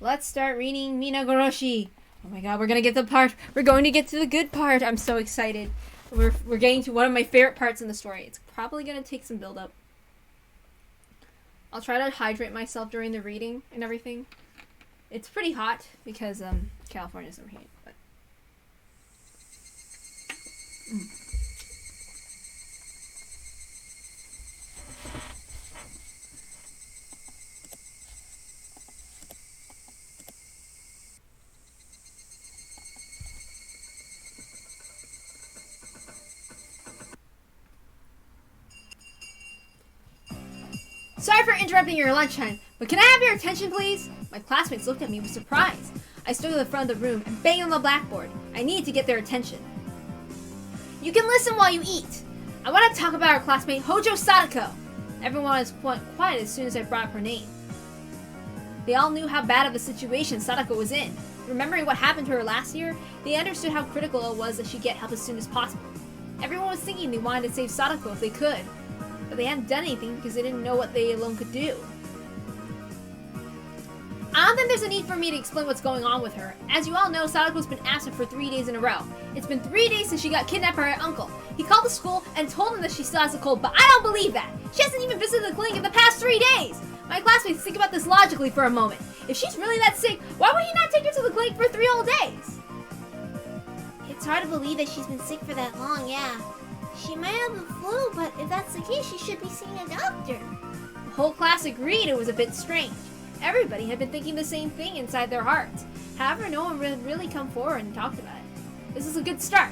Let's start reading Minagoroshi. Oh my god, we're going to get to the good part. I'm so excited. We're getting to one of my favorite parts in the story. It's probably going to take some build up. I'll try to hydrate myself during the reading and everything. It's pretty hot because California's over here. But sorry for interrupting your lunchtime, but can I have your attention, please? My classmates looked at me with surprise. I stood at the front of the room and banged on the blackboard. I needed to get their attention. You can listen while you eat. I want to talk about our classmate Hojo Sadako. Everyone was quiet as soon as I brought up her name. They all knew how bad of a situation Sadako was in. Remembering what happened to her last year, they understood how critical it was that she get help as soon as possible. Everyone was thinking they wanted to save Sadako if they could, but they hadn't done anything because they didn't know what they alone could do. I don't think there's a need for me to explain what's going on with her. As you all know, Sadako's been absent for 3 days in a row. It's been 3 days since she got kidnapped by her uncle. He called the school and told them that she still has a cold, but I don't believe that. She hasn't even visited the clinic in the past 3 days. My classmates, think about this logically for a moment. If she's really that sick, why would he not take her to the clinic for 3 whole days? It's hard to believe that she's been sick for that long, yeah. She might have the flu, but if that's the case, she should be seeing a doctor. The whole class agreed it was a bit strange. Everybody had been thinking the same thing inside their hearts. However, no one had really come forward and talked about it. This is a good start.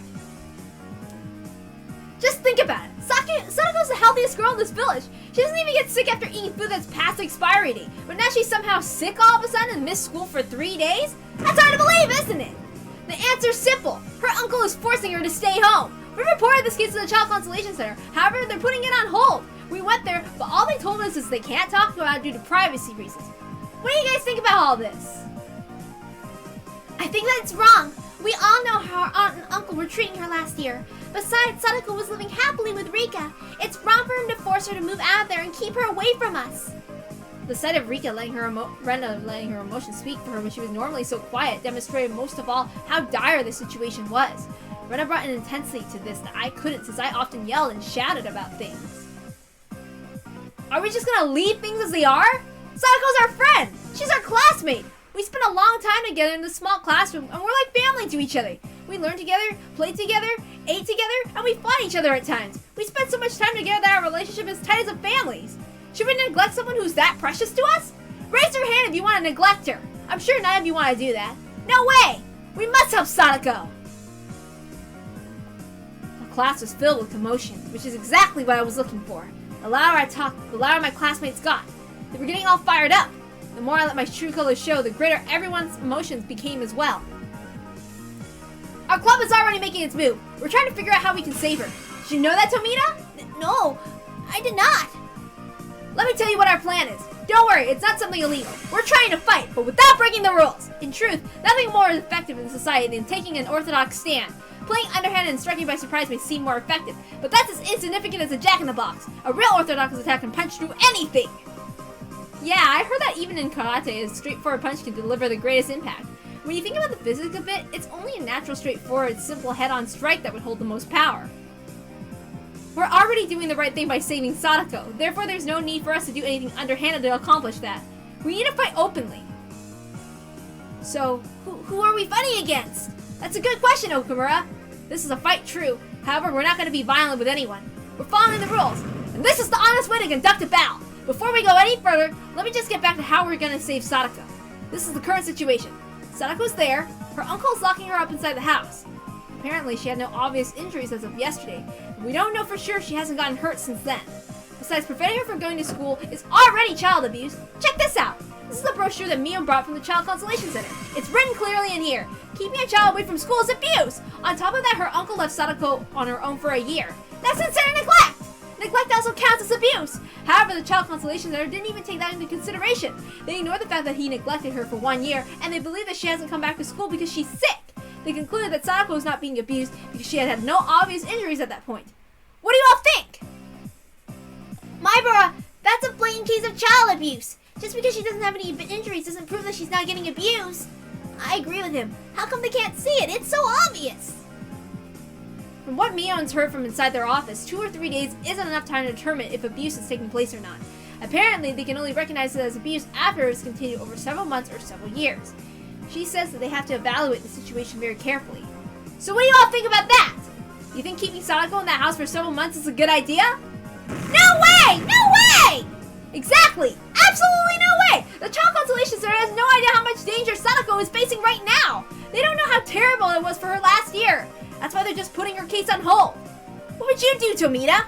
Just think about it. Sadako's the healthiest girl in this village. She doesn't even get sick after eating food that's past the expiry date. But now she's somehow sick all of a sudden and missed school for 3 days? That's hard to believe, isn't it? The answer's simple. Her uncle is forcing her to stay home. We reported this case to the Child Consolation Center. However, they're putting it on hold. We went there, but all they told us is they can't talk about it due to privacy reasons. What do you guys think about all this? I think that's wrong. We all know how our aunt and uncle were treating her last year. Besides, Sadako was living happily with Rika. It's wrong for him to force her to move out of there and keep her away from us. The sight of Rika letting her emotions speak for her when she was normally so quiet demonstrated most of all how dire the situation was. Rena brought an intensity to this that I couldn't, since I often yelled and shouted about things. Are we just gonna leave things as they are? Sadako's our friend! She's our classmate! We spent a long time together in this small classroom, and we're like family to each other. We learned together, played together, ate together, and we fought each other at times. We spent so much time together that our relationship is tight as a family's. Should we neglect someone who's that precious to us? Raise your hand if you want to neglect her. I'm sure none of you want to do that. No way! We must help Sadako! The class was filled with commotion, which is exactly what I was looking for. The louder I talked, the louder my classmates got. They were getting all fired up. The more I let my true colors show, the greater everyone's emotions became as well. Our club is already making its move. We're trying to figure out how we can save her. Did you know that, Tomita? No, I did not. Let me tell you what our plan is. Don't worry, it's not something illegal. We're trying to fight, but without breaking the rules. In truth, nothing more is effective in society than taking an orthodox stand. Playing underhand and striking by surprise may seem more effective, but that's as insignificant as a jack-in-the-box. A real orthodox attack can punch through anything. Yeah, I heard that even in karate, a straightforward punch can deliver the greatest impact. When you think about the physics of it, it's only a natural, straightforward, simple head-on strike that would hold the most power. We're already doing the right thing by saving Sadako, therefore there's no need for us to do anything underhanded to accomplish that. We need to fight openly. So, who are we fighting against? That's a good question, Okamura. This is a fight, true. However, we're not going to be violent with anyone. We're following the rules, and this is the honest way to conduct a battle. Before we go any further, let me just get back to how we're going to save Sadako. This is the current situation. Sadako's there, her uncle's locking her up inside the house. Apparently, she had no obvious injuries as of yesterday, and we don't know for sure she hasn't gotten hurt since then. Besides, preventing her from going to school is already child abuse. Check this out! This is a brochure that Mio brought from the Child Consolation Center. It's written clearly in here. Keeping a child away from school is abuse! On top of that, her uncle left Sadako on her own for a year. That's considered neglect! Neglect also counts as abuse! However, the Child Consolation Center didn't even take that into consideration. They ignored the fact that he neglected her for 1 year, and they believe that she hasn't come back to school because she's sick. They concluded that Sadako was not being abused because she had no obvious injuries at that point. What do you all think? Maibara, that's a blatant case of child abuse. Just because she doesn't have any injuries doesn't prove that she's not getting abused. I agree with him. How come they can't see it? It's so obvious. From what Mion's heard from inside their office, 2 or 3 days isn't enough time to determine if abuse is taking place or not. Apparently, they can only recognize it as abuse after it's continued over several months or several years. She says that they have to evaluate the situation very carefully. So what do you all think about that? You think keeping Sadako in that house for several months is a good idea? No way! No way! Exactly! Absolutely no way! The Child Consolation Center has no idea how much danger Sadako is facing right now! They don't know how terrible it was for her last year! That's why they're just putting her case on hold! What would you do, Tomita?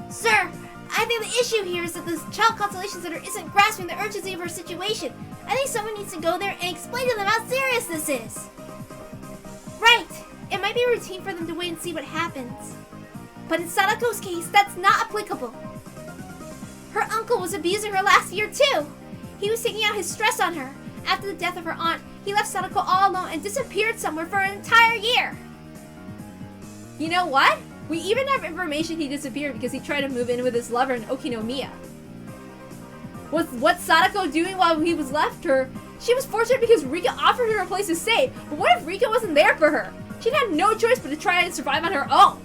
Sir, I think the issue here is that the Child Consolation Center isn't grasping the urgency of her situation. I think someone needs to go there and explain to them how serious this is. Right! It might be routine for them to wait and see what happens. But in Sadako's case, that's not applicable. Her uncle was abusing her last year too. He was taking out his stress on her. After the death of her aunt, he left Sadako all alone and disappeared somewhere for an entire year. You know what? We even have information he disappeared because he tried to move in with his lover in Okinomiya. What's Sadako doing while he was left her? She was fortunate because Rika offered her a place to stay, but what if Rika wasn't there for her? She'd had no choice but to try and survive on her own.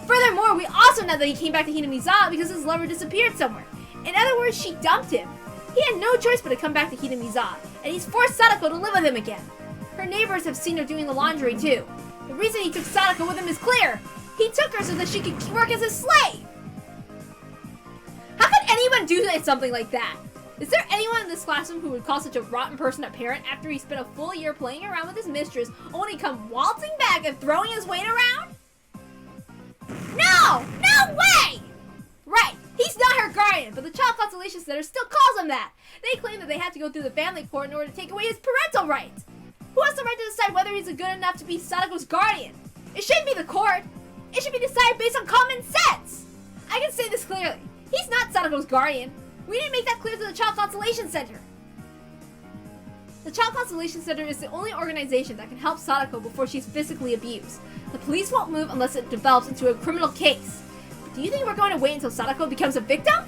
Furthermore, we also know that he came back to Hinamizawa because his lover disappeared somewhere. In other words, she dumped him. He had no choice but to come back to Hinamizawa, and he's forced Sadako to live with him again. Her neighbors have seen her doing the laundry too. The reason he took Sadako with him is clear. He took her so that she could work as a slave. How could anyone do something like that? Is there anyone in this classroom who would call such a rotten person a parent after he spent a full year playing around with his mistress, only to come waltzing back and throwing his weight around? No! No way! Right, he's not her guardian, but the Child Consolation Center still calls him that. They claim that they had to go through the family court in order to take away his parental rights. Who has the right to decide whether he's good enough to be Sadako's guardian? It shouldn't be the court. It should be decided based on common sense. I can say this clearly. He's not Sadako's guardian. We didn't make that clear to the Child Consolation Center. The Child Consolation Center is the only organization that can help Sadako before she's physically abused. The police won't move unless it develops into a criminal case. But do you think we're going to wait until Sadako becomes a victim?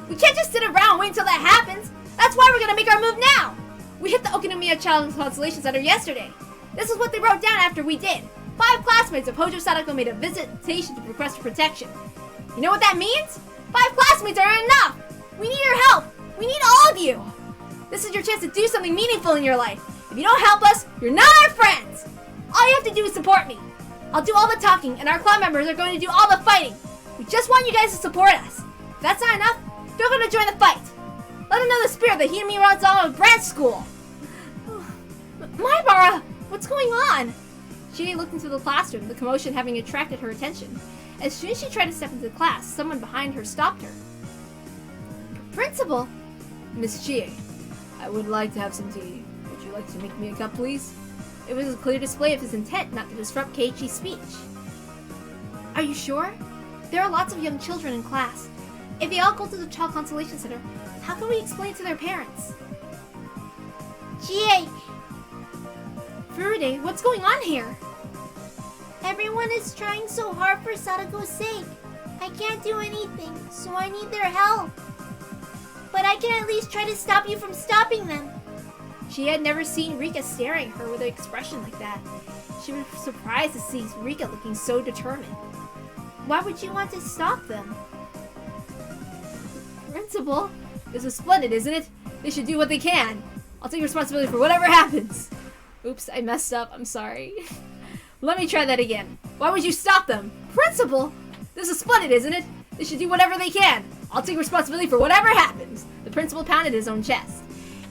We can't just sit around and wait until that happens. That's why we're going to make our move now. We hit the Okinomiya Child Consolation Center yesterday. This is what they wrote down after we did. 5 classmates of Hojo Sadako made a visitation to request for protection. You know what that means? 5 classmates aren't enough. We need your help. We need all of you. This is your chance to do something meaningful in your life. If you don't help us, you're not our friends. All you have to do is support me. I'll do all the talking, and our club members are going to do all the fighting. We just want you guys to support us. If that's not enough, feel free to join the fight. Let them know the spirit that Hinami runs on a branch school. Maibara, what's going on? She looked into the classroom, the commotion having attracted her attention. As soon as she tried to step into the class, someone behind her stopped her. Principal? Miss Chie, I would like to have some tea. Would you like to make me a cup, please? It was a clear display of his intent not to disrupt Keiichi's speech. Are you sure? There are lots of young children in class. If they all go to the Child Consolation Center, how can we explain to their parents? Chie! Furude, what's going on here? Everyone is trying so hard for Sadako's sake. I can't do anything, so I need their help. But I can at least try to stop you from stopping them. She had never seen Rika staring at her with an expression like that. She was surprised to see Rika looking so determined. Why would you want to stop them? Principal, this is splendid, isn't it? They should do what they can. I'll take responsibility for whatever happens. Oops, I messed up. I'm sorry. Let me try that again. Why would you stop them? Principal, this is splendid, isn't it? They should do whatever they can. I'll take responsibility for whatever happens. The principal pounded his own chest.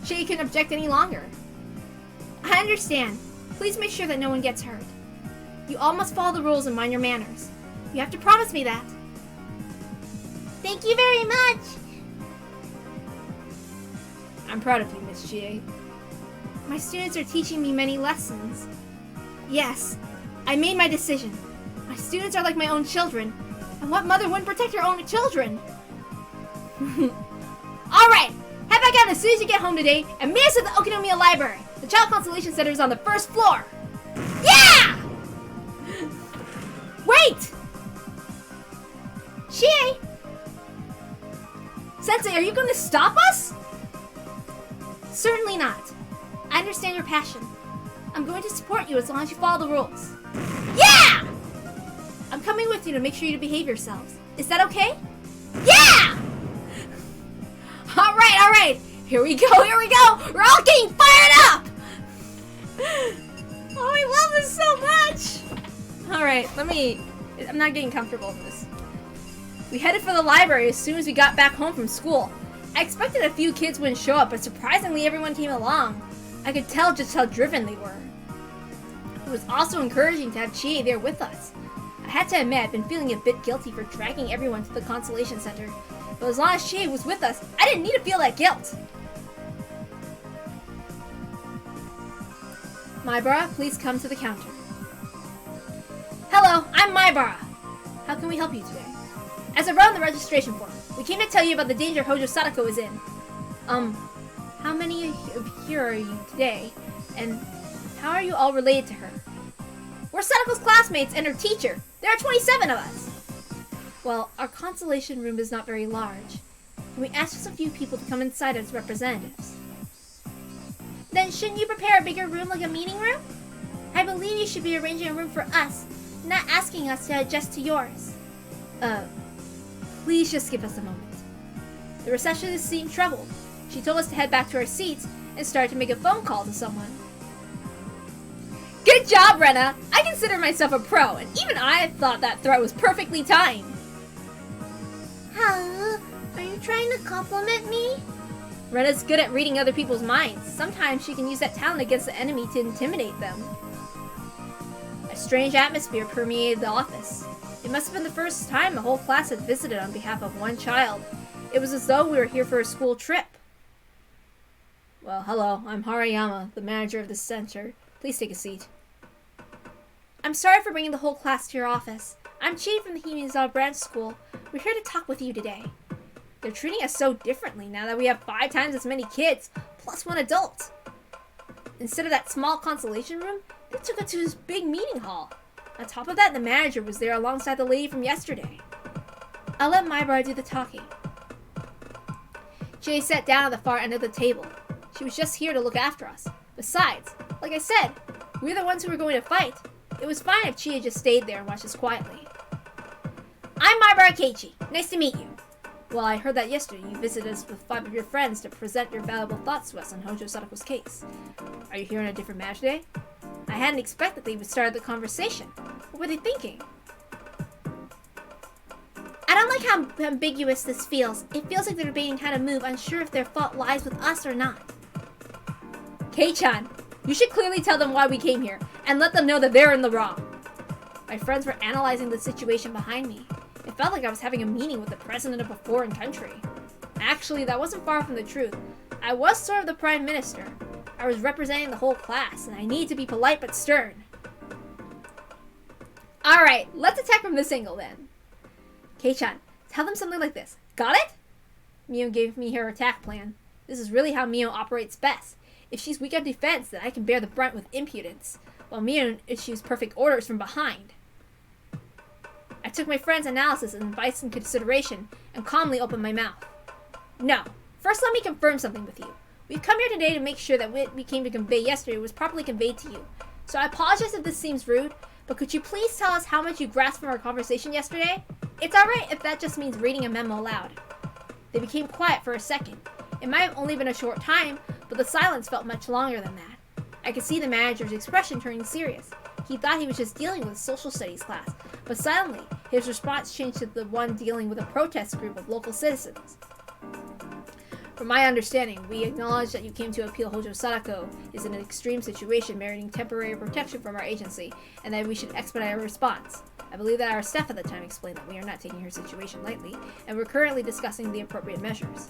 She couldn't object any longer. I understand. Please make sure that no one gets hurt. You all must follow the rules and mind your manners. You have to promise me that. Thank you very much. I'm proud of you, Miss Chie. My students are teaching me many lessons. Yes, I made my decision. My students are like my own children. And what mother wouldn't protect her own children? Alright, head back out as soon as you get home today and meet us at the Okinomiya Library. The Child Consolation Center is on the first floor. Yeah! Wait! Chie! Sensei, are you going to stop us? Certainly not. I understand your passion. I'm going to support you as long as you follow the rules. Yeah! I'm coming with you to make sure you behave yourselves. Is that okay? Yeah! Alright. Here we go. We're all getting fired up! Oh, I love this so much! Alright, I'm not getting comfortable with this. We headed for the library as soon as we got back home from school. I expected a few kids wouldn't show up, but surprisingly everyone came along. I could tell just how driven they were. It was also encouraging to have Chie there with us. I had to admit I've been feeling a bit guilty for dragging everyone to the Consolation Center, but as long as Chie was with us, I didn't need to feel that guilt. Maibara, please come to the counter. Hello, I'm Maibara. How can we help you today? As I wrote on the registration form, we came to tell you about the danger Hojo Sadako is in. How many of here are you today? And how are you all related to her? We're Sadako's classmates and her teacher. There are 27 of us. Well, our consolation room is not very large. Can we ask just a few people to come inside as representatives? Then shouldn't you prepare a bigger room like a meeting room? I believe you should be arranging a room for us, not asking us to adjust to yours. Please just give us a moment. The receptionist seemed troubled. She told us to head back to our seats and started to make a phone call to someone. Good job, Rena! I consider myself a pro, and even I thought that threat was perfectly timed. Huh? Are you trying to compliment me? Rena's good at reading other people's minds. Sometimes she can use that talent against the enemy to intimidate them. A strange atmosphere permeated the office. It must have been the first time the whole class had visited on behalf of one child. It was as though we were here for a school trip. Well, hello, I'm Harayama, the manager of this center. Please take a seat. I'm sorry for bringing the whole class to your office. I'm Chi from the Himizawa Branch School. We're here to talk with you today. They're treating us so differently now that we have 5 times as many kids, plus 1 adult. Instead of that small consolation room, they took us to this big meeting hall. On top of that, the manager was there alongside the lady from yesterday. I'll let Maibara do the talking. Jay sat down at the far end of the table. She was just here to look after us. Besides, like I said, we were the ones who were going to fight. It was fine if Chi had just stayed there and watched us quietly. I'm Maibara KEIICHI. Nice to meet you. Well, I heard that yesterday you visited us with 5 of your friends to present your valuable thoughts to us on Hojo Sadako's case. Are you here on a different matter today? I hadn't expected they would start the conversation. What were they thinking? I don't like how ambiguous this feels. It feels like they're debating how to move, unsure if their fault lies with us or not. Kei-chan, you should clearly tell them why we came here, and let them know that they're in the wrong. My friends were analyzing the situation behind me. It felt like I was having a meeting with the president of a foreign country. Actually, that wasn't far from the truth. I was sort of the prime minister. I was representing the whole class, and I needed to be polite but stern. Alright, let's attack from this angle then. Kei-chan, tell them something like this. Got it? Mio gave me her attack plan. This is really how Mio operates best. If she's weak on defense, then I can bear the brunt with impudence, while Mio issues perfect orders from behind. I took my friend's analysis and advice in consideration, and calmly opened my mouth. No, first let me confirm something with you. We've come here today to make sure that what we came to convey yesterday was properly conveyed to you. So I apologize if this seems rude, but could you please tell us how much you grasped from our conversation yesterday? It's alright if that just means reading a memo aloud. They became quiet for a second. It might have only been a short time, but the silence felt much longer than that. I could see the manager's expression turning serious. He thought he was just dealing with a social studies class, but suddenly, his response changed to the one dealing with a protest group of local citizens. From my understanding, we acknowledge that you came to appeal Hojo Sadako is in an extreme situation meriting temporary protection from our agency, and that we should expedite our response. I believe that our staff at the time explained that we are not taking her situation lightly, and we're currently discussing the appropriate measures.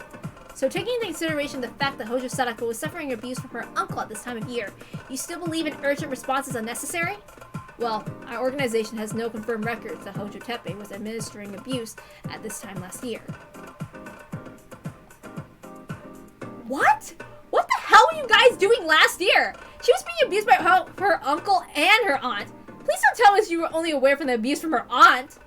So taking into consideration the fact that Hojo Sadako was suffering abuse from her uncle at this time of year, you still believe an urgent response is unnecessary? Well, our organization has no confirmed records that Hojo Teppei was administering abuse at this time last year. What? What the hell were you guys doing last year? She was being abused by her uncle and her aunt. Please don't tell us you were only aware from the abuse from her aunt.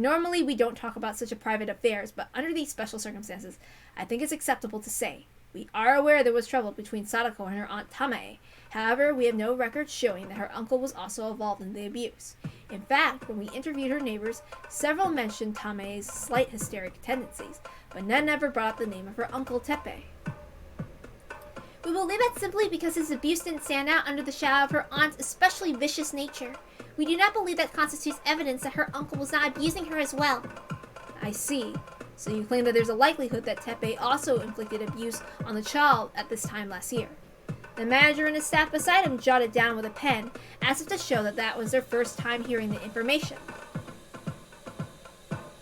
Normally, we don't talk about such a private affairs, but under these special circumstances, I think it's acceptable to say. We are aware there was trouble between Sadako and her aunt Tamae. However, we have no records showing that her uncle was also involved in the abuse. In fact, when we interviewed her neighbors, several mentioned Tamae's slight hysteric tendencies, but none ever brought up the name of her uncle Teppei. We believe that simply because his abuse didn't stand out under the shadow of her aunt's especially vicious nature. We do not believe that constitutes evidence that her uncle was not abusing her as well. I see. So you claim that there's a likelihood that Teppei also inflicted abuse on the child at this time last year. The manager and his staff beside him jotted down with a pen, as if to show that that was their first time hearing the information.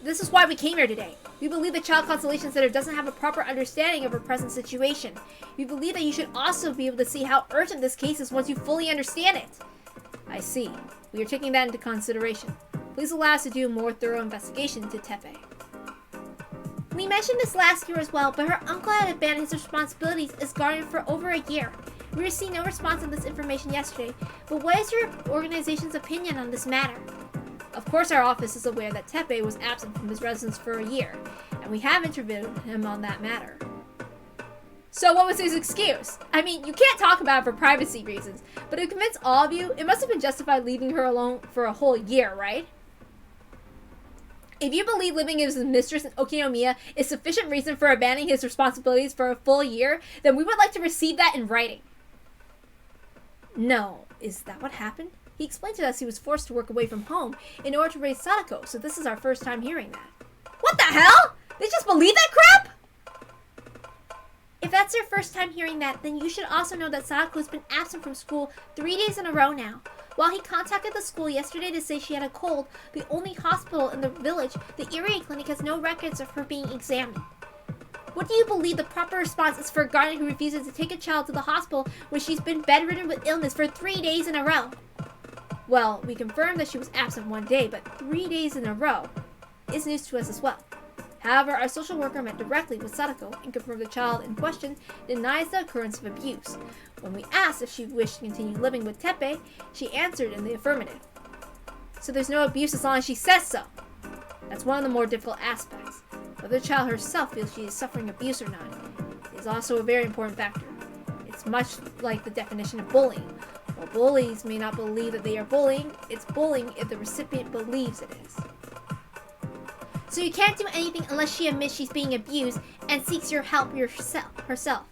This is why we came here today. We believe the Child Consolation Center doesn't have a proper understanding of her present situation. We believe that you should also be able to see how urgent this case is once you fully understand it. I see. We are taking that into consideration. Please allow us to do a more thorough investigation into Teppei. We mentioned this last year as well, but her uncle had abandoned his responsibilities as guardian for over a year. We received no response on this information yesterday, but what is your organization's opinion on this matter? Of course, our office is aware that Teppei was absent from his residence for a year, and we have interviewed him on that matter. So what was his excuse? I mean, you can't talk about it for privacy reasons, but to convince all of you, it must have been justified leaving her alone for a whole year, right? If you believe living as his mistress in Okinomiya is sufficient reason for abandoning his responsibilities for a full year, then we would like to receive that in writing. No, is that what happened? He explained to us he was forced to work away from home in order to raise Sadako, so this is our first time hearing that. What the hell? They just believe that crap? If that's your first time hearing that, then you should also know that Sadako has been absent from school 3 days in a row now. While he contacted the school yesterday to say she had a cold, the only hospital in the village, the Irie Clinic, has no records of her being examined. What do you believe the proper response is for a guardian who refuses to take a child to the hospital when she's been bedridden with illness for 3 days in a row? Well, we confirmed that she was absent one day, but 3 days in a row is news to us as well. However, our social worker met directly with Sadako and confirmed the child in question denies the occurrence of abuse. When we asked if she wished to continue living with Teppei, she answered in the affirmative. So there's no abuse as long as she says so. That's one of the more difficult aspects. Whether the child herself feels she is suffering abuse or not is also a very important factor. It's much like the definition of bullying. While bullies may not believe that they are bullying, it's bullying if the recipient believes it is. So you can't do anything unless she admits she's being abused and seeks your help herself.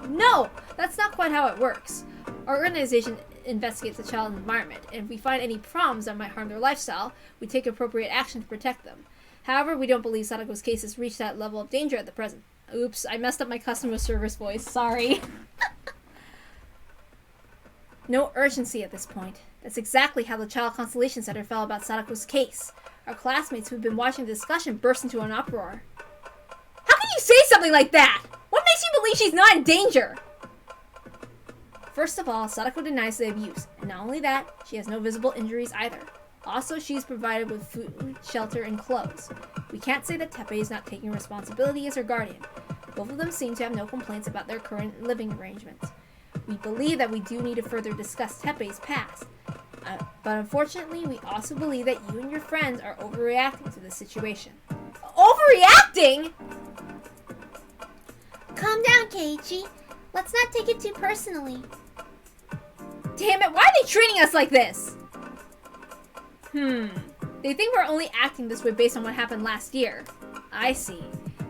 No, that's not quite how it works. Our organization investigates the child's environment, and if we find any problems that might harm their lifestyle, we take appropriate action to protect them. However, we don't believe Sadako's case has reached that level of danger at the present. Oops, I messed up my customer service voice, sorry. No urgency at this point. That's exactly how the Child Consolation Center felt about Sadako's case. Our classmates who've been watching the discussion burst into an uproar. How can you say something like that? What makes you believe she's not in danger? First of all, Sadako denies the abuse, and not only that, she has no visible injuries either. Also, she's provided with food, shelter, and clothes. We can't say that Teppei is not taking responsibility as her guardian. Both of them seem to have no complaints about their current living arrangements. We believe that we do need to further discuss Teppei's past. But unfortunately, we also believe that you and your friends are overreacting to the situation. Overreacting?! Calm down, KEIICHI. Let's not take it too personally. Damn it, why are they treating us like this? They think we're only acting this way based on what happened last year. I see.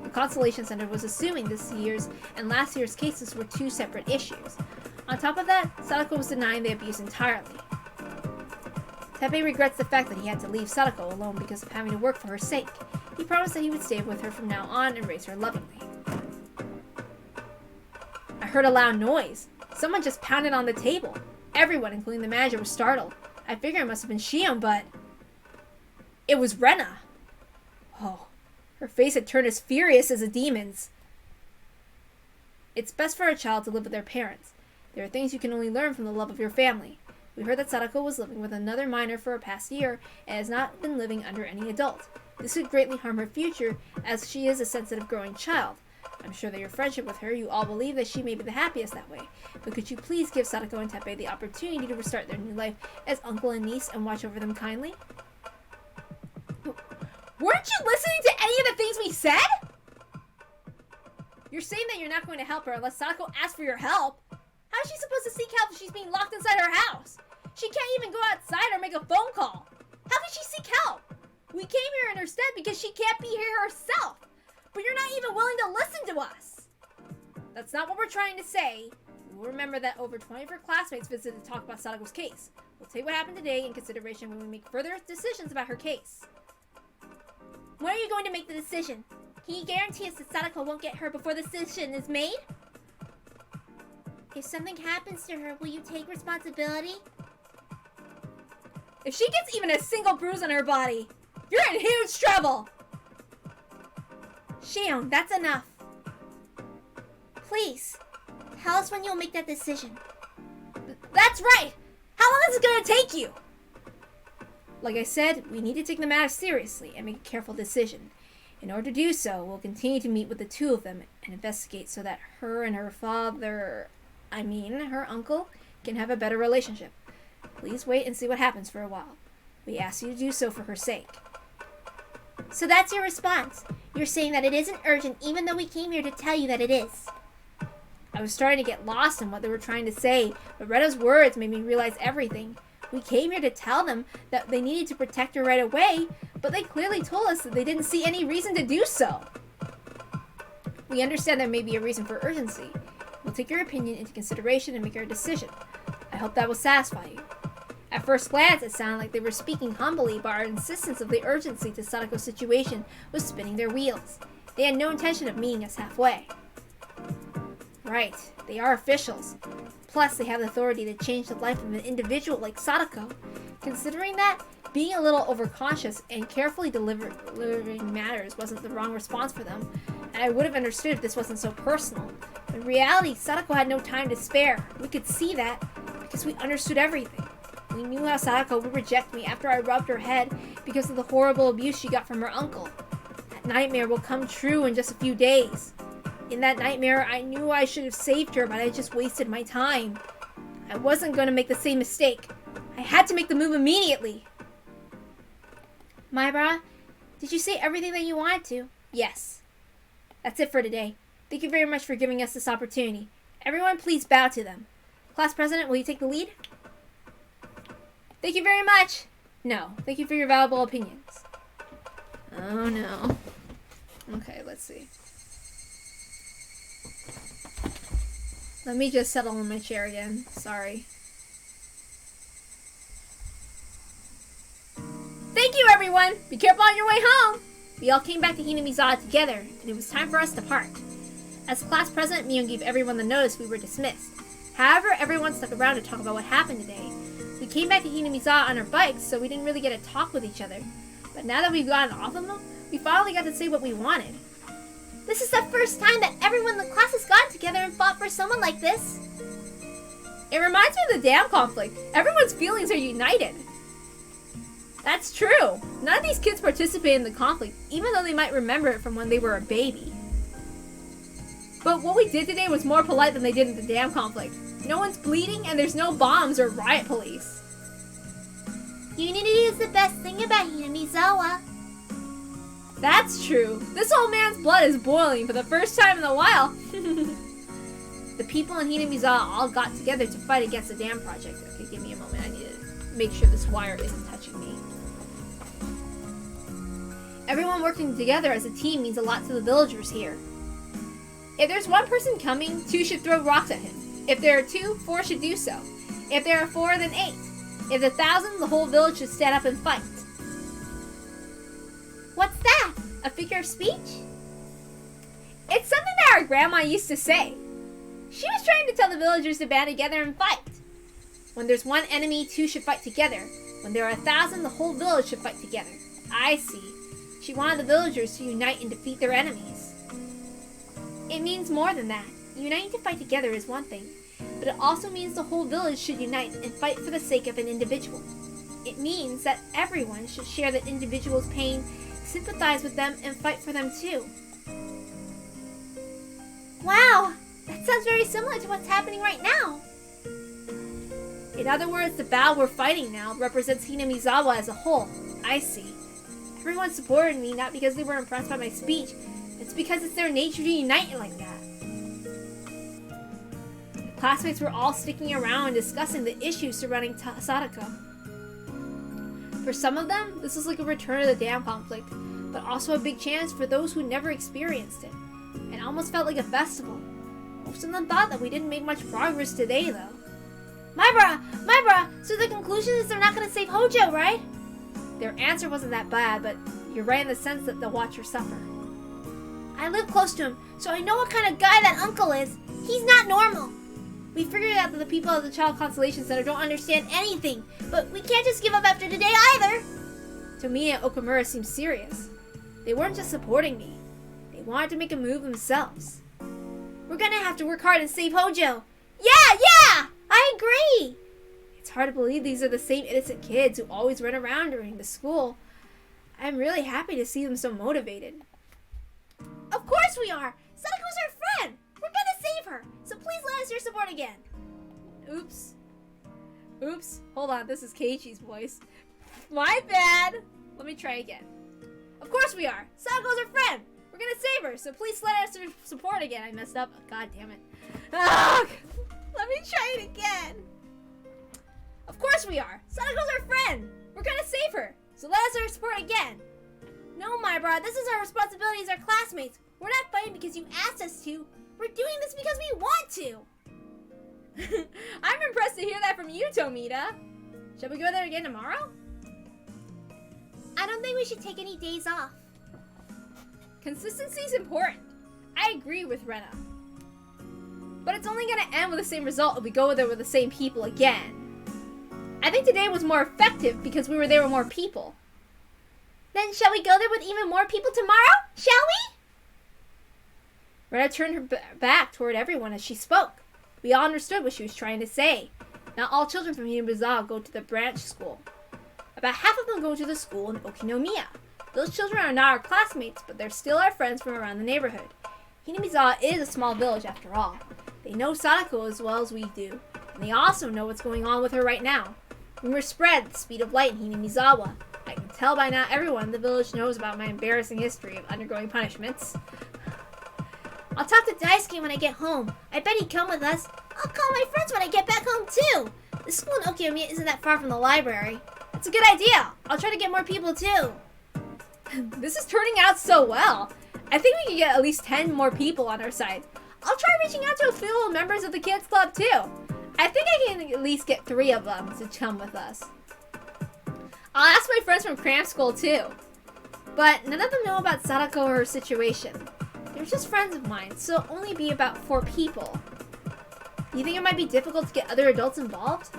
The Consolation Center was assuming this year's and last year's cases were two separate issues. On top of that, Sadako was denying the abuse entirely. Teppei regrets the fact that he had to leave Sadako alone because of having to work for her sake. He promised that he would stay with her from now on and raise her lovingly. I heard a loud noise. Someone just pounded on the table. Everyone, including the manager, was startled. I figured it must have been Shion, but it was Rena. Oh, her face had turned as furious as a demon's. It's best for a child to live with their parents. There are things you can only learn from the love of your family. We heard that Sadako was living with another minor for a past year and has not been living under any adult. This could greatly harm her future, as she is a sensitive growing child. I'm sure that your friendship with her, you all believe that she may be the happiest that way. But could you please give Sadako and Teppei the opportunity to restart their new life as uncle and niece and watch over them kindly? Weren't you listening to any of the things we said? You're saying that you're not going to help her unless Sadako asks for your help. How is she supposed to seek help if she's being locked inside her house? She can't even go outside or make a phone call. How can she seek help? We came here in her stead because she can't be here herself. But you're not even willing to listen to us. That's not what we're trying to say. We'll remember that over 20 of her classmates visited to talk about Sadako's case. We'll take what happened today in consideration when we make further decisions about her case. When are you going to make the decision? Can you guarantee us that Sadako won't get hurt before the decision is made? If something happens to her, will you take responsibility? If she gets even a single bruise on her body, you're in huge trouble! Shion, that's enough. Please, tell us when you'll make that decision. That's right! How long is it gonna take you? Like I said, we need to take the matter seriously and make a careful decision. In order to do so, we'll continue to meet with the two of them and investigate so that her and her her uncle, can have a better relationship. Please wait and see what happens for a while. We ask you to do so for her sake. So that's your response. You're saying that it isn't urgent even though we came here to tell you that it is. I was starting to get lost in what they were trying to say, but Retta's words made me realize everything. We came here to tell them that they needed to protect her right away, but they clearly told us that they didn't see any reason to do so. We understand there may be a reason for urgency. We'll take your opinion into consideration and make our decision. I hope that will satisfy you. At first glance, it sounded like they were speaking humbly, but our insistence of the urgency to Sadako's situation was spinning their wheels. They had no intention of meeting us halfway. Right, they are officials. Plus, they have the authority to change the life of an individual like Sadako. Considering that, being a little overcautious and carefully delivering matters wasn't the wrong response for them, and I would have understood if this wasn't so personal. In reality, Sadako had no time to spare. We could see that because we understood everything. We knew how Sadako would reject me after I rubbed her head because of the horrible abuse she got from her uncle. That nightmare will come true in just a few days. In that nightmare, I knew I should have saved her, but I just wasted my time. I wasn't going to make the same mistake. I had to make the move immediately. Maibara, did you say everything that you wanted to? Yes. That's it for today. Thank you very much for giving us this opportunity. Everyone, please bow to them. Class President, will you take the lead? Thank you very much. No, thank you for your valuable opinions. Oh no. Okay, let's see. Let me just settle in my chair again. Sorry. Thank you, everyone! Be careful on your way home! We all came back to Hinamizawa together, and it was time for us to part. As class president, Mion gave everyone the notice we were dismissed. However, everyone stuck around to talk about what happened today. We came back to Hinamizawa on our bikes, so we didn't really get to talk with each other. But now that we've gotten off of them, we finally got to say what we wanted. This is the first time that everyone in the class has gotten together and fought for someone like this. It reminds me of the dam conflict. Everyone's feelings are united. That's true. None of these kids participated in the conflict, even though they might remember it from when they were a baby. But what we did today was more polite than they did in the dam conflict. No one's bleeding and there's no bombs or riot police. Unity is the best thing about Hinamizawa. That's true. This old man's blood is boiling for the first time in a while. The people in Hinamizawa all got together to fight against the dam project. Okay, give me a moment. I need to make sure this wire isn't touching me. Everyone working together as a team means a lot to the villagers here. If there's one person coming, 2 should throw rocks at him. If there are 2, 4 should do so. If there are 4, then 8. If 1,000, the whole village should stand up and fight. What's that? A figure of speech? It's something that our grandma used to say. She was trying to tell the villagers to band together and fight. When there's one enemy, 2 should fight together. When there are 1,000, the whole village should fight together. I see. She wanted the villagers to unite and defeat their enemies. It means more than that. Uniting to fight together is one thing, but it also means the whole village should unite and fight for the sake of an individual. It means that everyone should share that individual's pain, sympathize with them, and fight for them too. Wow, that sounds very similar to what's happening right now. In other words, the battle we're fighting now represents Hinamizawa as a whole. I see. Everyone supported me, not because they were impressed by my speech. It's because it's their nature to unite like that. The classmates were all sticking around and discussing the issues surrounding Sadako. For some of them, this was like a return of the dam conflict, but also a big chance for those who never experienced it. It almost felt like a festival. Most of them thought that we didn't make much progress today, though. My bra, so the conclusion is they're not gonna save Hojo, right? Their answer wasn't that bad, but you're right in the sense that they'll watch her suffer. I live close to him, so I know what kind of guy that uncle is. He's not normal. We figured out that the people at the Child Consolation Center don't understand anything, But we can't just give up after today either. Tomiya and Okamura seemed serious. They weren't just supporting me. They wanted to make a move themselves. We're gonna have to work hard and save Hojo. Yeah, I agree. It's hard to believe these are the same innocent kids who always run around during the school. I'm really happy to see them so motivated. Of course we are. Sadako's our friend. We're gonna save her. So please lend us your support again. Oops. Hold on, this is KEIICHI's voice. My bad. Let me try again. Of course we are. Sadako's our friend. We're gonna save her, so please lend us your support again. I messed up. God damn it. Let me try it again. Of course we are. Sadako's our friend. We're gonna save her, so let us your support again. No, my bro, this is our responsibility as our classmates. We're not fighting because you asked us to. We're doing this because we want to. I'm impressed to hear that from you, Tomita. Shall we go there again tomorrow? I don't think we should take any days off. Consistency is important. I agree with Rena. But it's only going to end with the same result if we go there with the same people again. I think today was more effective because we were there with more people. Then shall we go there with even more people tomorrow? Shall we? Rena turned her back toward everyone as she spoke. We all understood what she was trying to say. Not all children from Hinamizawa go to the branch school. About half of them go to the school in Okinomiya. Those children are not our classmates, but they're still our friends from around the neighborhood. Hinamizawa is a small village after all. They know Sadako as well as we do, and they also know what's going on with her right now. Rumors spread at the speed of light in Hinamizawa. I can tell by now everyone in the village knows about my embarrassing history of undergoing punishments. I'll talk to Daisuke when I get home. I bet he'd come with us. I'll call my friends when I get back home too. The school in Okinomiya isn't that far from the library. That's a good idea. I'll try to get more people too. This is turning out so well. I think we can get at least 10 more people on our side. I'll try reaching out to a few members of the kids club too. I think I can at least get 3 of them to come with us. I'll ask my friends from cram school too. But none of them know about Sadako or her situation. They're just friends of mine, so it'll only be about 4 people. Do you think it might be difficult to get other adults involved?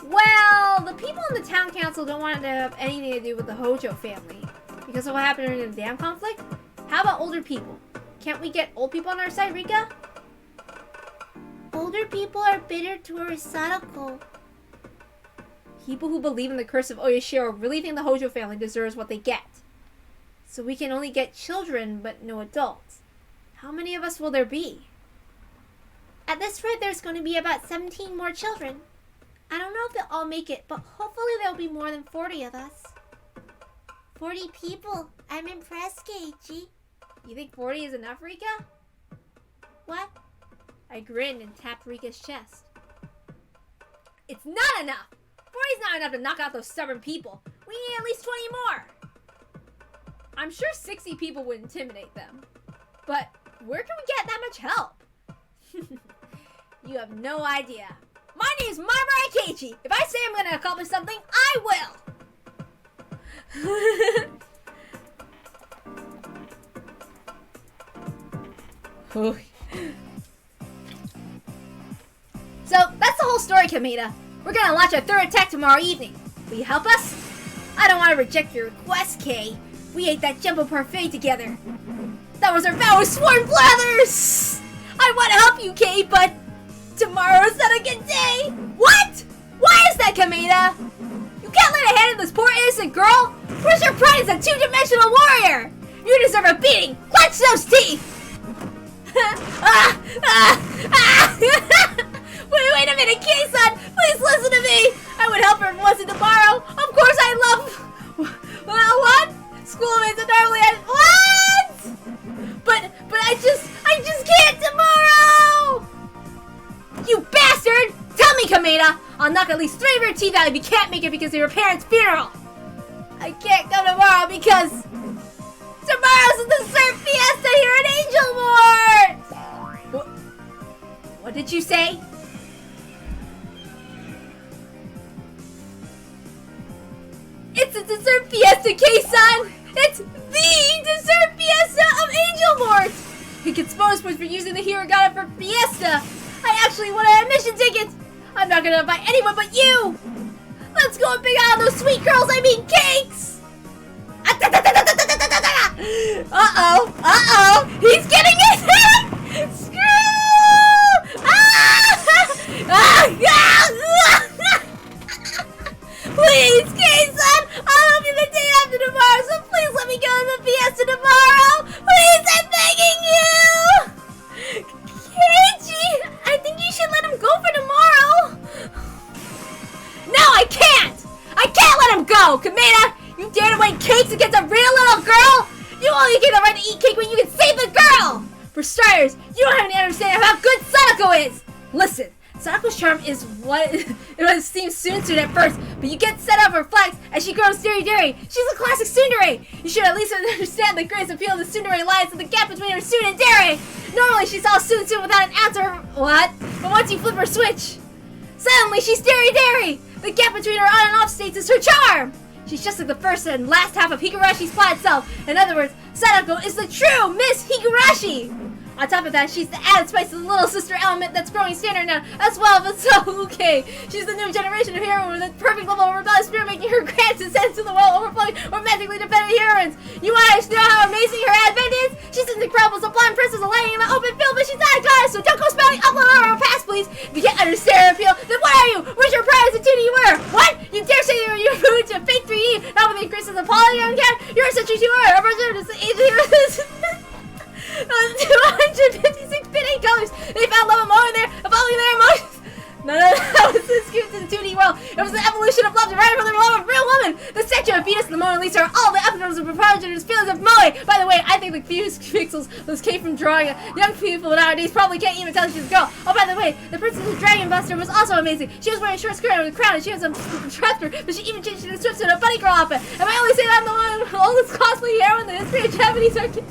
Well, the people in the town council don't want it to have anything to do with the Hojo family. Because of what happened during the dam conflict? How about older people? Can't we get old people on our side, Rika? Older people are bitter towards Sadako. People who believe in the curse of Oyashiro really think the Hojo family deserves what they get. So we can only get children, but no adults. How many of us will there be? At this rate, there's going to be about 17 more children. I don't know if they'll all make it, but hopefully there'll be more than 40 of us. 40 people. I'm impressed, KEIICHI. You think 40 is enough, Rika? What? I grinned and tapped Rika's chest. It's not enough! 40's not enough to knock out those stubborn people. We need at least 20 more. I'm sure 60 people would intimidate them. But where can we get that much help? You have no idea. My name's Marmara KEIICHI. If I say I'm going to accomplish something, I will. So, that's the whole story, Kamita. We're going to launch our 3rd attack tomorrow evening. Will you help us? I don't want to reject your request, Kay. We ate that jumbo parfait together. That was our vow of sworn brothers! I want to help you, Kay, but tomorrow's not a good day! What? Why is that, Kamita? You can't let a hand in this poor innocent girl! Where's your pride as a 2-dimensional warrior? You deserve a beating! Clench those teeth! Wait a minute, Kei-san! Please listen to me! I would help her if it wasn't tomorrow! Of course I love... What? Kameda. I'll knock at least 3 of your teeth out if you can't make it because of your parents' funeral. I can't come tomorrow because tomorrow's the dessert fiesta here at Angel Mort. What did you say? It's a dessert fiesta, Kei-san! It's the dessert fiesta of Angel Mort! He gets bonus points for using the hiragana for fiesta! I actually want an admission ticket! I'm not gonna invite anyone but you! Let's go and pick out those sweet girls, I mean cakes! Uh-oh! He's getting it! Screw! Please, Kei-san! I'll help you the day after tomorrow, so please let me go to the fiesta tomorrow! Please, I'm begging you! Keiichi, I think you should let him go for tomorrow! No, I can't! I can't let him go! Kameda, you dare to win cakes against a real little girl? You only get the right to eat cake when you can save the girl! For starters, you don't have any understanding of how good Sadako is! Listen, Sadako's charm is what it seems soon at first, but you get set up for flex as she grows dairy. She's a classic tsundere! You should at least understand the greatest appeal of the tsundere lies in the gap between her soon and dairy! Normally she's all soon without an answer. What? But once you flip her switch, suddenly she's dairy! The gap between her on and off states is her charm! She's just like the first and last half of Higurashi's plot itself. In other words, Sadako is the true Miss Higurashi! On top of that, she's the added spice of the little sister element that's growing standard now as well, but so okay. She's the new generation of hero with a perfect level of rebellious spirit, making her grand descent to the world overflowing romantically dependent heroines. You want to know how amazing her advent is? She's in the crowd with a blonde princess lying in the open field, but she's not a goddess, so don't go spelling upload her past, please. If you can't understand her appeal, then what are you? Where's your pride as a 2D you were? What? You dare say you're moving to fake 3D, not with the increases of polygon count? You're such a 2R, representative of the age of heroes. 256 bit colors. They found love and more in there, evolving their emotions. None of that was escaped to the 2D world. It was the evolution of love derived from the love of a real woman. The statue of Venus and the Mona Lisa are all the episodes of proprietor's feelings of Moe. By the way, I think the fuse pixels was came from drawing. Young people nowadays probably can't even tell she's a girl. Oh, by the way, the Princess of Dragon Buster was also amazing. She was wearing a short skirt with a crown, and she has a tractor, but she even changed to the swimsuit and a bunny girl outfit. If I only say that I'm the one with the oldest cosplay hero in the history of Japanese arcade.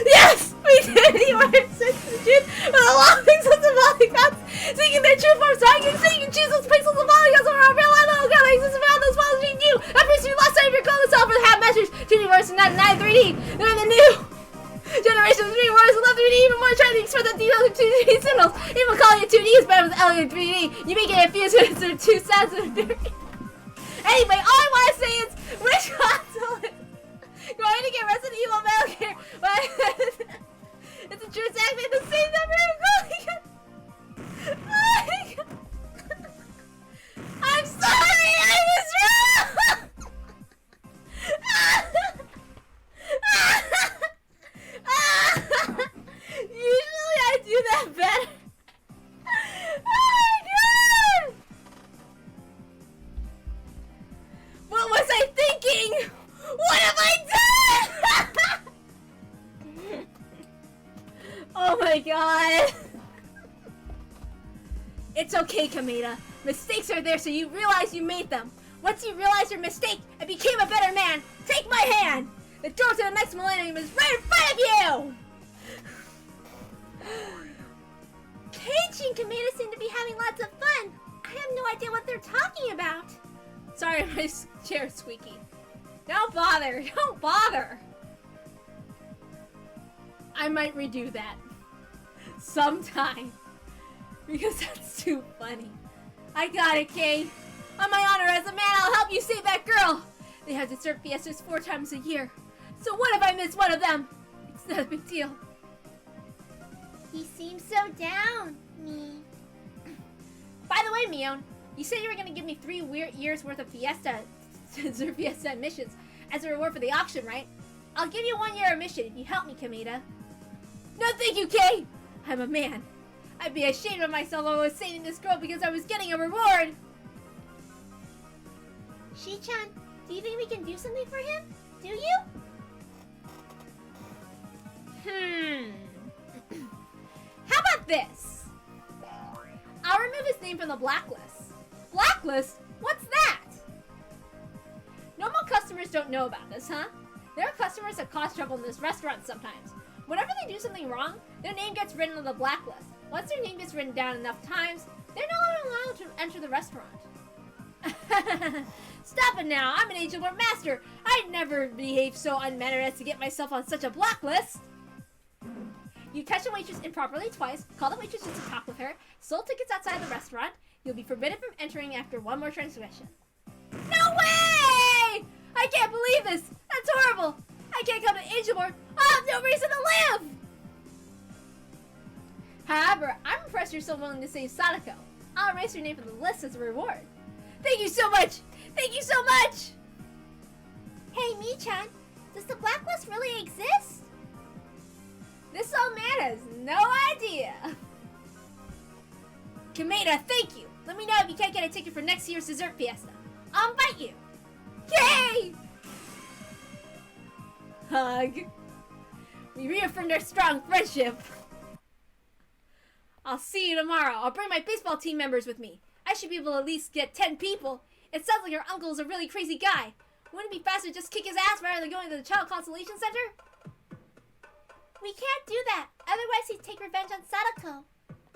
Yes! We did! You are such the truth with the long pixels of polygons! Seeking their true form, so I can see you can choose those pixels of polygons over our real life little girl that exists around those models between you! That proves you lost sight of your clone self for the half measures! 2D words and not 3D! They're the new generation of 3D words who love 3D even more, trying to express the details of 2D symbols! Even calling it 2D is better with elegant 3D! You make it infused with their two sides of 3D! Anyway, all I want to say is, which console is going to get Resident Evil Metal Gear, but it's a true exactly the same number of I'm sorry, I was wrong! Usually I do that better. Oh my god! What was I thinking? What have I done? Oh my god. It's okay, Kameda. Mistakes are there so you realize you made them. Once you realize your mistake and became a better man, take my hand. The door to the next millennium is right in front of you. KEIICHI and Kameda seem to be having lots of fun. I have no idea what they're talking about. Sorry, my chair's squeaky. Don't bother. Don't bother. I might redo that sometime because that's too funny. I got it, Kay. On my honor as a man, I'll help you save that girl. They have dessert fiestas 4 times a year. So what if I miss one of them? It's not a big deal. He seems so down, me. By the way, Mion, you said you were going to give me 3 years worth of dessert fiesta admissions as a reward for the auction, right? I'll give you 1 year admission if you help me, Kameda. No, thank you, Kay. I'm a man. I'd be ashamed of myself if I was saving this girl because I was getting a reward. Shi-chan, do you think we can do something for him? Do you? How about this? I'll remove his name from the blacklist. Blacklist? What's that? Normal customers don't know about this, huh? There are customers that cause trouble in this restaurant sometimes. Whenever they do something wrong, their name gets written on the blacklist. Once their name gets written down enough times, they're no longer allowed to enter the restaurant. Stop it now, I'm an Angel Lord Master. I'd never behave so unmannered as to get myself on such a blacklist. You touch a waitress improperly twice, call the waitress just to talk with her, sold tickets outside the restaurant, you'll be forbidden from entering after one more transgression. No way! I can't believe this! That's horrible! I can't come to Angel Lord! I have no reason to live! However, I'm impressed you're so willing to save Sadako. I'll erase your name from the list as a reward. Thank you so much! Thank you so much! Hey, Mi-chan, does the blacklist really exist? This old man has no idea. Kameda, thank you! Let me know if you can't get a ticket for next year's dessert fiesta. I'll invite you! Yay! Hug. We reaffirmed our strong friendship. I'll see you tomorrow. I'll bring my baseball team members with me. I should be able to at least get 10 people. It sounds like your uncle is a really crazy guy. Wouldn't it be faster to just kick his ass rather than going to the Child Consolation Center? We can't do that. Otherwise, he'd take revenge on Sadako.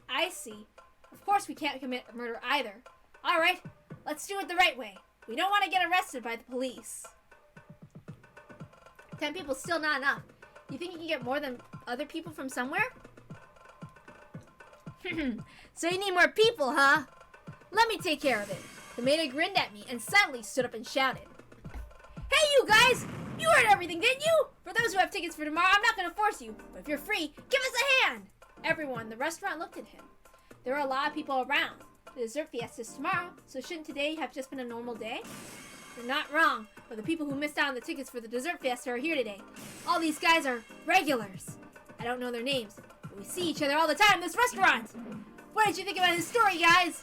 I see. Of course we can't commit murder either. Alright, let's do it the right way. We don't want to get arrested by the police. 10 people's still not enough. You think you can get more than other people from somewhere? So you need more people, huh? Let me take care of it. The maid grinned at me and suddenly stood up and shouted. Hey, you guys! You heard everything, didn't you? For those who have tickets for tomorrow, I'm not going to force you. But if you're free, give us a hand! Everyone in the restaurant looked at him. There were a lot of people around. The dessert fiesta is tomorrow, so shouldn't today have just been a normal day? You're not wrong, but the people who missed out on the tickets for the dessert fiesta are here today. All these guys are regulars. I don't know their names, but we see each other all the time in this restaurant. What did you think about his story, guys?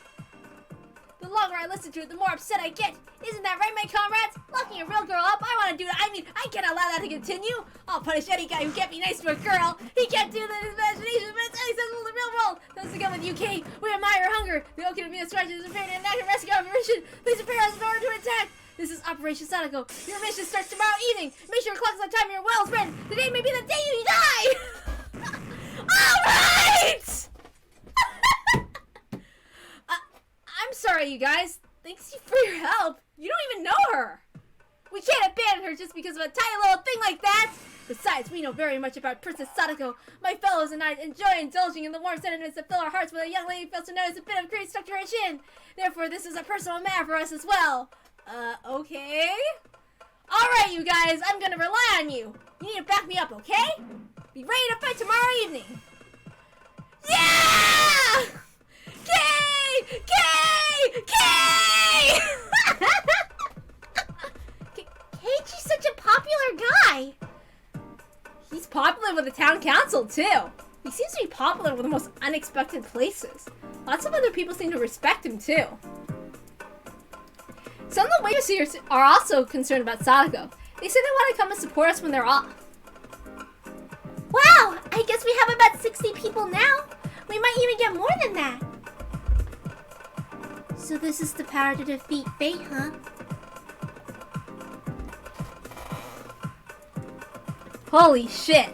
The longer I listen to it, the more upset I get. Isn't that right, my comrades? Locking a real girl up? I want to do that. I mean, I can't allow that to continue. I'll punish any guy who can't be nice to a girl. He can't do that in his imagination, but it's unacceptable in the real world. Those again with UK, we admire your hunger. The Oki of Mina strategy is prepared to enact a rescue operation. Please prepare us in order to attack. This is Operation Sadako. Your mission starts tomorrow evening. Make sure your clock's on time and your well's ready. Today may be the day you die. All right. I'm sorry, you guys. Thanks for your help. You don't even know her. We can't abandon her just because of a tiny little thing like that. Besides, we know very much about Princess Sadako. My fellows and I enjoy indulging in the warm sentiments that fill our hearts when a young lady fails to notice a bit of cream stuck to her chin. Therefore, this is a personal matter for us as well. Okay? Alright, you guys. I'm gonna rely on you. You need to back me up, okay? Be ready to fight tomorrow evening. Yeah! KEIICHI's such a popular guy. He's popular with the town council, too. He seems to be popular with the most unexpected places. Lots of other people seem to respect him, too. Some of the waitresses here are also concerned about Sadako. They say they want to come and support us when they're off. Wow, I guess we have about 60 people now. We might even get more than that. So this is the power to defeat fate, huh? Holy shit.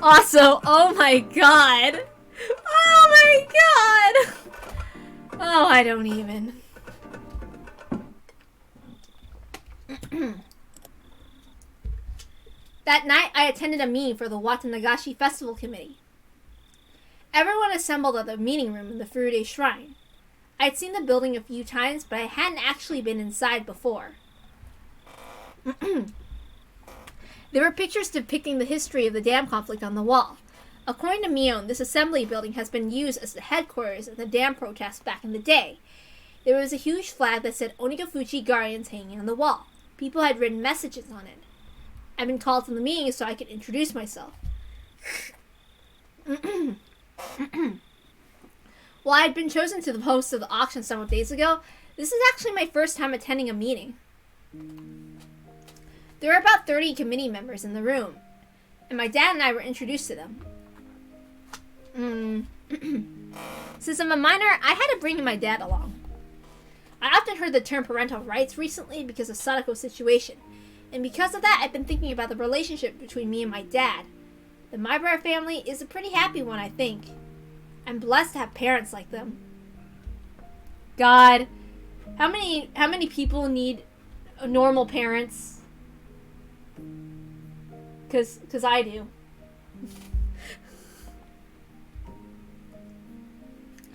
Also, oh my god. Oh my god. Oh, I don't even. That night, I attended a meeting for the Watanagashi Festival Committee. Everyone assembled at the meeting room in the Furude Shrine. I'd seen the building a few times, but I hadn't actually been inside before. There were pictures depicting the history of the dam conflict on the wall. According to Mion, this assembly building has been used as the headquarters of the dam protests back in the day. There was a huge flag that said Onikafuchi Guardians hanging on the wall. People had written messages on it. I'd been called to the meeting so I could introduce myself. While I had been chosen to the host of the auction several days ago, this is actually my first time attending a meeting. There were about 30 committee members in the room, and my dad and I were introduced to them. Since I'm a minor, I had to bring my dad along. I often heard the term parental rights recently because of Sadako's situation, and because of that, I've been thinking about the relationship between me and my dad. The Maibara family is a pretty happy one, I think. I'm blessed to have parents like them. God, how many people need normal parents? Cause I do.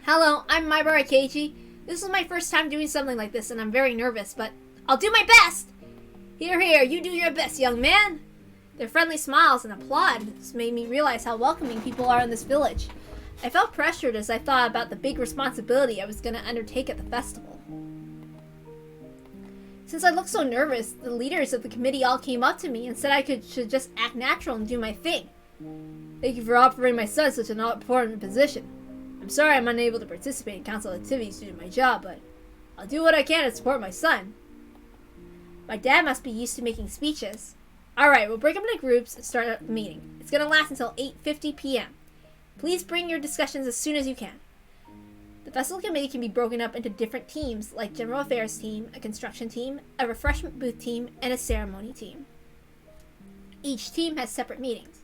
Hello, I'm Maibara KEIICHI. This is my first time doing something like this, and I'm very nervous, but I'll do my best! Here, you do your best, young man! Their friendly smiles and applause made me realize how welcoming people are in this village. I felt pressured as I thought about the big responsibility I was going to undertake at the festival. Since I looked so nervous, the leaders of the committee all came up to me and said I should just act natural and do my thing. Thank you for offering my son such an important position. I'm sorry I'm unable to participate in council activities due to my job, but I'll do what I can to support my son. My dad must be used to making speeches. Alright, we'll break up into groups and start the meeting. It's going to last until 8:50 p.m. Please bring your discussions as soon as you can. The festival committee can be broken up into different teams, like General Affairs team, a construction team, a refreshment booth team, and a ceremony team. Each team has separate meetings.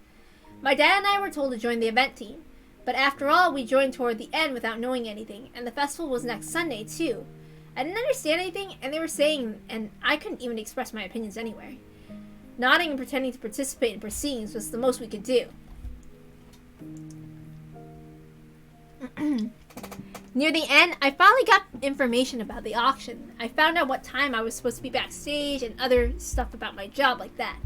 My dad and I were told to join the event team, but after all, we joined toward the end without knowing anything, and the festival was next Sunday, too. I didn't understand anything, and they were saying, and I couldn't even express my opinions anyway. Nodding and pretending to participate in proceedings was the most we could do. Near the end, I finally got information about the auction. I found out what time I was supposed to be backstage and other stuff about my job like that.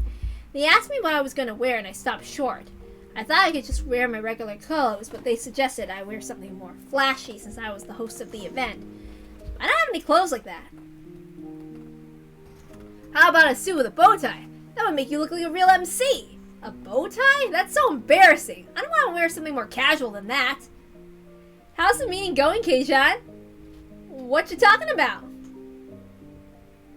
They asked me what I was going to wear, and I stopped short. I thought I could just wear my regular clothes, but they suggested I wear something more flashy since I was the host of the event. I don't have any clothes like that. How about a suit with a bow tie? That would make you look like a real MC. A bow tie? That's so embarrassing. I don't want to wear something more casual than that. How's the meeting going, Kei-chan? What you talking about?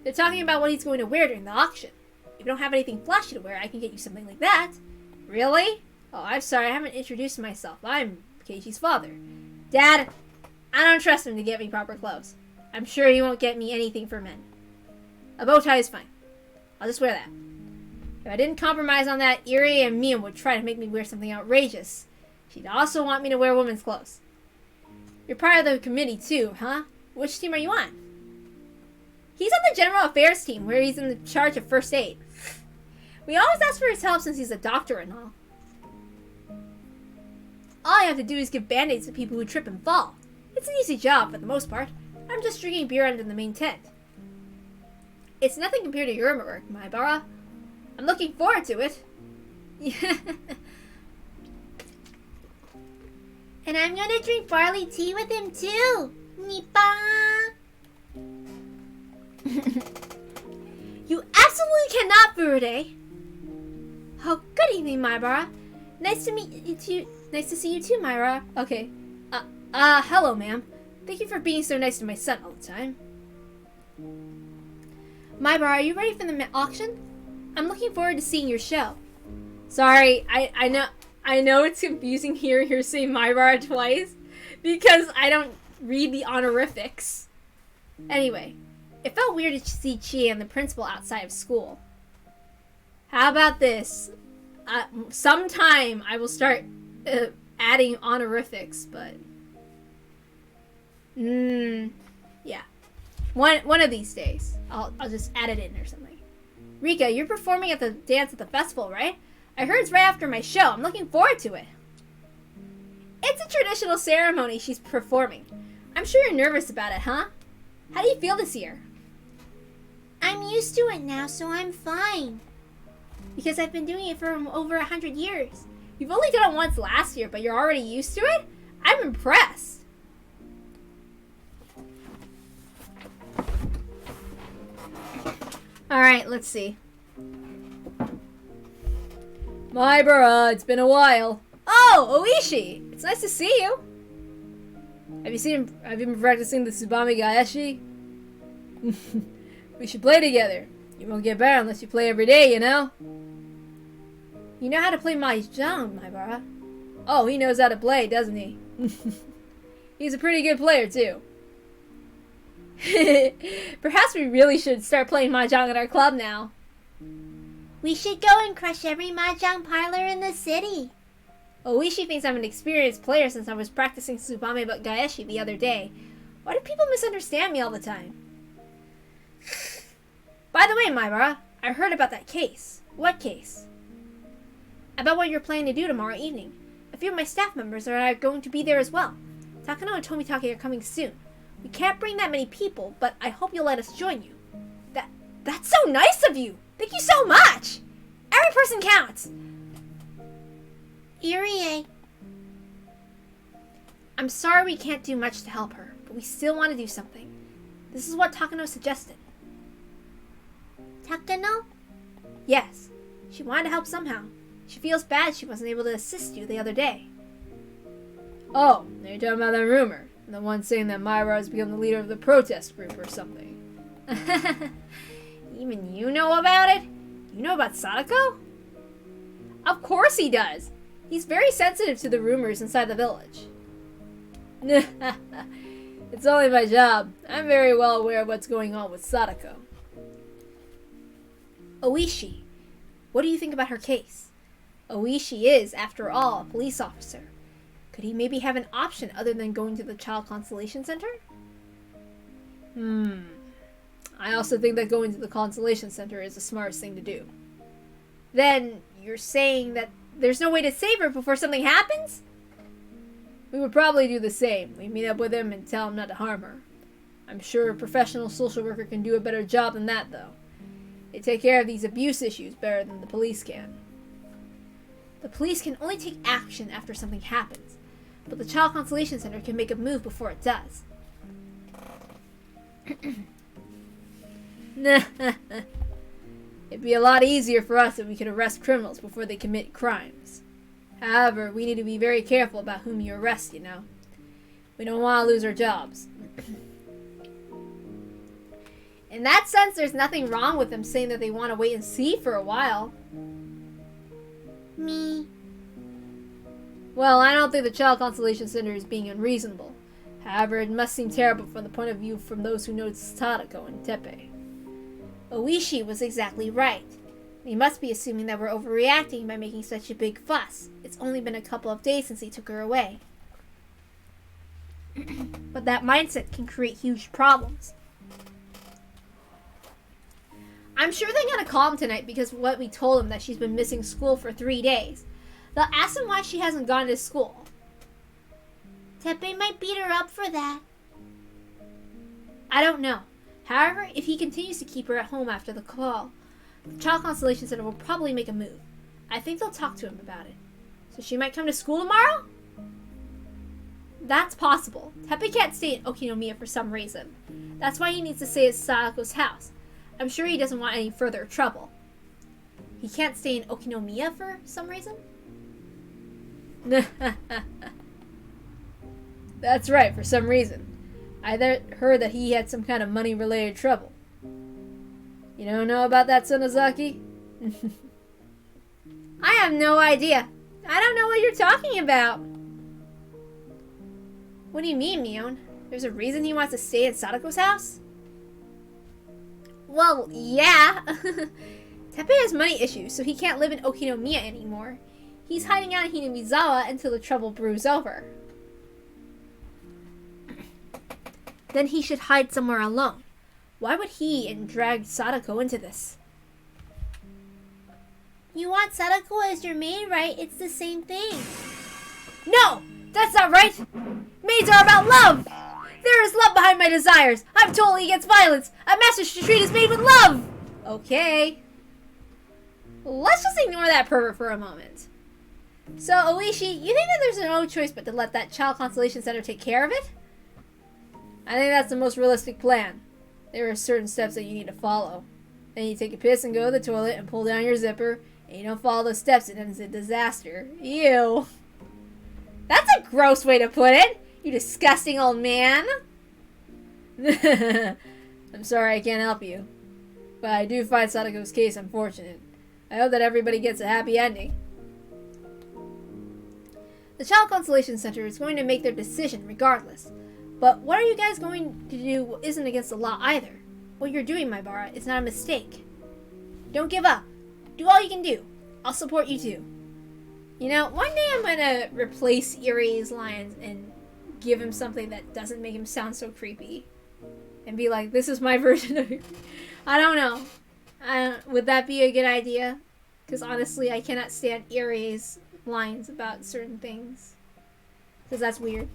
They're talking about what he's going to wear during the auction. If you don't have anything flashy to wear, I can get you something like that. Really? Oh, I'm sorry, I haven't introduced myself. I'm Keiichi's father. Dad, I don't trust him to get me proper clothes. I'm sure he won't get me anything for men. A bow tie is fine. I'll just wear that. If I didn't compromise on that, Irie and Mia would try to make me wear something outrageous. She'd also want me to wear women's clothes. You're part of the committee too, huh? Which team are you on? He's on the General Affairs team, where he's in the charge of first aid. We always ask for his help since he's a doctor and all. All I have to do is give band-aids to people who trip and fall. It's an easy job for the most part. I'm just drinking beer under the main tent. It's nothing compared to your work, Maibara. I'm looking forward to it. And I'm gonna drink barley tea with him too. Nipa. You absolutely cannot, Furude. Oh, good evening, Maibara. Nice to meet you too. Nice to see you too, Myra. Okay. Hello, ma'am. Thank you for being so nice to my son all the time. Maibara, are you ready for the auction? I'm looking forward to seeing your show. Sorry, I know it's confusing hearing her say Maibara twice because I don't read the honorifics. Anyway, it felt weird to see Chie and the principal outside of school. How about this? Sometime I will start adding honorifics, but yeah, one of these days I'll just add it in or something. Rika, you're performing at the dance at the festival, right? I heard it's right after my show. I'm looking forward to it. It's a traditional ceremony she's performing. I'm sure you're nervous about it, huh? How do you feel this year? I'm used to it now, so I'm fine. Because I've been doing it for over 100 years. You've only done it once last year, but you're already used to it? I'm impressed. Alright, let's see. Maibara, it's been a while. Oh, Oishi! It's nice to see you. Have you been practicing the Tsubame Gaeshi? We should play together. You won't get better unless you play every day, you know? You know how to play Mahjong, Maibara. Oh, he knows how to play, doesn't he? He's a pretty good player, too. Perhaps we really should start playing mahjong at our club now. We should go and crush every mahjong parlor in the city. Oishi thinks I'm an experienced player since I was practicing Tsubame but Gaeshi the other day. Why do people misunderstand me all the time? By the way, Myra, I heard about that case. What case? About what you're planning to do tomorrow evening. A few of my staff members are going to be there as well. Takano and Tomitake are coming soon. We can't bring that many people, but I hope you'll let us join you. That's so nice of you! Thank you so much! Every person counts! Irie. I'm sorry we can't do much to help her, but we still want to do something. This is what Takano suggested. Takano? Yes. She wanted to help somehow. She feels bad she wasn't able to assist you the other day. Oh, now you're talking about that rumor. The one saying that Myra has become the leader of the protest group or something. Even you know about it? You know about Sadako? Of course he does! He's very sensitive to the rumors inside the village. It's only my job. I'm very well aware of what's going on with Sadako. Oishi, what do you think about her case? Oishi is, after all, a police officer. Could he maybe have an option other than going to the Child Consolation Center? I also think that going to the Consolation Center is the smartest thing to do. Then, you're saying that there's no way to save her before something happens? We would probably do the same. We meet up with him and tell him not to harm her. I'm sure a professional social worker can do a better job than that, though. They take care of these abuse issues better than the police can. The police can only take action after something happens, but the Child Consolation Center can make a move before it does. It'd be a lot easier for us if we could arrest criminals before they commit crimes. However, we need to be very careful about whom you arrest, you know. We don't want to lose our jobs. In that sense, there's nothing wrong with them saying that they want to wait and see for a while. Me. Well, I don't think the Child Consolation Center is being unreasonable. However, it must seem terrible from the point of view from those who know Sadako and Teppei. Oishi was exactly right. We must be assuming that we're overreacting by making such a big fuss. It's only been a couple of days since he took her away. But that mindset can create huge problems. I'm sure they're gonna call him tonight because of what we told him that she's been missing school for 3 days. They'll ask him why she hasn't gone to school. Teppei might beat her up for that. I don't know. However, if he continues to keep her at home after the call, the Child Consolation Center will probably make a move. I think they'll talk to him about it. So she might come to school tomorrow? That's possible. Teppei can't stay in Okinomiya for some reason. That's why he needs to stay at Sadako's house. I'm sure he doesn't want any further trouble. He can't stay in Okinomiya for some reason? That's right, for some reason. I heard that he had some kind of money-related trouble. You don't know about that, Sonozaki? I have no idea. I don't know what you're talking about. What do you mean, Mion? There's a reason he wants to stay at Sadako's house? Well, yeah. Teppei has money issues, so he can't live in Okinomiya anymore. He's hiding out in Hinamizawa until the trouble brews over. Then he should hide somewhere alone. Why would he drag Sadako into this? You want Sadako as your maid, right? It's the same thing. No! That's not right! Maids are about love! There is love behind my desires! I'm totally against violence! A master should treat his maid with love! Okay. Let's just ignore that pervert for a moment. So, Oishi, you think that there's no choice but to let that Child Consolation Center take care of it? I think that's the most realistic plan. There are certain steps that you need to follow. Then you take a piss and go to the toilet and pull down your zipper, and you don't follow those steps, it ends in disaster. Ew. That's a gross way to put it, you disgusting old man. I'm sorry I can't help you. But I do find Sadako's case unfortunate. I hope that everybody gets a happy ending. The Child Consolation Center is going to make their decision regardless. But what are you guys going to do isn't against the law either. What you're doing, Maibara, is not a mistake. Don't give up. Do all you can do. I'll support you too. You know, one day I'm gonna replace Irie's lines and give him something that doesn't make him sound so creepy. And be like, this is my version of it. I don't know. Would that be a good idea? Because honestly, I cannot stand Irie's lines about certain things. Because that's weird.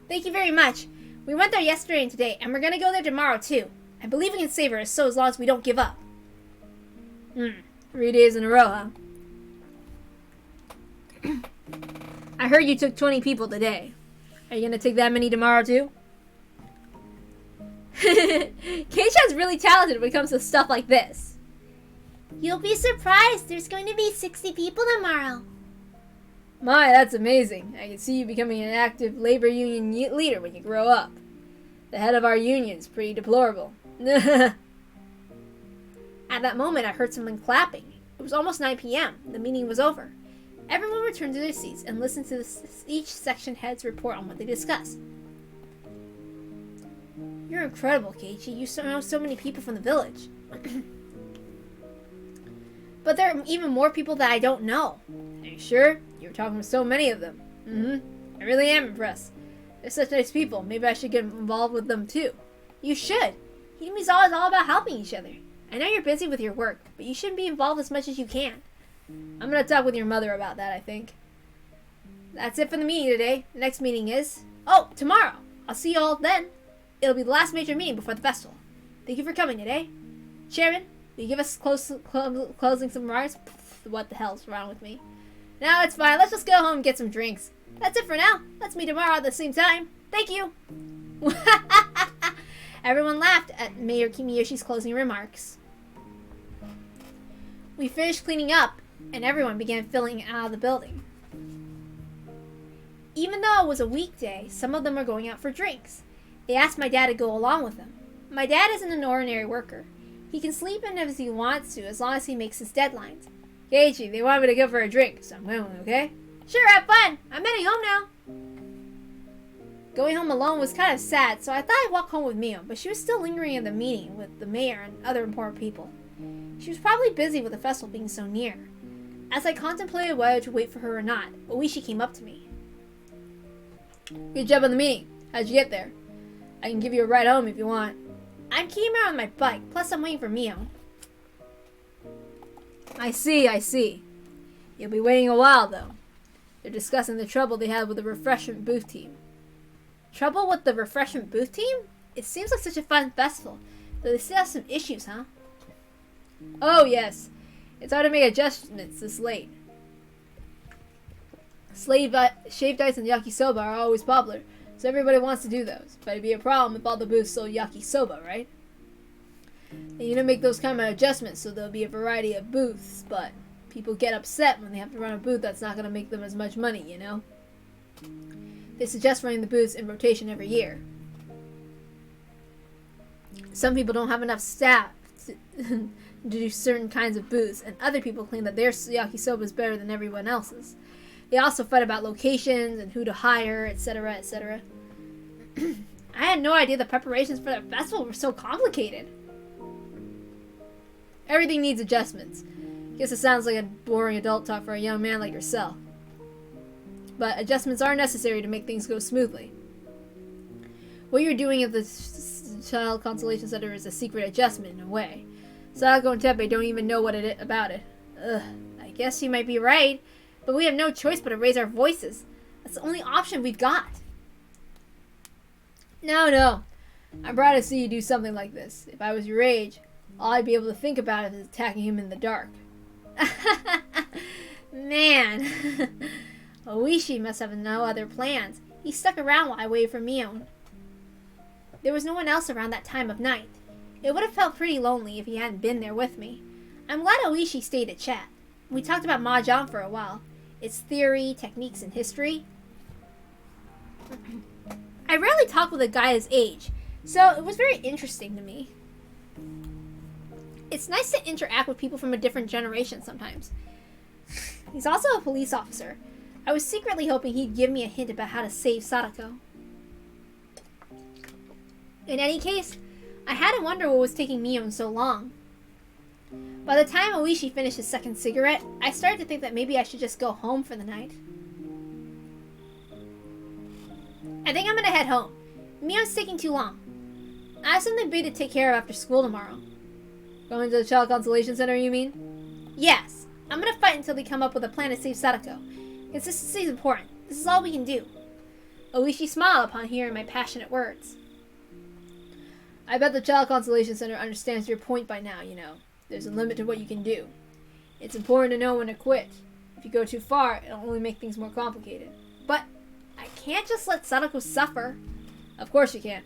Thank you very much. We went there yesterday and today, and we're gonna go there tomorrow too. I believe we can save her, so as long as we don't give up. 3 days in a row, huh? I heard you took 20 people today. Are you gonna take that many tomorrow too? Keisha's really talented when it comes to stuff like this. You'll be surprised. There's going to be 60 people tomorrow. My, that's amazing. I can see you becoming an active labor union leader when you grow up. The head of our union's pretty deplorable. At that moment, I heard someone clapping. It was almost 9 p.m. The meeting was over. Everyone returned to their seats and listened to each section head's report on what they discussed. You're incredible, Keiichi. You know so many people from the village. But there are even more people that I don't know. Are you sure? You were talking with so many of them. I really am impressed. They're such nice people. Maybe I should get involved with them too. You should. Hidemi's always all about helping each other. I know you're busy with your work, but you shouldn't be involved as much as you can. I'm gonna talk with your mother about that, I think. That's it for the meeting today. The next meeting is... Oh, tomorrow! I'll see you all then. It'll be the last major meeting before the festival. Thank you for coming today. Chairman, will you give us closing some remarks? What the hell's wrong with me? No, it's fine. Let's just go home and get some drinks. That's it for now. Let's meet tomorrow at the same time. Thank you. Everyone laughed at Mayor Kimiyoshi's closing remarks. We finished cleaning up, and everyone began filling out of the building. Even though it was a weekday, some of them were going out for drinks. They asked my dad to go along with them. My dad isn't an ordinary worker. He can sleep in as he wants to, as long as he makes his deadlines. Keiichi, they want me to go for a drink, so I'm going, okay? Sure, have fun. I'm heading home now. Going home alone was kind of sad, so I thought I'd walk home with Mio, but she was still lingering in the meeting with the mayor and other important people. She was probably busy with the festival being so near. As I contemplated whether to wait for her or not, Oishi came up to me. Good job on the meeting. How'd you get there? I can give you a ride home if you want. I came here on my bike, plus I'm waiting for Mio. I see. You'll be waiting a while, though. They're discussing the trouble they had with the refreshment booth team. Trouble with the refreshment booth team? It seems like such a fun festival, though they still have some issues, huh? Oh, yes. It's hard to make adjustments this late. Shaved ice and yakisoba are always popular, so everybody wants to do those. But it'd be a problem if all the booths sold yakisoba, right? And you don't make those kind of adjustments, so there'll be a variety of booths, but people get upset when they have to run a booth that's not going to make them as much money, you know? They suggest running the booths in rotation every year. Some people don't have enough staff to do certain kinds of booths, and other people claim that their yakisoba is better than everyone else's. They also fight about locations and who to hire, etc., etc. I had no idea the preparations for the festival were so complicated. Everything needs adjustments. Guess it sounds like a boring adult talk for a young man like yourself. But adjustments are necessary to make things go smoothly. What you're doing at the Child Consolation Center is a secret adjustment in a way. Sadako and Teppei don't even know about it. Ugh, I guess you might be right, but we have no choice but to raise our voices. That's the only option we've got. No. I'm proud to see you do something like this. If I was your age, all I'd be able to think about is attacking him in the dark. Man. Oishi must have no other plans. He stuck around while I waited for Mio. There was no one else around that time of night. It would have felt pretty lonely if he hadn't been there with me. I'm glad Oishi stayed to chat. We talked about Mahjong for a while. Its theory, techniques, and history. I rarely talk with a guy his age, so it was very interesting to me. It's nice to interact with people from a different generation sometimes. He's also a police officer. I was secretly hoping he'd give me a hint about how to save Sadako. In any case, I had to wonder what was taking Mion so long. By the time Oishi finished his second cigarette, I started to think that maybe I should just go home for the night. I think I'm gonna head home. Mion's taking too long. I have something big to take care of after school tomorrow. Going to the Child Consolation Center, you mean? Yes. I'm gonna fight until they come up with a plan to save Sadako. Consistency is important. This is all we can do. Oishi smiled upon hearing my passionate words. I bet the Child Consolation Center understands your point by now, you know. There's a limit to what you can do. It's important to know when to quit. If you go too far, it'll only make things more complicated. But I can't just let Sadako suffer. Of course you can't.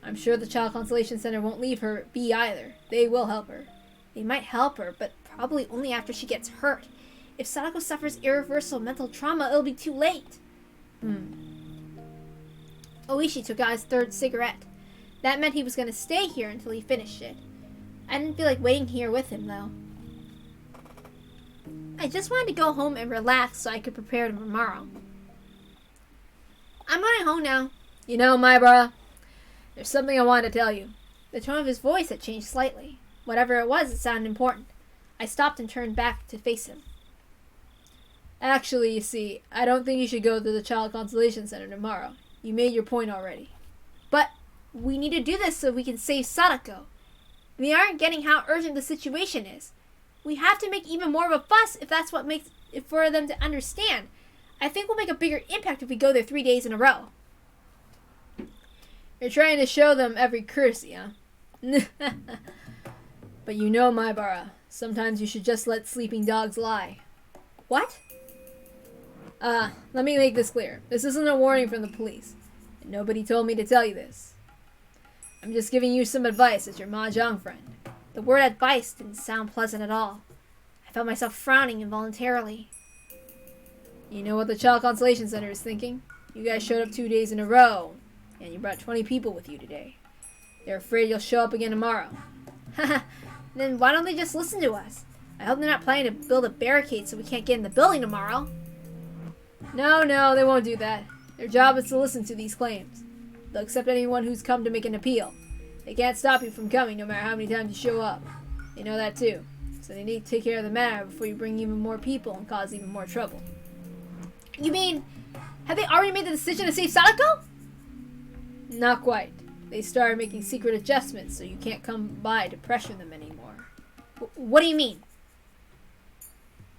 I'm sure the Child Consolation Center won't leave her be either. They will help her. They might help her, but probably only after she gets hurt. If Sadako suffers irreversible mental trauma, it'll be too late. Oishi took out his third cigarette. That meant he was going to stay here until he finished it. I didn't feel like waiting here with him, though. I just wanted to go home and relax so I could prepare tomorrow. I'm going home now. You know, Maibara, there's something I wanted to tell you. The tone of his voice had changed slightly. Whatever it was, it sounded important. I stopped and turned back to face him. Actually, you see, I don't think you should go to the Child Consolation Center tomorrow. You made your point already. But we need to do this so we can save Sadako. They aren't getting how urgent the situation is. We have to make even more of a fuss if that's what makes it for them to understand. I think we'll make a bigger impact if we go there 3 days in a row. You're trying to show them every courtesy, huh? But you know, Maibara, sometimes you should just let sleeping dogs lie. What? Let me make this clear. This isn't a warning from the police. And nobody told me to tell you this. I'm just giving you some advice as your mahjong friend. The word advice didn't sound pleasant at all. I felt myself frowning involuntarily. You know what the Child Consolation Center is thinking? You guys showed up 2 days in a row, and you brought 20 people with you today. They're afraid you'll show up again tomorrow. Haha, then why don't they just listen to us? I hope they're not planning to build a barricade so we can't get in the building tomorrow. No, they won't do that. Their job is to listen to these claims. They'll accept anyone who's come to make an appeal. They can't stop you from coming no matter how many times you show up. They know that too. So they need to take care of the matter before you bring even more people and cause even more trouble. You mean, have they already made the decision to save Sadako? Not quite. They started making secret adjustments so you can't come by to pressure them anymore. What do you mean?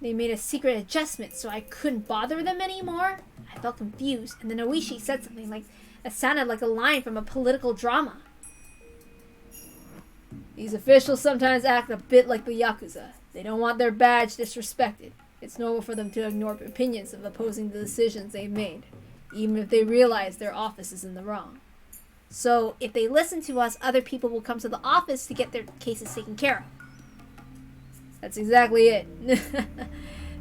They made a secret adjustment so I couldn't bother them anymore? I felt confused, and then Oishi said something that sounded like a line from a political drama. These officials sometimes act a bit like the Yakuza. They don't want their badge disrespected. It's normal for them to ignore opinions of opposing the decisions they've made, even if they realize their office is in the wrong. So, if they listen to us, other people will come to the office to get their cases taken care of. That's exactly it.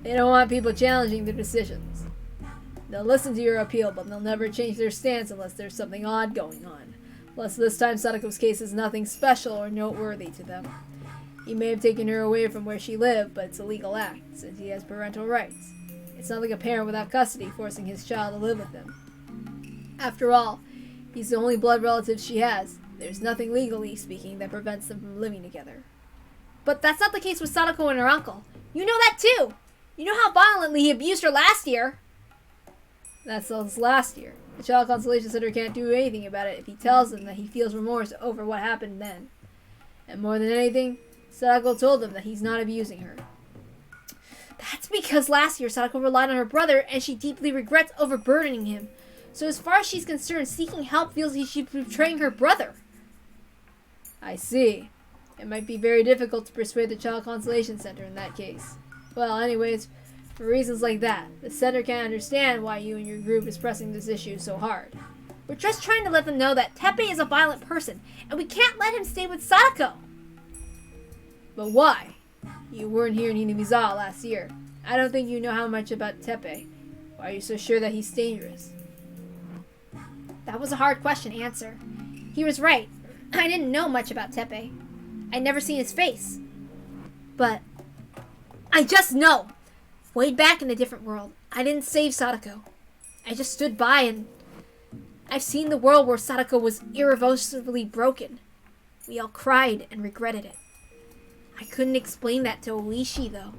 They don't want people challenging their decisions. They'll listen to your appeal, but they'll never change their stance unless there's something odd going on. Plus, this time Sadako's case is nothing special or noteworthy to them. He may have taken her away from where she lived, but it's a legal act, since he has parental rights. It's not like a parent without custody forcing his child to live with him. After all, he's the only blood relative she has. There's nothing legally speaking that prevents them from living together. But that's not the case with Sadako and her uncle. You know that too! You know how violently he abused her last year! That's his last year. The Child Consolation Center can't do anything about it if he tells them that he feels remorse over what happened then. And more than anything, Sadako told them that he's not abusing her. That's because last year Sadako relied on her brother and she deeply regrets overburdening him. So as far as she's concerned, seeking help feels she's betraying her brother. I see. It might be very difficult to persuade the Child Consolation Center in that case. Well, anyways, for reasons like that, the center can't understand why you and your group is pressing this issue so hard. We're just trying to let them know that Teppei is a violent person, and we can't let him stay with Sadako. But why? You weren't here in Hinamizawa last year. I don't think you know how much about Teppei. Why are you so sure that he's dangerous? That was a hard question to answer. He was right. I didn't know much about Teppei. I'd never seen his face. But I just know. Way back in a different world, I didn't save Sadako. I just stood by and... I've seen the world where Sadako was irreversibly broken. We all cried and regretted it. I couldn't explain that to KEIICHI, though.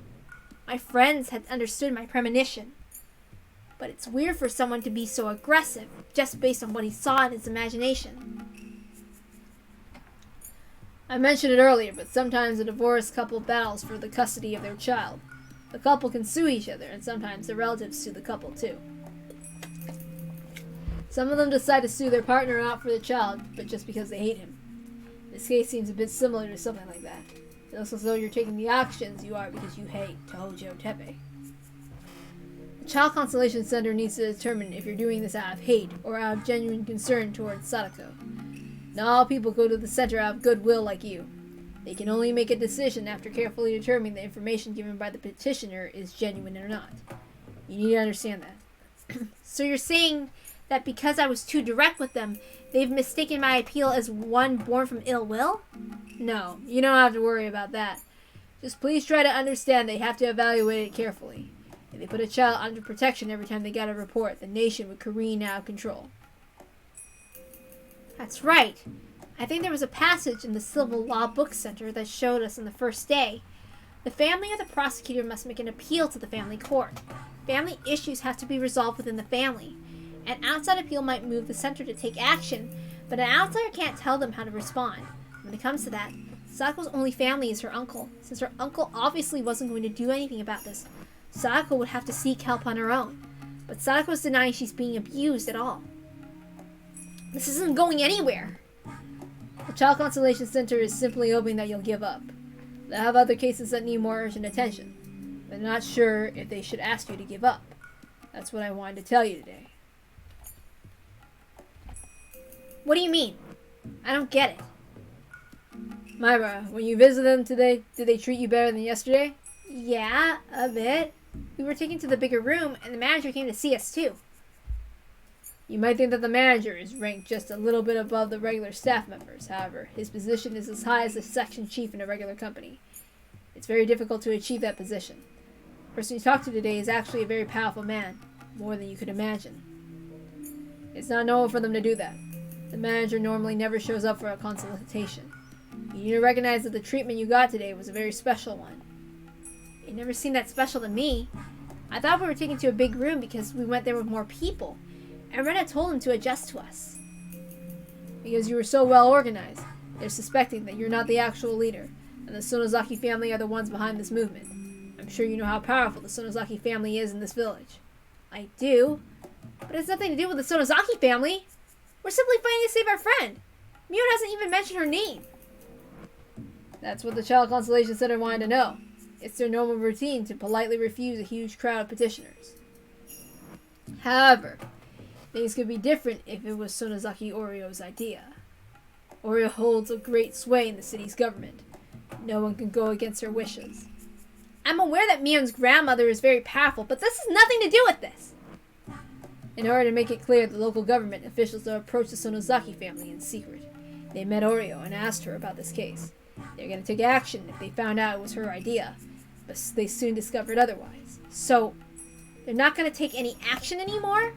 My friends had understood my premonition. But it's weird for someone to be so aggressive, just based on what he saw in his imagination. I mentioned it earlier, but sometimes a divorced couple battles for the custody of their child. The couple can sue each other, and sometimes the relatives sue the couple too. Some of them decide to sue their partner not for the child, but just because they hate him. This case seems a bit similar to something like that. It looks as though you're taking the actions you are because you hate Tohojo Teppei. The Child Constellation Center needs to determine if you're doing this out of hate or out of genuine concern towards Sadako. Not all people go to the center out of goodwill like you. They can only make a decision after carefully determining the information given by the petitioner is genuine or not. You need to understand that. So you're saying that because I was too direct with them, they've mistaken my appeal as one born from ill will? No, you don't have to worry about that. Just please try to understand they have to evaluate it carefully. If they put a child under protection every time they got a report, the nation would careen out of control. That's right. I think there was a passage in the Civil Law Book Center that showed us on the first day. The family or the prosecutor must make an appeal to the family court. Family issues have to be resolved within the family. An outside appeal might move the center to take action, but an outsider can't tell them how to respond. When it comes to that, Sadako's only family is her uncle. Since her uncle obviously wasn't going to do anything about this, Sadako would have to seek help on her own. But Sadako's denying she's being abused at all. This isn't going anywhere. The Child Constellation Center is simply hoping that you'll give up. They have other cases that need more urgent attention. They're not sure if they should ask you to give up. That's what I wanted to tell you today. What do you mean? I don't get it. Myra, when you visited them today, did they treat you better than yesterday? Yeah, a bit. We were taken to the bigger room, and the manager came to see us too. You might think that the manager is ranked just a little bit above the regular staff members. However, his position is as high as the section chief in a regular company. It's very difficult to achieve that position. The person you talked to today is actually a very powerful man, more than you could imagine. It's not normal for them to do that. The manager normally never shows up for a consultation. You need to recognize that the treatment you got today was a very special one. It never seemed that special to me. I thought we were taken to a big room because we went there with more people. And Rena told him to adjust to us. Because you were so well organized, they're suspecting that you're not the actual leader, and the Sonozaki family are the ones behind this movement. I'm sure you know how powerful the Sonozaki family is in this village. I do, but it has nothing to do with the Sonozaki family. We're simply fighting to save our friend. Mio hasn't even mentioned her name. That's what the Child Constellation Center wanted to know. It's their normal routine to politely refuse a huge crowd of petitioners. However, things could be different if it was Sonozaki Orio's idea. Orio holds a great sway in the city's government. No one can go against her wishes. I'm aware that Mion's grandmother is very powerful, but this has nothing to do with this. In order to make it clear, the local government officials have approached the Sonozaki family in secret. They met Oreo and asked her about this case. They're going to take action if they found out it was her idea, but they soon discovered otherwise. So, they're not going to take any action anymore?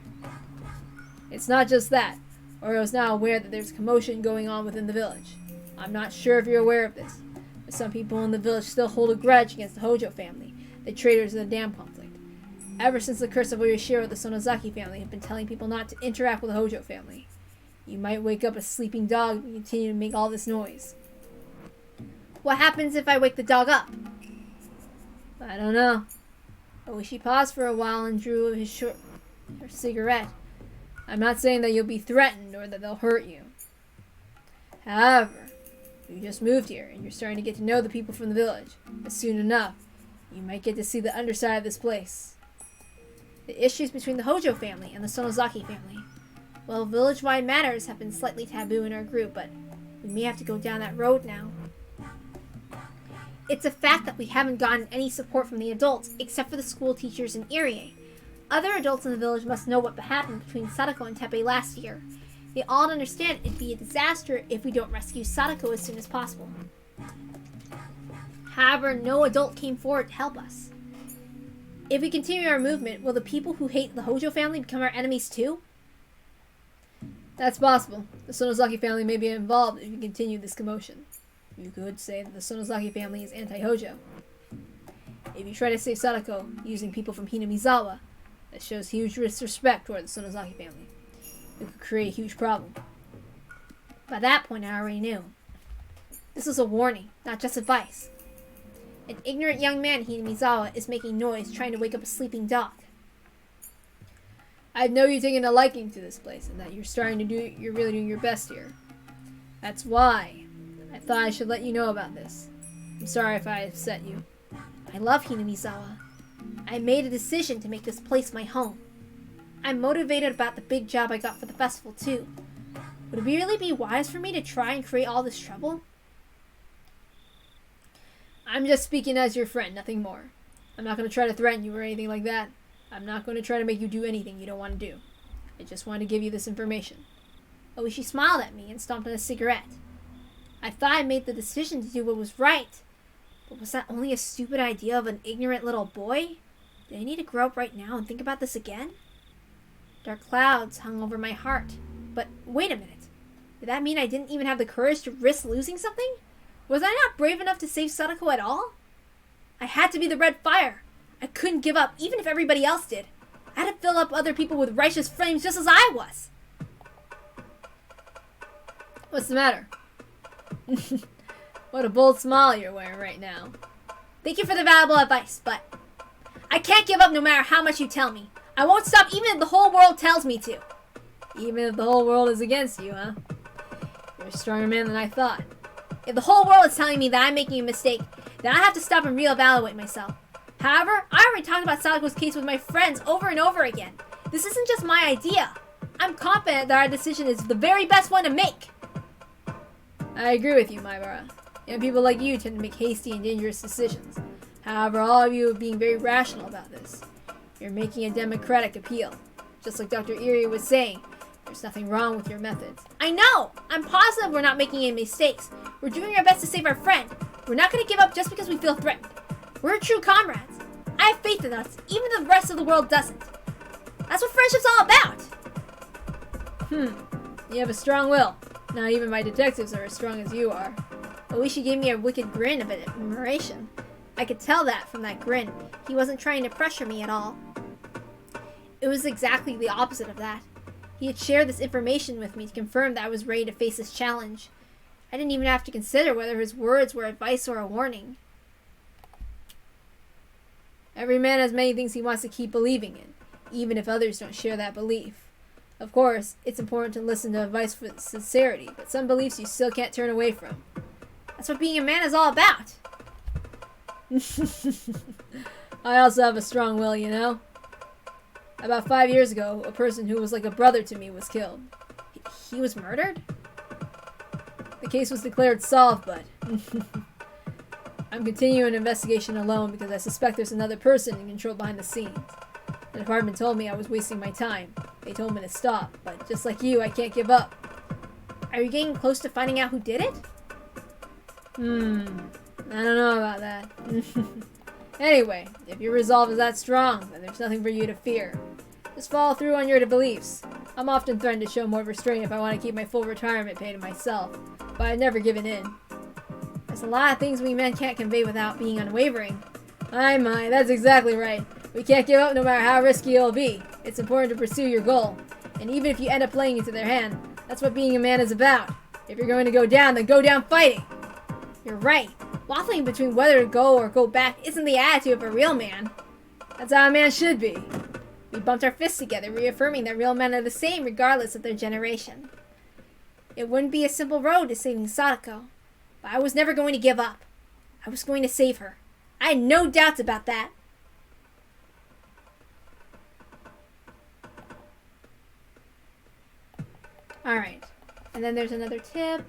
It's not just that. Oreo is now aware that there's commotion going on within the village. I'm not sure if you're aware of this, but some people in the village still hold a grudge against the Hojo family, the traitors of the dam conflict. Ever since the curse of Oyashiro, the Sonozaki family have been telling people not to interact with the Hojo family. You might wake up a sleeping dog if you continue to make all this noise. What happens if I wake the dog up? I don't know. Oishi paused for a while and drew her cigarette. I'm not saying that you'll be threatened or that they'll hurt you. However, you just moved here and you're starting to get to know the people from the village. But soon enough, you might get to see the underside of this place. The issues between the Hojo family and the Sonozaki family. Well, village-wide matters have been slightly taboo in our group, but we may have to go down that road now. It's a fact that we haven't gotten any support from the adults, except for the school teachers in Irie. Other adults in the village must know what happened between Sadako and Teppei last year. They all understand it'd be a disaster if we don't rescue Sadako as soon as possible. However, no adult came forward to help us. If we continue our movement, will the people who hate the Hojo family become our enemies too? That's possible. The Sonozaki family may be involved if we continue this commotion. You could say that the Sonozaki family is anti-Hojo. If you try to save Sadako using people from Hinamizawa, that shows huge disrespect toward the Sonozaki family. It could create a huge problem. By that point, I already knew. This was a warning, not just advice. An ignorant young man, Hinamizawa, is making noise trying to wake up a sleeping dog. I know you're taking a liking to this place and that you're really doing your best here. That's why I thought I should let you know about this. I'm sorry if I upset you. I love Hinamizawa. I made a decision to make this place my home. I'm motivated about the big job I got for the festival too. Would it really be wise for me to try and create all this trouble? I'm just speaking as your friend, nothing more. I'm not going to try to threaten you or anything like that. I'm not going to try to make you do anything you don't want to do. I just want to give you this information. Oishi smiled at me and stomped on a cigarette. I thought I made the decision to do what was right. But was that only a stupid idea of an ignorant little boy? Did I need to grow up right now and think about this again? Dark clouds hung over my heart. But wait a minute. Did that mean I didn't even have the courage to risk losing something? Was I not brave enough to save Sadako at all? I had to be the red fire. I couldn't give up, even if everybody else did. I had to fill up other people with righteous flames just as I was. What's the matter? What a bold smile you're wearing right now. Thank you for the valuable advice, but I can't give up no matter how much you tell me. I won't stop even if the whole world tells me to. Even if the whole world is against you, huh? You're a stronger man than I thought. If the whole world is telling me that I'm making a mistake, then I have to stop and reevaluate myself. However, I already talked about Sadako's case with my friends over and over again. This isn't just my idea. I'm confident that our decision is the very best one to make. I agree with you, Maibara. Young people like you tend to make hasty and dangerous decisions. However, all of you are being very rational about this. You're making a democratic appeal. Just like Dr. Erie was saying, there's nothing wrong with your methods. I know! I'm positive we're not making any mistakes. We're doing our best to save our friend. We're not going to give up just because we feel threatened. We're true comrades. I have faith in us, even if the rest of the world doesn't. That's what friendship's all about. You have a strong will. Not even my detectives are as strong as you are. Oishi gave me a wicked grin of admiration. I could tell that from that grin. He wasn't trying to pressure me at all. It was exactly the opposite of that. He had shared this information with me to confirm that I was ready to face this challenge. I didn't even have to consider whether his words were advice or a warning. Every man has many things he wants to keep believing in, even if others don't share that belief. Of course, it's important to listen to advice with sincerity, but some beliefs you still can't turn away from. That's what being a man is all about. I also have a strong will, you know? About 5 years ago, a person who was like a brother to me was killed. He was murdered? The case was declared solved, but I'm continuing an investigation alone because I suspect there's another person in control behind the scenes. The department told me I was wasting my time. They told me to stop, but just like you, I can't give up. Are you getting close to finding out who did it? I don't know about that. Anyway, if your resolve is that strong, then there's nothing for you to fear. Just follow through on your beliefs. I'm often threatened to show more restraint if I want to keep my full retirement pay to myself, but I've never given in. There's a lot of things we men can't convey without being unwavering. My, that's exactly right. We can't give up no matter how risky it'll be. It's important to pursue your goal. And even if you end up playing into their hand, that's what being a man is about. If you're going to go down, then go down fighting. You're right. Waffling between whether to go or go back isn't the attitude of a real man. That's how a man should be. We bumped our fists together, reaffirming that real men are the same regardless of their generation. It wouldn't be a simple road to saving Sadako, but I was never going to give up. I was going to save her. I had no doubts about that. Alright, and then there's another tip.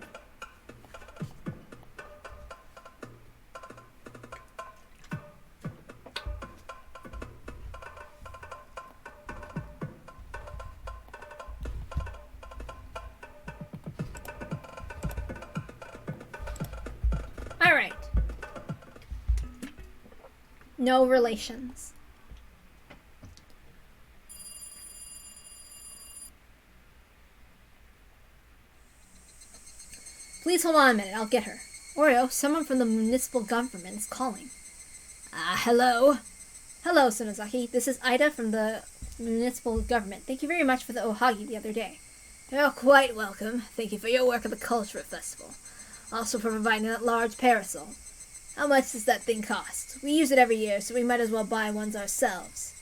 Alright. No relations. please hold on a minute. I'll get her. Oreo, someone from the municipal government is calling. Hello? Hello, Sonozaki. This is Ida from the municipal government. Thank you very much for the ohagi the other day. You're quite welcome. Thank you for your work at the Cultural Festival. Also for providing that large parasol. How much does that thing cost? We use it every year, so we might as well buy ones ourselves.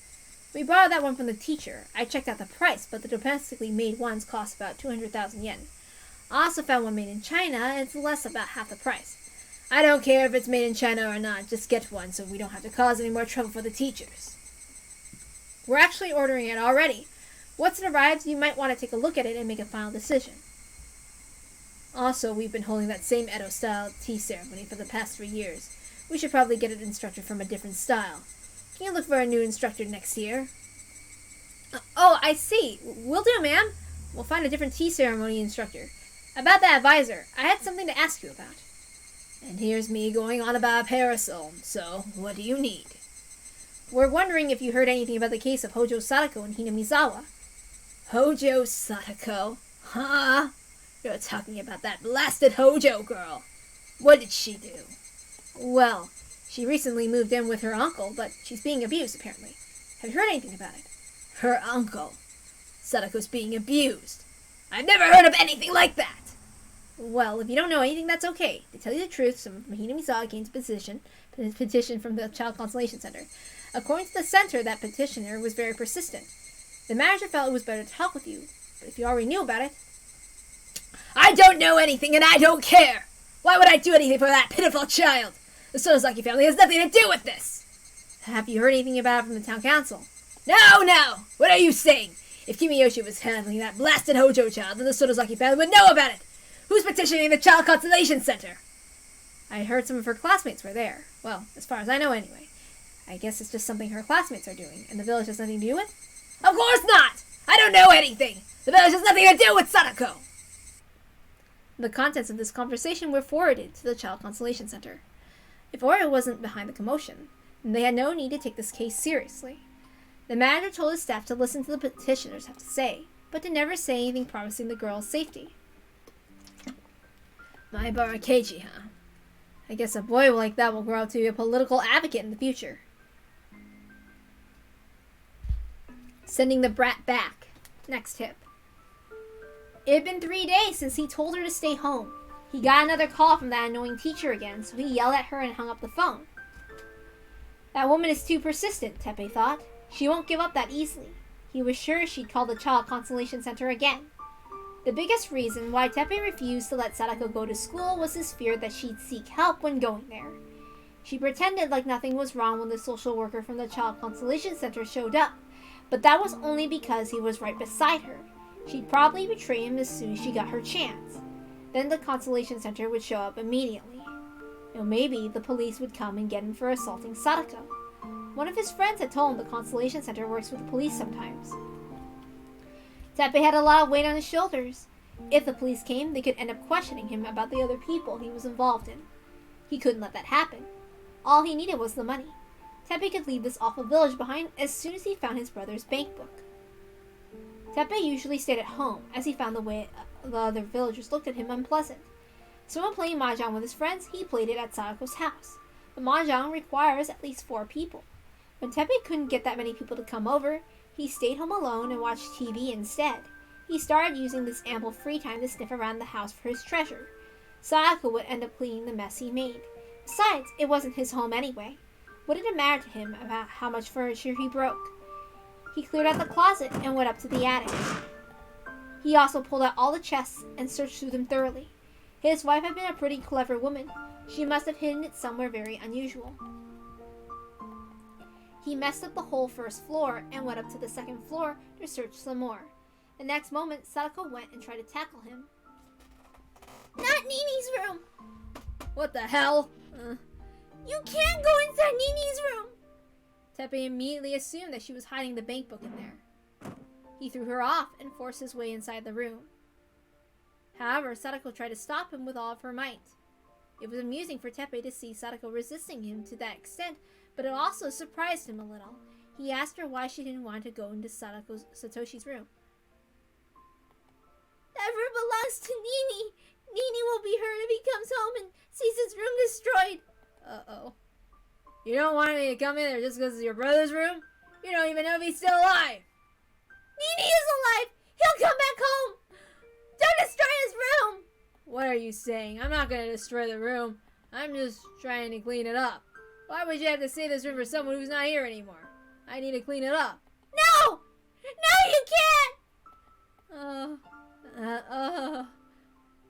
We borrowed that one from the teacher. I checked out the price, but the domestically made ones cost about 200,000 yen. I also found one made in China, and it's less about half the price. I don't care if it's made in China or not, just get one so we don't have to cause any more trouble for the teachers. We're actually ordering it already. Once it arrives, you might want to take a look at it and make a final decision. Also, we've been holding that same Edo-style tea ceremony for the past 3 years. We should probably get an instructor from a different style. Can you look for a new instructor next year? Oh, I see. Will do, ma'am. We'll find a different tea ceremony instructor. About that advisor, I had something to ask you about. And here's me going on about a parasol, so what do you need? We're wondering if you heard anything about the case of Hojo Sadako in Hinamizawa. Hojo Sadako? Huh? You're talking about that blasted Hojo girl. What did she do? Well, she recently moved in with her uncle, but she's being abused, apparently. Have you heard anything about it? Her uncle? Sadako's being abused. I've never heard of anything like that! Well, if you don't know anything, that's okay. To tell you the truth, someone from Hinamizawa gained a petition from the Child Consolation Center. According to the center, that petitioner was very persistent. The manager felt it was better to talk with you, but if you already knew about it... I don't know anything, and I don't care! Why would I do anything for that pitiful child? The Sonozaki family has nothing to do with this! Have you heard anything about it from the town council? No! What are you saying? If Kimiyoshi was handling that blasted Hojo child, then the Sonozaki family would know about it! Who's petitioning the Child Consolation Center? I heard some of her classmates were there. Well, as far as I know anyway. I guess it's just something her classmates are doing, and the village has nothing to do with? Of course not! I don't know anything! The village has nothing to do with Sadako! The contents of this conversation were forwarded to the Child Consolation Center. If Oreo wasn't behind the commotion, then they had no need to take this case seriously. The manager told his staff to listen to the petitioners have to say, but to never say anything promising the girl's safety. My KEIICHI, huh? I guess a boy like that will grow up to be a political advocate in the future. Sending the brat back. Next tip. It had been 3 days since he told her to stay home. He got another call from that annoying teacher again, so he yelled at her and hung up the phone. That woman is too persistent, Teppei thought. She won't give up that easily. He was sure she'd call the Child Consolation Center again. The biggest reason why Teppei refused to let Sadako go to school was his fear that she'd seek help when going there. She pretended like nothing was wrong when the social worker from the Child Consolation Center showed up, but that was only because he was right beside her. She'd probably betray him as soon as she got her chance. Then the Consolation Center would show up immediately. Or maybe the police would come and get him for assaulting Sadako. One of his friends had told him the Consolation Center works with the police sometimes. Teppei had a lot of weight on his shoulders. If the police came, they could end up questioning him about the other people he was involved in. He couldn't let that happen. All he needed was the money. Teppei could leave this awful village behind as soon as he found his brother's bank book. Teppei usually stayed at home, as he found the way the other villagers looked at him unpleasant. So when playing mahjong with his friends, he played it at Sadako's house. But mahjong requires at least 4 people. When Teppei couldn't get that many people to come over, he stayed home alone and watched TV instead. He started using this ample free time to sniff around the house for his treasure. Sadako would end up cleaning the mess he made. Besides, it wasn't his home anyway. What did it matter to him about how much furniture he broke? He cleared out the closet and went up to the attic. He also pulled out all the chests and searched through them thoroughly. His wife had been a pretty clever woman. She must have hidden it somewhere very unusual. He messed up the whole first floor and went up to the second floor to search some more. The next moment, Sadako went and tried to tackle him. Not Nini's room! What the hell? You can't go inside Nini's room! Teppei immediately assumed that she was hiding the bank book in there. He threw her off and forced his way inside the room. However, Sadako tried to stop him with all of her might. It was amusing for Teppei to see Sadako resisting him to that extent, but it also surprised him a little. He asked her why she didn't want to go into Satoshi's room. That room belongs to Nini! Nini will be hurt if he comes home and sees his room destroyed. Uh-oh. You don't want me to come in there just because it's your brother's room? You don't even know if he's still alive. Nini is alive! He'll come back home! Don't destroy his room! What are you saying? I'm not going to destroy the room. I'm just trying to clean it up. Why would you have to save this room for someone who's not here anymore? I need to clean it up. No! No, you can't!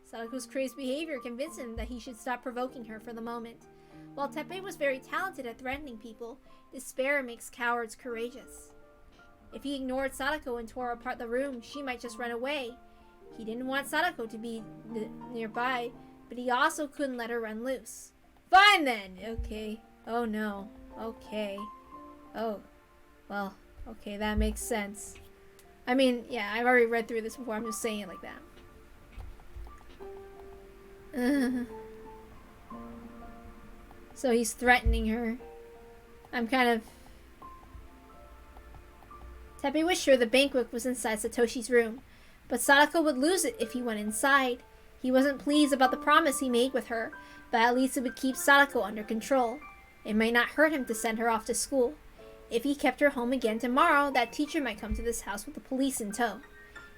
Sadako's crazed behavior convinced him that he should stop provoking her for the moment. While Teppei was very talented at threatening people, despair makes cowards courageous. If he ignored Sadako and tore apart the room, she might just run away. He didn't want Sadako to be nearby, but he also couldn't let her run loose. Fine then! Okay. Oh no. Okay. Oh. Well, okay, that makes sense. I mean, yeah, I've already read through this before, I'm just saying it like that. So he's threatening her. I'm kind of... Teppei was sure the bankbook was inside Satoshi's room, but Sadako would lose it if he went inside. He wasn't pleased about the promise he made with her, but at least it would keep Sadako under control. It might not hurt him to send her off to school. If he kept her home again tomorrow, that teacher might come to this house with the police in tow.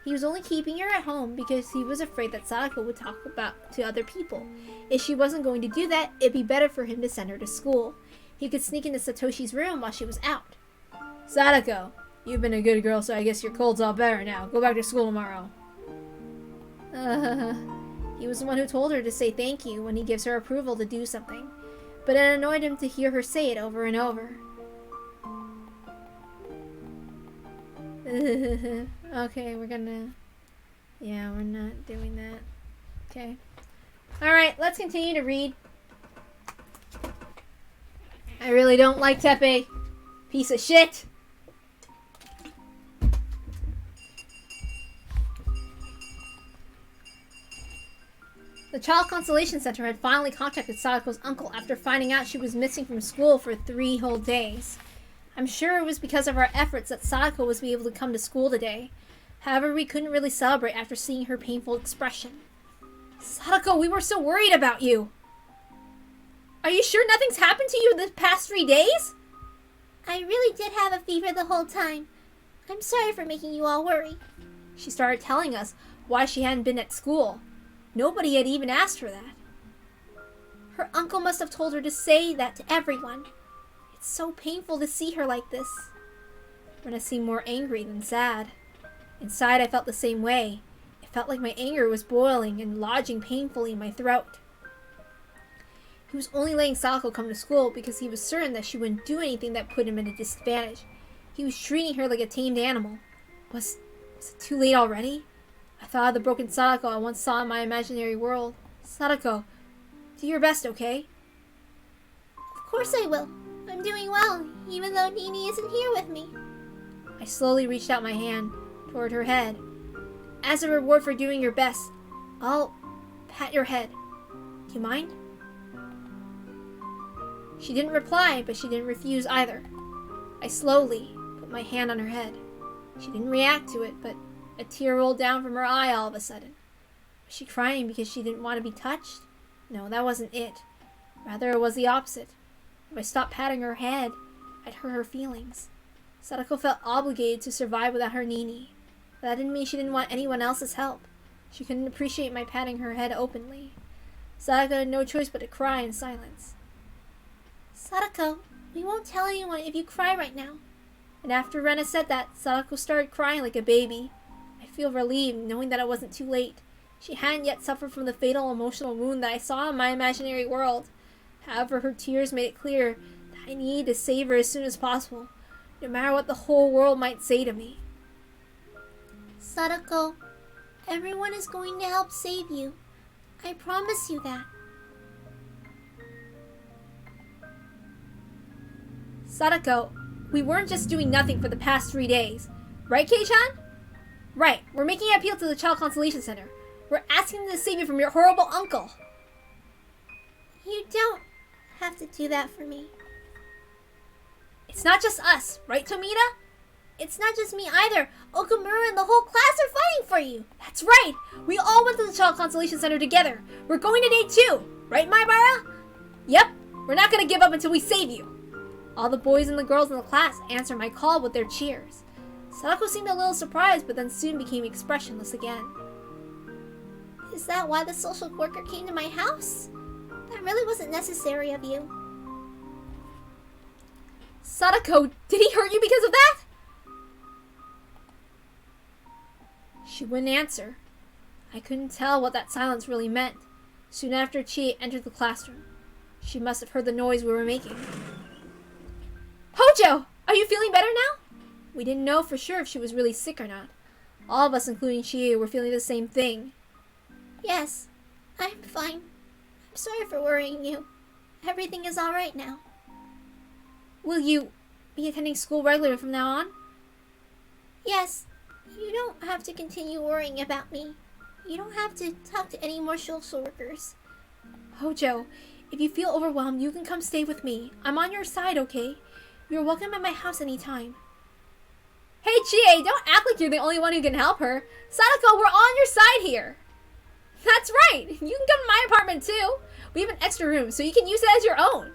He was only keeping her at home because he was afraid that Sadako would talk about to other people. If she wasn't going to do that, it'd be better for him to send her to school. He could sneak into Satoshi's room while she was out. Sadako, you've been a good girl, so I guess your cold's all better now. Go back to school tomorrow. He was the one who told her to say thank you when he gives her approval to do something. But it annoyed him to hear her say it over and over. Okay, we're gonna... Yeah, we're not doing that. Okay. Alright, let's continue to read. I really don't like Teppei. Piece of shit. The Child Consolation Center had finally contacted Sadako's uncle after finding out she was missing from school for 3 whole days. I'm sure it was because of our efforts that Sadako was able to come to school today. However, we couldn't really celebrate after seeing her painful expression. Sadako, we were so worried about you. Are you sure nothing's happened to you the past 3 days? I really did have a fever the whole time. I'm sorry for making you all worry. She started telling us why she hadn't been at school. Nobody had even asked her that. Her uncle must have told her to say that to everyone. It's so painful to see her like this. Rena seemed more angry than sad. Inside, I felt the same way. It felt like my anger was boiling and lodging painfully in my throat. He was only letting Sadako come to school because he was certain that she wouldn't do anything that put him at a disadvantage. He was treating her like a tamed animal. Was it too late already? I thought of the broken Sadako I once saw in my imaginary world. Sadako, do your best, okay? Of course I will. I'm doing well, even though Nini isn't here with me. I slowly reached out my hand toward her head. As a reward for doing your best, I'll pat your head. Do you mind? She didn't reply, but she didn't refuse either. I slowly put my hand on her head. She didn't react to it, but a tear rolled down from her eye all of a sudden. Was she crying because she didn't want to be touched? No, that wasn't it. Rather, it was the opposite. If I stopped patting her head, I'd hurt her feelings. Sadako felt obligated to survive without her Nini. But that didn't mean she didn't want anyone else's help. She couldn't appreciate my patting her head openly. Sadako had no choice but to cry in silence. Sadako, we won't tell anyone if you cry right now. And after Rena said that, Sadako started crying like a baby. I feel relieved knowing that it wasn't too late. She hadn't yet suffered from the fatal emotional wound that I saw in my imaginary world. However, her tears made it clear that I needed to save her as soon as possible, no matter what the whole world might say to me. Sadako, everyone is going to help save you. I promise you that. Sadako, we weren't just doing nothing for the past 3 days. Right, Kei-chan? Right, we're making an appeal to the Child Consolation Center. We're asking them to save you from your horrible uncle. You don't have to do that for me. It's not just us, right, Tomita? It's not just me either. Okamura and the whole class are fighting for you. That's right! We all went to the Child Consolation Center together. We're going today too. Right, Maibara? Yep. We're not gonna give up until we save you. All the boys and the girls in the class answered my call with their cheers. Sadako seemed a little surprised, but then soon became expressionless again. Is that why the social worker came to my house? That really wasn't necessary of you. Sadako, did he hurt you because of that? She wouldn't answer. I couldn't tell what that silence really meant. Soon after Chie entered the classroom. She must have heard the noise we were making. Hojo! Are you feeling better now? We didn't know for sure if she was really sick or not. All of us, including Chie, were feeling the same thing. Yes, I'm fine. I'm sorry for worrying you. Everything is alright now. Will you be attending school regularly from now on? Yes. You don't have to continue worrying about me. You don't have to talk to any more social workers. Hojo, if you feel overwhelmed, you can come stay with me. I'm on your side, okay? You're welcome at my house anytime. Hey, Chie, don't act like you're the only one who can help her. Sadako, we're on your side here. That's right. You can come to my apartment too. We have an extra room, so you can use it as your own.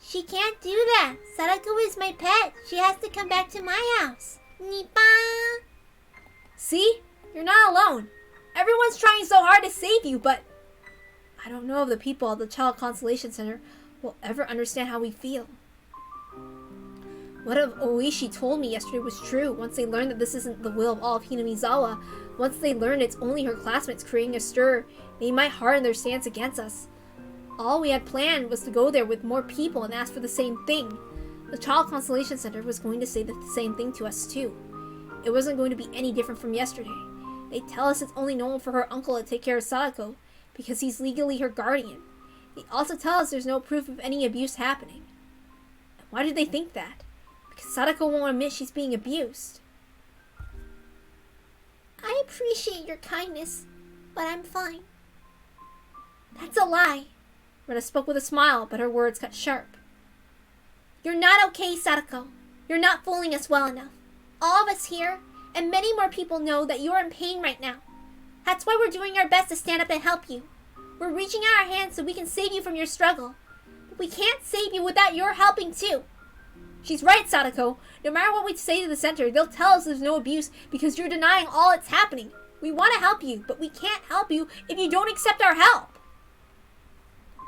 She can't do that. Sadako is my pet. She has to come back to my house. Nipa! See? You're not alone. Everyone's trying so hard to save you, but I don't know if the people at the Child Consolation Center will ever understand how we feel. What if Oishi told me yesterday was true? Once they learned that this isn't the will of all of Hinamizawa, once they learned it's only her classmates creating a stir, they might harden their stance against us. All we had planned was to go there with more people and ask for the same thing. The Child Consolation Center was going to say the same thing to us too. It wasn't going to be any different from yesterday. They tell us it's only normal for her uncle to take care of Sadako because he's legally her guardian. They also tell us there's no proof of any abuse happening. And why did they think that? Because Sadako won't admit she's being abused. I appreciate your kindness, but I'm fine. That's a lie. Rena spoke with a smile, but her words cut sharp. You're not okay, Sadako. You're not fooling us well enough. All of us here, and many more people know that you're in pain right now. That's why we're doing our best to stand up and help you. We're reaching out our hands so we can save you from your struggle. But we can't save you without your helping too. She's right, Sadako. No matter what we say to the center, they'll tell us there's no abuse because you're denying all that's happening. We want to help you, but we can't help you if you don't accept our help.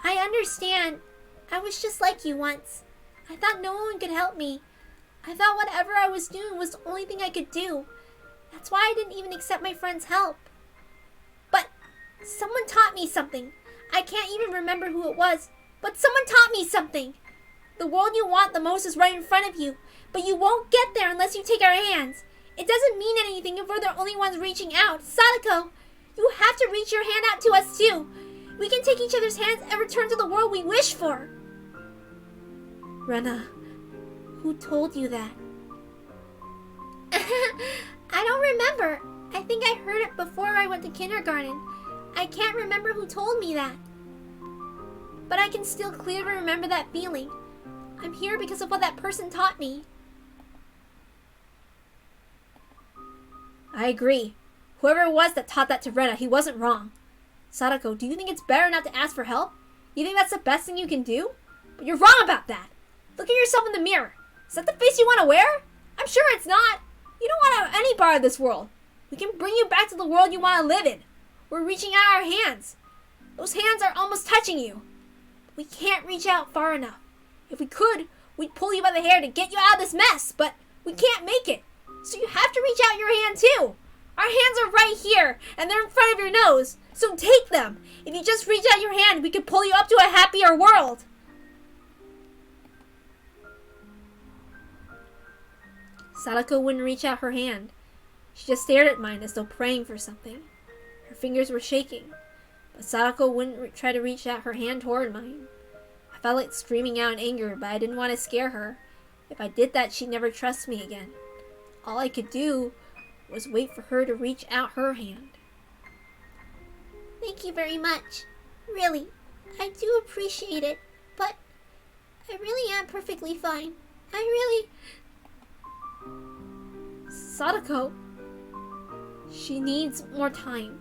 I understand. I was just like you once. I thought no one could help me. I thought whatever I was doing was the only thing I could do. That's why I didn't even accept my friend's help. But someone taught me something. I can't even remember who it was, but someone taught me something. The world you want the most is right in front of you, but you won't get there unless you take our hands. It doesn't mean anything if we're the only ones reaching out. Sadako, you have to reach your hand out to us too. We can take each other's hands and return to the world we wish for. Rena, who told you that? I don't remember. I think I heard it before I went to kindergarten. I can't remember who told me that. But I can still clearly remember that feeling. I'm here because of what that person taught me. I agree. Whoever it was that taught that to Rena, he wasn't wrong. Sadako, do you think it's better not to ask for help? You think that's the best thing you can do? But you're wrong about that. Look at yourself in the mirror. Is that the face you want to wear? I'm sure it's not. You don't want to have any part of this world. We can bring you back to the world you want to live in. We're reaching out our hands. Those hands are almost touching you. We can't reach out far enough. If we could, we'd pull you by the hair to get you out of this mess, but we can't make it. So you have to reach out your hand too. Our hands are right here, and they're in front of your nose. So take them. If you just reach out your hand, we could pull you up to a happier world. Sadako wouldn't reach out her hand. She just stared at mine as though praying for something. Her fingers were shaking, but Sadako wouldn't try to reach out her hand toward mine. I felt like screaming out in anger, but I didn't want to scare her. If I did that, she'd never trust me again. All I could do was wait for her to reach out her hand. Thank you very much. Really, I do appreciate it, but I really am perfectly fine. I really... Sadako, she needs more time.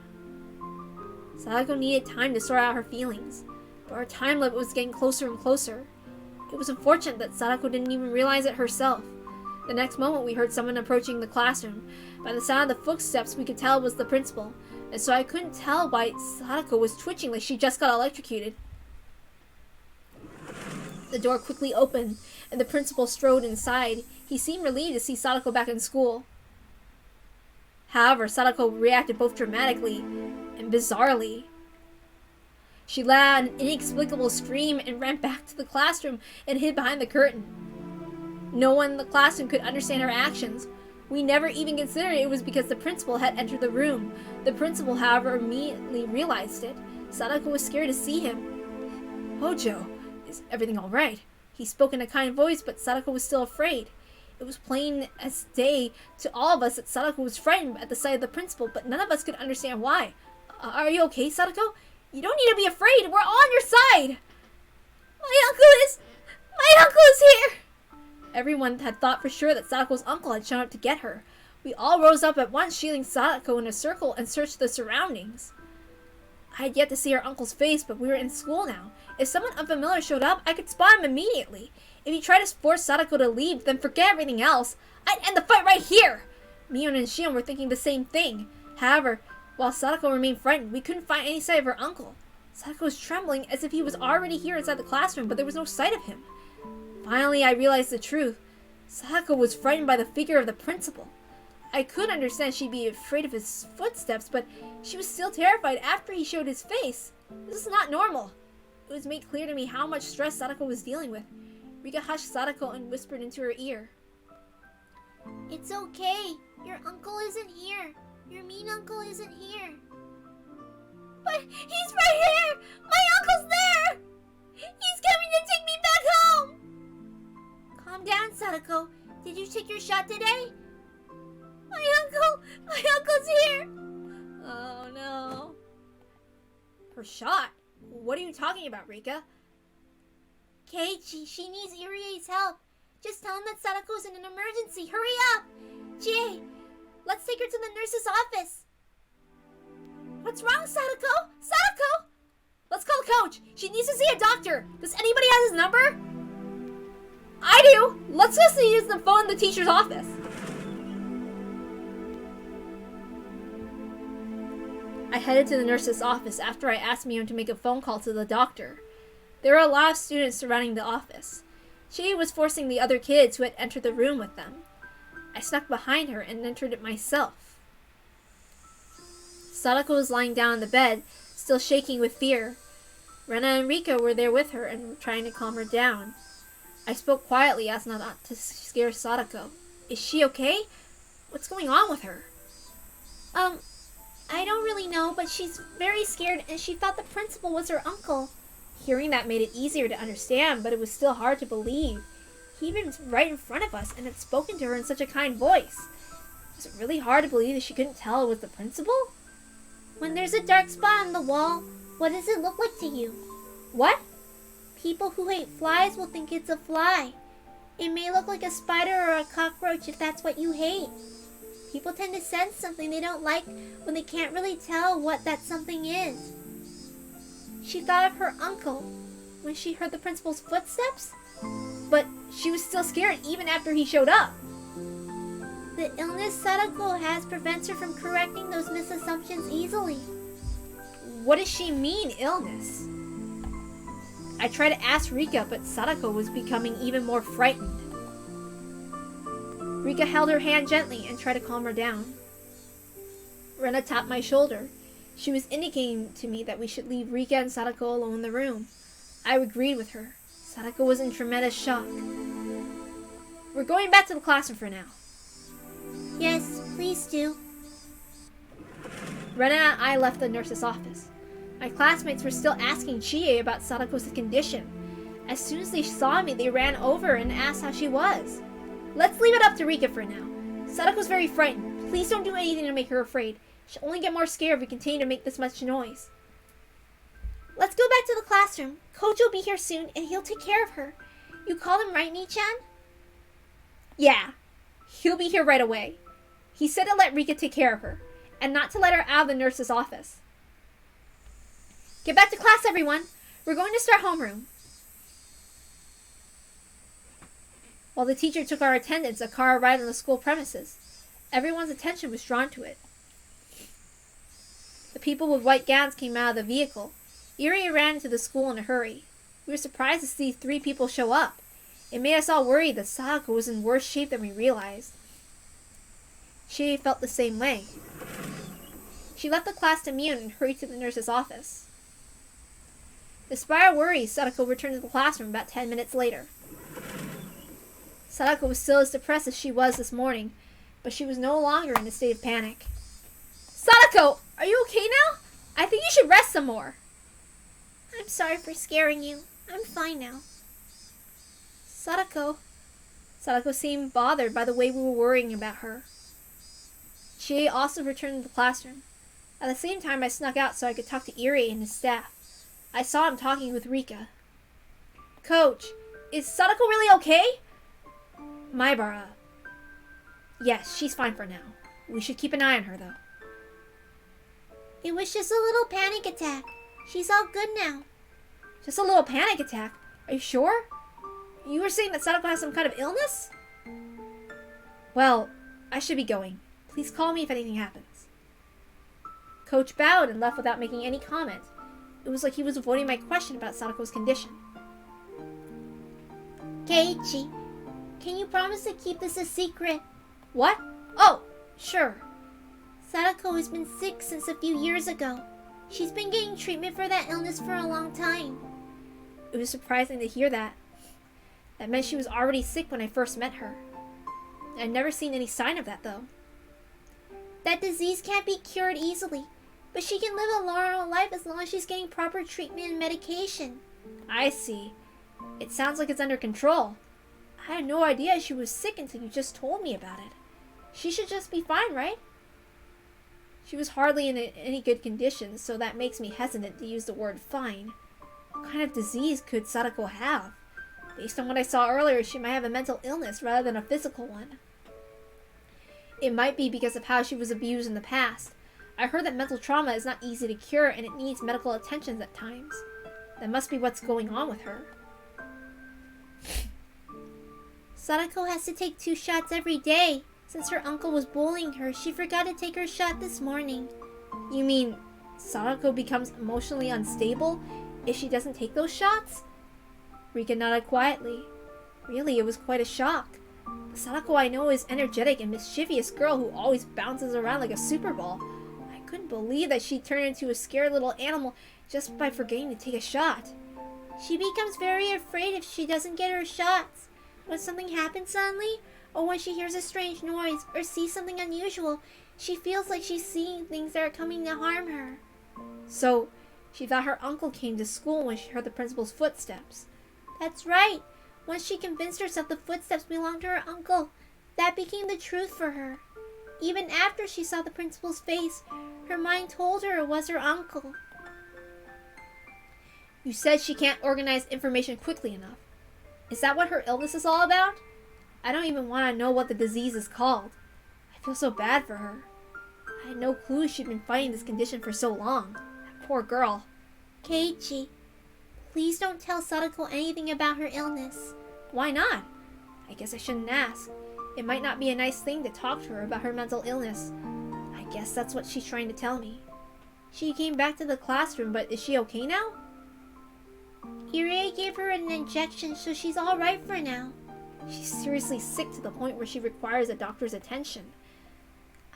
Sadako needed time to sort out her feelings, but our time limit was getting closer and closer. It was unfortunate that Sadako didn't even realize it herself. The next moment we heard someone approaching the classroom. By the sound of the footsteps we could tell it was the principal, and so I couldn't tell why Sadako was twitching like she just got electrocuted. The door quickly opened, and the principal strode inside. He seemed relieved to see Sadako back in school. However, Sadako reacted both dramatically and bizarrely. She let out an inexplicable scream and ran back to the classroom and hid behind the curtain. No one in the classroom could understand her actions. We never even considered it was because the principal had entered the room. The principal, however, immediately realized it. Sadako was scared to see him. "Hojo, is everything all right?" He spoke in a kind voice, but Sadako was still afraid. It was plain as day to all of us that Sadako was frightened at the sight of the principal, but none of us could understand why. "Are you okay, Sadako? You don't need to be afraid. We're all on your side." My uncle is here!" Everyone had thought for sure that Sadako's uncle had shown up to get her. We all rose up at once, shielding Sadako in a circle, and searched the surroundings. I had yet to see her uncle's face, but we were in school now. If someone unfamiliar showed up, I could spot him immediately. If he tried to force Sadako to leave, then forget everything else. I'd end the fight right here! Mion and Shion were thinking the same thing. However, while Sadako remained frightened, we couldn't find any sight of her uncle. Sadako was trembling as if he was already here inside the classroom, but there was no sight of him. Finally, I realized the truth. Sadako was frightened by the figure of the principal. I could understand she'd be afraid of his footsteps, but she was still terrified after he showed his face. This is not normal. It was made clear to me how much stress Sadako was dealing with. Rika hushed Sadako and whispered into her ear. It's okay. Your uncle isn't here. Your mean uncle isn't here. But he's right here! My uncle's there! He's coming to take me back home! Calm down, Sadako. Did you take your shot today? My uncle's here! Oh no. Her shot? What are you talking about, Rika? KEIICHI, she needs Irie's help. Just tell him that Sadako's in an emergency. Hurry up! Jie, let's take her to the nurse's office. What's wrong, Sadako? Sadako! Let's call Coach. She needs to see a doctor. Does anybody have his number? I do. Let's just use the phone in the teacher's office. I headed to the nurse's office after I asked Mion to make a phone call to the doctor. There were a lot of students surrounding the office. She was forcing the other kids who had entered the room with them. I snuck behind her and entered it myself. Sadako was lying down on the bed, still shaking with fear. Rena and Rika were there with her and were trying to calm her down. I spoke quietly as not to scare Sadako. Is she okay? What's going on with her? I don't really know, but she's very scared and she thought the principal was her uncle. Hearing that made it easier to understand, but it was still hard to believe. He had been right in front of us and had spoken to her in such a kind voice. Was it really hard to believe that she couldn't tell it was the principal? When there's a dark spot on the wall, what does it look like to you? What? People who hate flies will think it's a fly. It may look like a spider or a cockroach if that's what you hate. People tend to sense something they don't like when they can't really tell what that something is. She thought of her uncle when she heard the principal's footsteps. But she was still scared even after he showed up. The illness Sadako has prevents her from correcting those misassumptions easily. What does she mean, illness? I tried to ask Rika, but Sadako was becoming even more frightened. Rika held her hand gently and tried to calm her down. Rena tapped my shoulder. She was indicating to me that we should leave Rika and Sadako alone in the room. I agreed with her. Sadako was in tremendous shock. We're going back to the classroom for now. Yes, please do. Rena and I left the nurse's office. My classmates were still asking Chie about Sadako's condition. As soon as they saw me, they ran over and asked how she was. Let's leave it up to Rika for now. Sadako's very frightened. Please don't do anything to make her afraid. She'll only get more scared if we continue to make this much noise. Let's go back to the classroom. Coach will be here soon and he'll take care of her. You called him, right, Nichan? Yeah. He'll be here right away. He said to let Rika take care of her, and not to let her out of the nurse's office. Get back to class, everyone. We're going to start homeroom. While the teacher took our attendance, a car arrived on the school premises. Everyone's attention was drawn to it. The people with white gowns came out of the vehicle. Irie ran into the school in a hurry. We were surprised to see 3 people show up. It made us all worried that Sadako was in worse shape than we realized. She felt the same way. She left the class to Mune and hurried to the nurse's office. Despite our worries, Sadako returned to the classroom about 10 minutes later. Sadako was still as depressed as she was this morning, but she was no longer in a state of panic. Sadako, are you okay now? I think you should rest some more. I'm sorry for scaring you. I'm fine now. Sadako seemed bothered by the way we were worrying about her. Chie also returned to the classroom. At the same time, I snuck out so I could talk to Irie and his staff. I saw him talking with Rika. Coach, is Sadako really okay? Maibara. Yes, she's fine for now. We should keep an eye on her, though. It was just a little panic attack. She's all good now. Just a little panic attack? Are you sure? You were saying that Sadako has some kind of illness? Well, I should be going. Please call me if anything happens. Coach bowed and left without making any comment. It was like he was avoiding my question about Sadako's condition. KEIICHI, can you promise to keep this a secret? What? Oh, sure. Sadako has been sick since a few years ago. She's been getting treatment for that illness for a long time. It was surprising to hear that. That meant she was already sick when I first met her. I'd never seen any sign of that, though. That disease can't be cured easily, but she can live a normal life as long as she's getting proper treatment and medication. I see. It sounds like it's under control. I had no idea she was sick until you just told me about it. She should just be fine, right? She was hardly in any good condition, so that makes me hesitant to use the word fine. What kind of disease could Sadako have? Based on what I saw earlier, she might have a mental illness rather than a physical one. It might be because of how she was abused in the past. I heard that mental trauma is not easy to cure and it needs medical attention at times. That must be what's going on with her. Sadako has to take 2 shots every day. Since her uncle was bullying her, she forgot to take her shot this morning. You mean Sadako becomes emotionally unstable if she doesn't take those shots? Rika nodded quietly. Really, it was quite a shock. The Sadako I know is energetic and mischievous girl who always bounces around like a super ball. I couldn't believe that she turned into a scared little animal just by forgetting to take a shot. She becomes very afraid if she doesn't get her shots. When something happens suddenly, or when she hears a strange noise or sees something unusual, she feels like she's seeing things that are coming to harm her. So, she thought her uncle came to school when she heard the principal's footsteps. That's right. Once she convinced herself the footsteps belonged to her uncle, that became the truth for her. Even after she saw the principal's face, her mind told her it was her uncle. You said she can't organize information quickly enough. Is that what her illness is all about? I don't even want to know what the disease is called. I feel so bad for her. I had no clue she'd been fighting this condition for so long. That poor girl. KEIICHI, please don't tell Sadako anything about her illness. Why not? I guess I shouldn't ask. It might not be a nice thing to talk to her about her mental illness. I guess that's what she's trying to tell me. She came back to the classroom, but is she okay now? Irie gave her an injection, so she's alright for now. She's seriously sick to the point where she requires a doctor's attention.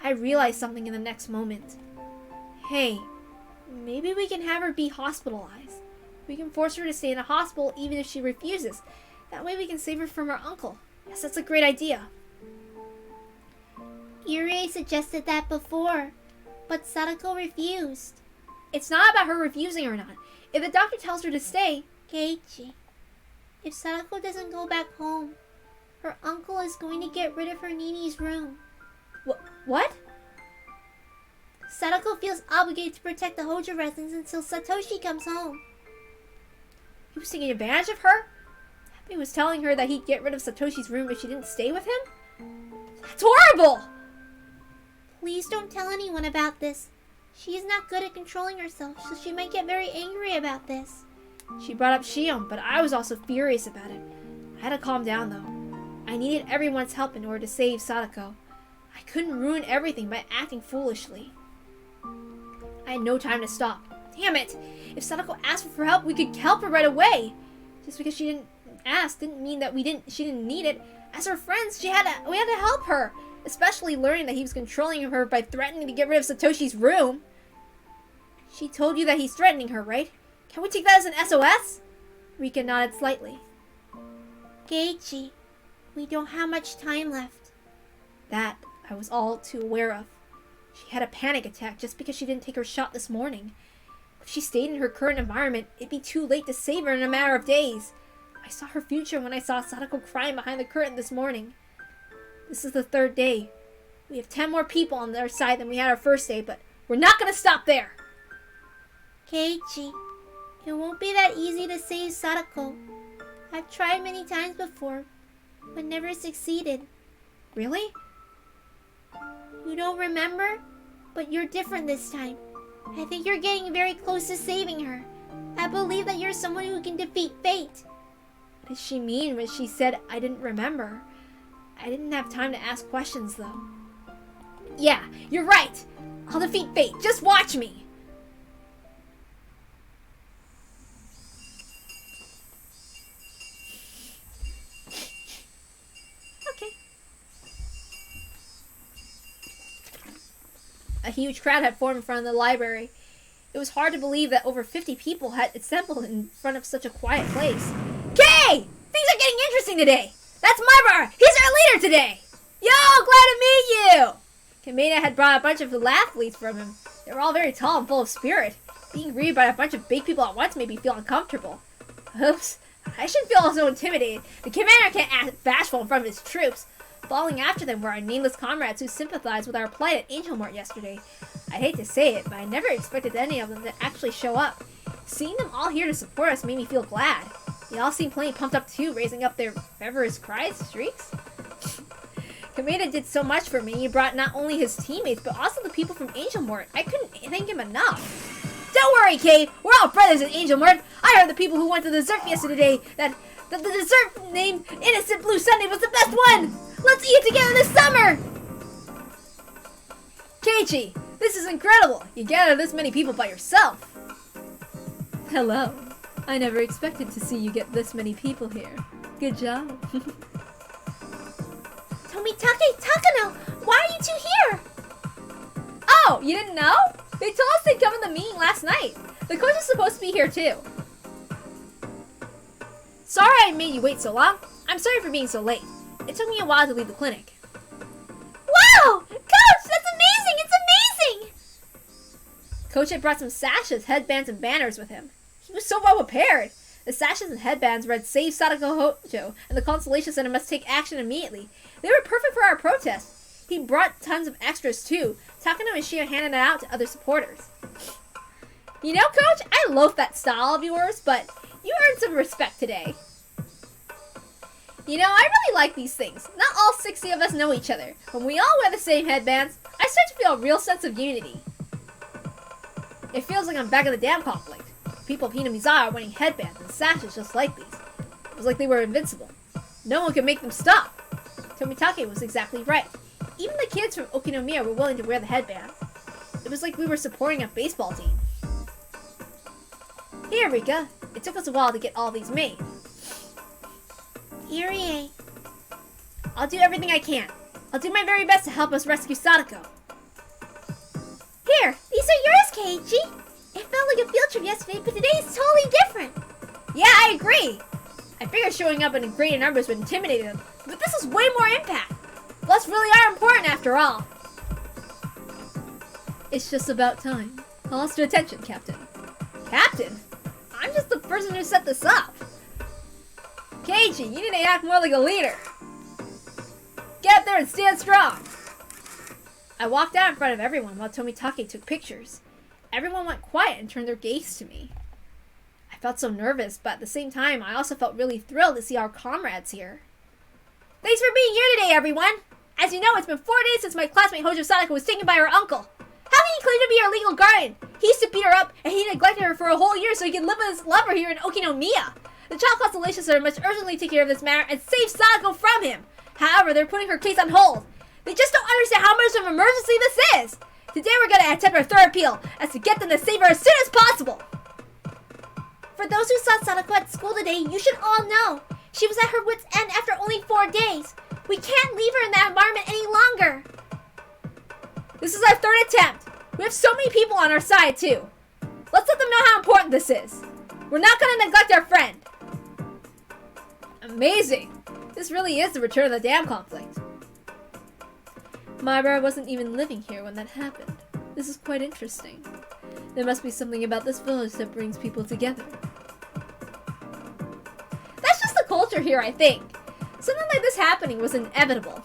I realized something in the next moment. Hey, maybe we can have her be hospitalized. We can force her to stay in a hospital even if she refuses. That way we can save her from her uncle. Yes, that's a great idea. Irie suggested that before, but Sadako refused. It's not about her refusing or not. If the doctor tells her to stay... KEIICHI, if Sadako doesn't go back home, her uncle is going to get rid of her Nini's room. What? Sadako feels obligated to protect the Hojo residents until Satoshi comes home. He was taking advantage of her? He was telling her that he'd get rid of Satoshi's room if she didn't stay with him? That's horrible! Please don't tell anyone about this. She is not good at controlling herself, so she might get very angry about this. She brought up Shion, but I was also furious about it. I had to calm down, though. I needed everyone's help in order to save Sadako. I couldn't ruin everything by acting foolishly. I had no time to stop. Damn it! If Sadako asked for help, we could help her right away. Just because she didn't ask didn't mean that she didn't need it. As her friends, we had to help her. Especially learning that he was controlling her by threatening to get rid of Satoshi's room. She told you that he's threatening her, right? Can we take that as an SOS? Rika nodded slightly. KEIICHI, we don't have much time left. That I was all too aware of. She had a panic attack just because she didn't take her shot this morning. If she stayed in her current environment, it'd be too late to save her in a matter of days. I saw her future when I saw Sadako crying behind the curtain this morning. This is the 3rd day. We have 10 more people on their side than we had our first day, but we're not gonna stop there! KEIICHI, it won't be that easy to save Sadako. I've tried many times before, but never succeeded. Really? You don't remember? But you're different this time. I think you're getting very close to saving her. I believe that you're someone who can defeat fate. What did she mean when she said I didn't remember? I didn't have time to ask questions, though. Yeah, you're right! I'll defeat fate. Just watch me! Okay. A huge crowd had formed in front of the library. It was hard to believe that over 50 people had assembled in front of such a quiet place. Kay! Things are getting interesting today! That's Maibara! He's our leader today! Yo, glad to meet you! Kameda had brought a bunch of athletes from him. They were all very tall and full of spirit. Being greeted by a bunch of big people at once made me feel uncomfortable. Oops, I shouldn't feel so intimidated. The commander can't act bashful in front of his troops. Following after them were our nameless comrades who sympathized with our plight at Angel Mart yesterday. I hate to say it, but I never expected any of them to actually show up. Seeing them all here to support us made me feel glad. They all seemed plenty pumped up too, raising up their fervorous cries, shrieks. Kameda did so much for me. He brought not only his teammates, but also the people from Angel Mart. I couldn't thank him enough. Don't worry, Kay. We're all brothers in Angel Mart. I heard the people who went to the dessert fiesta today that the dessert named Innocent Blue Sunday was the best one. Let's eat together this summer. KEIICHI, this is incredible. You gathered this many people by yourself. Hello. I never expected to see you get this many people here. Good job. Tomitake, Takano, why are you two here? Oh, you didn't know? They told us they'd come to the meeting last night. The coach is supposed to be here too. Sorry I made you wait so long. I'm sorry for being so late. It took me a while to leave the clinic. Wow! Coach, that's amazing! It's amazing! Coach had brought some sashes, headbands, and banners with him. He was so well prepared. The sashes and headbands read Save Sadako Hojo, and the Consolation Center must take action immediately. They were perfect for our protest. He brought tons of extras too. Takano and Shio handed it out to other supporters. You know, Coach, I loathe that style of yours, but you earned some respect today. You know, I really like these things. Not all 60 of us know each other. When we all wear the same headbands, I start to feel a real sense of unity. It feels like I'm back in the dam conflict. People of Hinamizawa are wearing headbands and sashes just like these. It was like they were invincible. No one could make them stop. Tomitake was exactly right. Even the kids from Okinomiya were willing to wear the headbands. It was like we were supporting a baseball team. Here, Rika. It took us a while to get all these made. Irie. I'll do everything I can. I'll do my very best to help us rescue Sadako. Here, these are yours, KEIICHI. It felt like a field trip yesterday, but today is totally different. Yeah, I agree. I figured showing up in greater numbers would intimidate them, but this is way more impact. Plus really are important after all. It's just about time. Call us to attention, Captain. Captain? I'm just the person who set this up. KEIICHI, you need to act more like a leader. Get up there and stand strong. I walked out in front of everyone while Tomitake took pictures. Everyone went quiet and turned their gaze to me. I felt so nervous, but at the same time, I also felt really thrilled to see our comrades here. Thanks for being here today, everyone. As you know, it's been 4 days since my classmate Hojo Sadako was taken by her uncle. How can he claim to be her legal guardian? He used to beat her up, and he neglected her for a whole year so he could live with his lover here in Okinomiya. The child constellation center must urgently take care of this matter and save Sadako from him. However, they're putting her case on hold. They just don't understand how much of an emergency this is. Today we're going to attempt our third appeal, as to get them to save her as soon as possible. For those who saw Sadako at school today, you should all know. She was at her wit's end after only 4 days. We can't leave her in that environment any longer. This is our third attempt. We have so many people on our side, too. Let's let them know how important this is. We're not going to neglect our friend. Amazing. This really is the return of the dam conflict. Maibara wasn't even living here when that happened. This is quite interesting. There must be something about this village that brings people together. That's just the culture here, I think. Something like this happening was inevitable.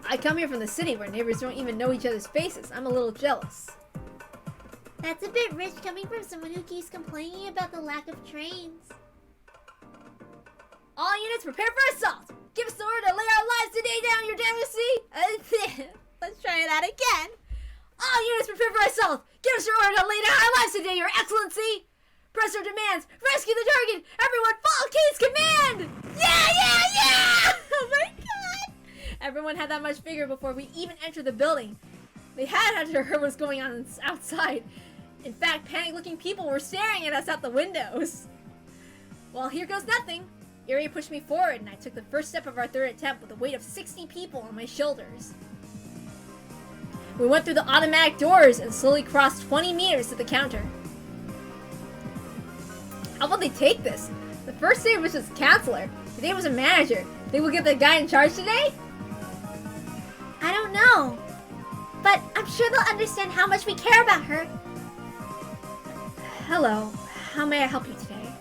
I come here from the city where neighbors don't even know each other's faces. I'm a little jealous. That's a bit rich coming from someone who keeps complaining about the lack of trains. All units prepare for assault! Give us the order to lay our lives today down, your delicacy! Let's try that again. All units prepare for assault! Give us your order to lay down our lives today, your excellency! Press our demands! Rescue the target! Everyone follow Kei's command! Yeah! Oh my god! Everyone had that much vigor before we even entered the building. They had to heard what was going on outside. In fact, panic-looking people were staring at us out the windows. Well, here goes nothing. Irie pushed me forward, and I took the first step of our third attempt with a weight of 60 people on my shoulders. We went through the automatic doors and slowly crossed 20 meters to the counter. How will they take this? The first day was just counselor. Today was a manager. They will get the guy in charge today? I don't know. But I'm sure they'll understand how much we care about her. Hello. How may I help you today?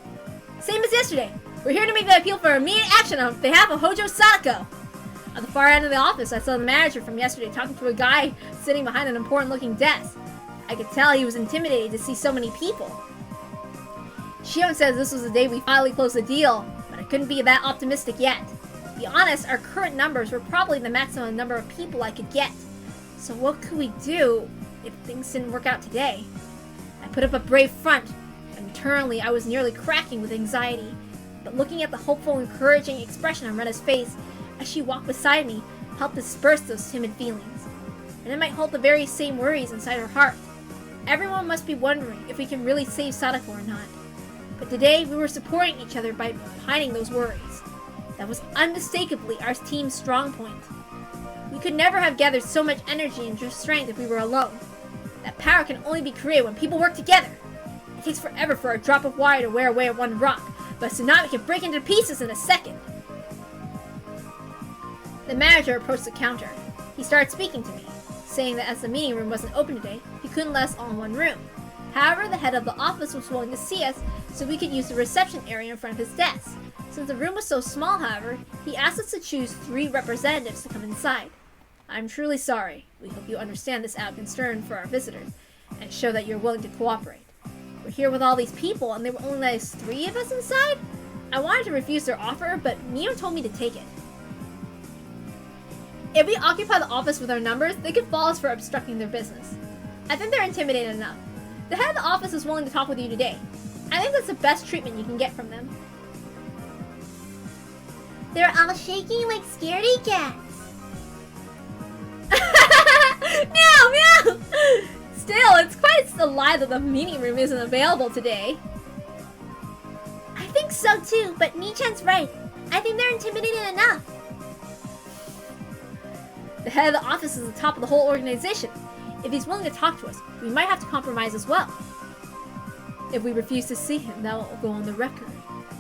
Same as yesterday. We're here to make the appeal for immediate action on behalf of Hojo Sadako. At the far end of the office, I saw the manager from yesterday talking to a guy sitting behind an important-looking desk. I could tell he was intimidated to see so many people. Shion says this was the day we finally closed the deal, but I couldn't be that optimistic yet. To be honest, our current numbers were probably the maximum number of people I could get. So what could we do if things didn't work out today? I put up a brave front. Internally, I was nearly cracking with anxiety. But looking at the hopeful, encouraging expression on Rena's face as she walked beside me helped disperse those timid feelings. And it might hold the very same worries inside her heart. Everyone must be wondering if we can really save Sadako or not. But today, we were supporting each other by hiding those worries. That was unmistakably our team's strong point. We could never have gathered so much energy and strength if we were alone. That power can only be created when people work together. It takes forever for a drop of water to wear away one rock, but a tsunami can break into pieces in a second. The manager approached the counter. He started speaking to me, saying that as the meeting room wasn't open today, he couldn't let us all in one room. However, the head of the office was willing to see us so we could use the reception area in front of his desk. Since the room was so small, however, he asked us to choose 3 representatives to come inside. I'm truly sorry. We hope you understand this out of concern for our visitors and show that you're willing to cooperate. We're here with all these people and there were only like 3 of us inside? I wanted to refuse their offer, but Mio told me to take it. If we occupy the office with our numbers, they could follow us for obstructing their business. I think they're intimidated enough. The head of the office is willing to talk with you today. I think that's the best treatment you can get from them. They're all shaking like scaredy cats. Meow, meow! Still, it's quite a lie that the meeting room isn't available today. I think so too, but Nichan's right. I think they're intimidated enough. The head of the office is the top of the whole organization. If he's willing to talk to us, we might have to compromise as well. If we refuse to see him, that will go on the record.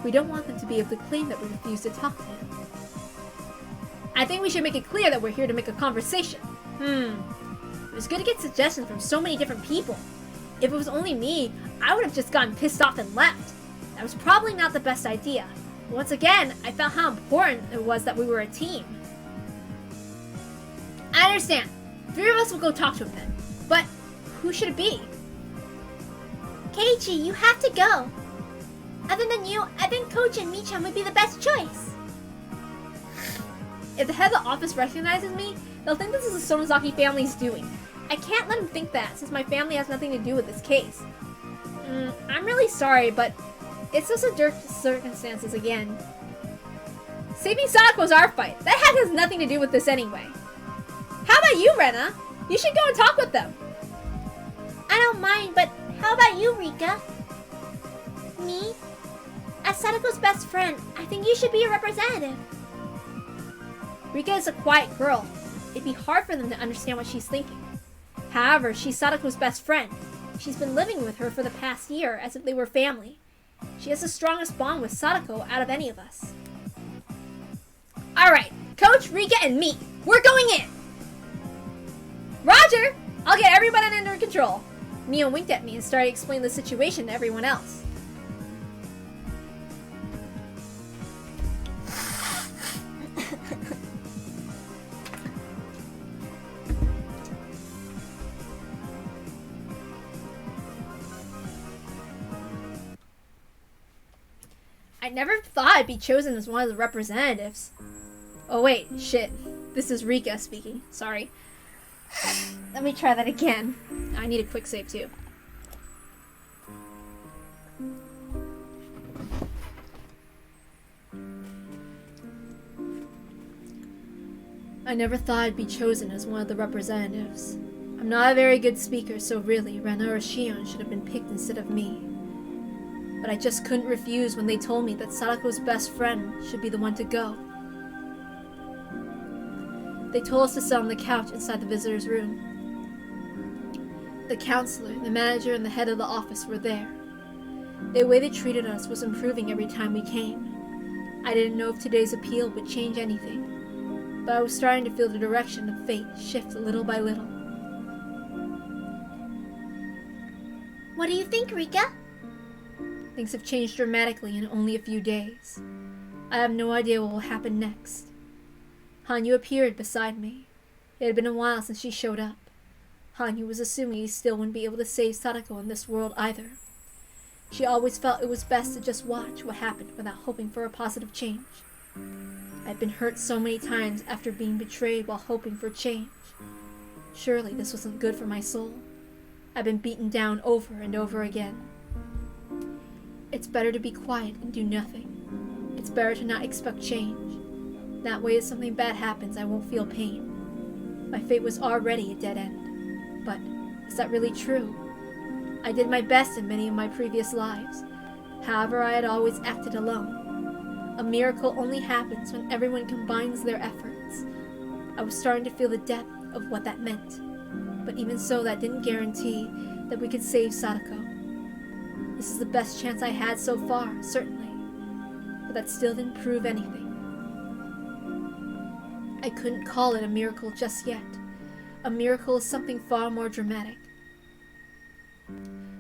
We don't want them to be able to claim that we refuse to talk to him. I think we should make it clear that we're here to make a conversation. It was good to get suggestions from so many different people. If it was only me, I would have just gotten pissed off and left. That was probably not the best idea. Once again, I felt how important it was that we were a team. I understand. 3 of us will go talk to him then. But who should it be? KEIICHI, you have to go. Other than you, I think Coach and Michan would be the best choice. If the head of the office recognizes me, they'll think this is the Sonozaki family's doing. I can't let him think that, since my family has nothing to do with this case. I'm really sorry, but it's just a circumstances again. Saving Sadako's our fight. That has nothing to do with this anyway. How about you, Rena? You should go and talk with them. I don't mind, but how about you, Rika? Me? As Sadako's best friend, I think you should be a representative. Rika is a quiet girl. It'd be hard for them to understand what she's thinking. However, she's Sadako's best friend. She's been living with her for the past year as if they were family. She has the strongest bond with Sadako out of any of us. Alright, Coach, Rika, and me. We're going in! Roger! I'll get everybody under control. Mio winked at me and started explaining the situation to everyone else. I never thought I'd be chosen as one of the representatives. Oh wait, shit. This is Rika speaking. Sorry. Let me try that again. I need a quick save too. I never thought I'd be chosen as one of the representatives. I'm not a very good speaker, so really, Rena or Shion should have been picked instead of me. But I just couldn't refuse when they told me that Sadako's best friend should be the one to go. They told us to sit on the couch inside the visitor's room. The counselor, the manager, and the head of the office were there. The way they treated us was improving every time we came. I didn't know if today's appeal would change anything, but I was starting to feel the direction of fate shift little by little. What do you think, Rika? Things have changed dramatically in only a few days. I have no idea what will happen next. Hanyu appeared beside me. It had been a while since she showed up. Hanyu was assuming he still wouldn't be able to save Sadako in this world either. She always felt it was best to just watch what happened without hoping for a positive change. I'd been hurt so many times after being betrayed while hoping for change. Surely this wasn't good for my soul. I've been beaten down over and over again. It's better to be quiet and do nothing. It's better to not expect change. That way if something bad happens, I won't feel pain. My fate was already a dead end. But is that really true? I did my best in many of my previous lives. However, I had always acted alone. A miracle only happens when everyone combines their efforts. I was starting to feel the depth of what that meant. But even so, that didn't guarantee that we could save Sadako. This is the best chance I had so far, certainly. But that still didn't prove anything. I couldn't call it a miracle just yet. A miracle is something far more dramatic.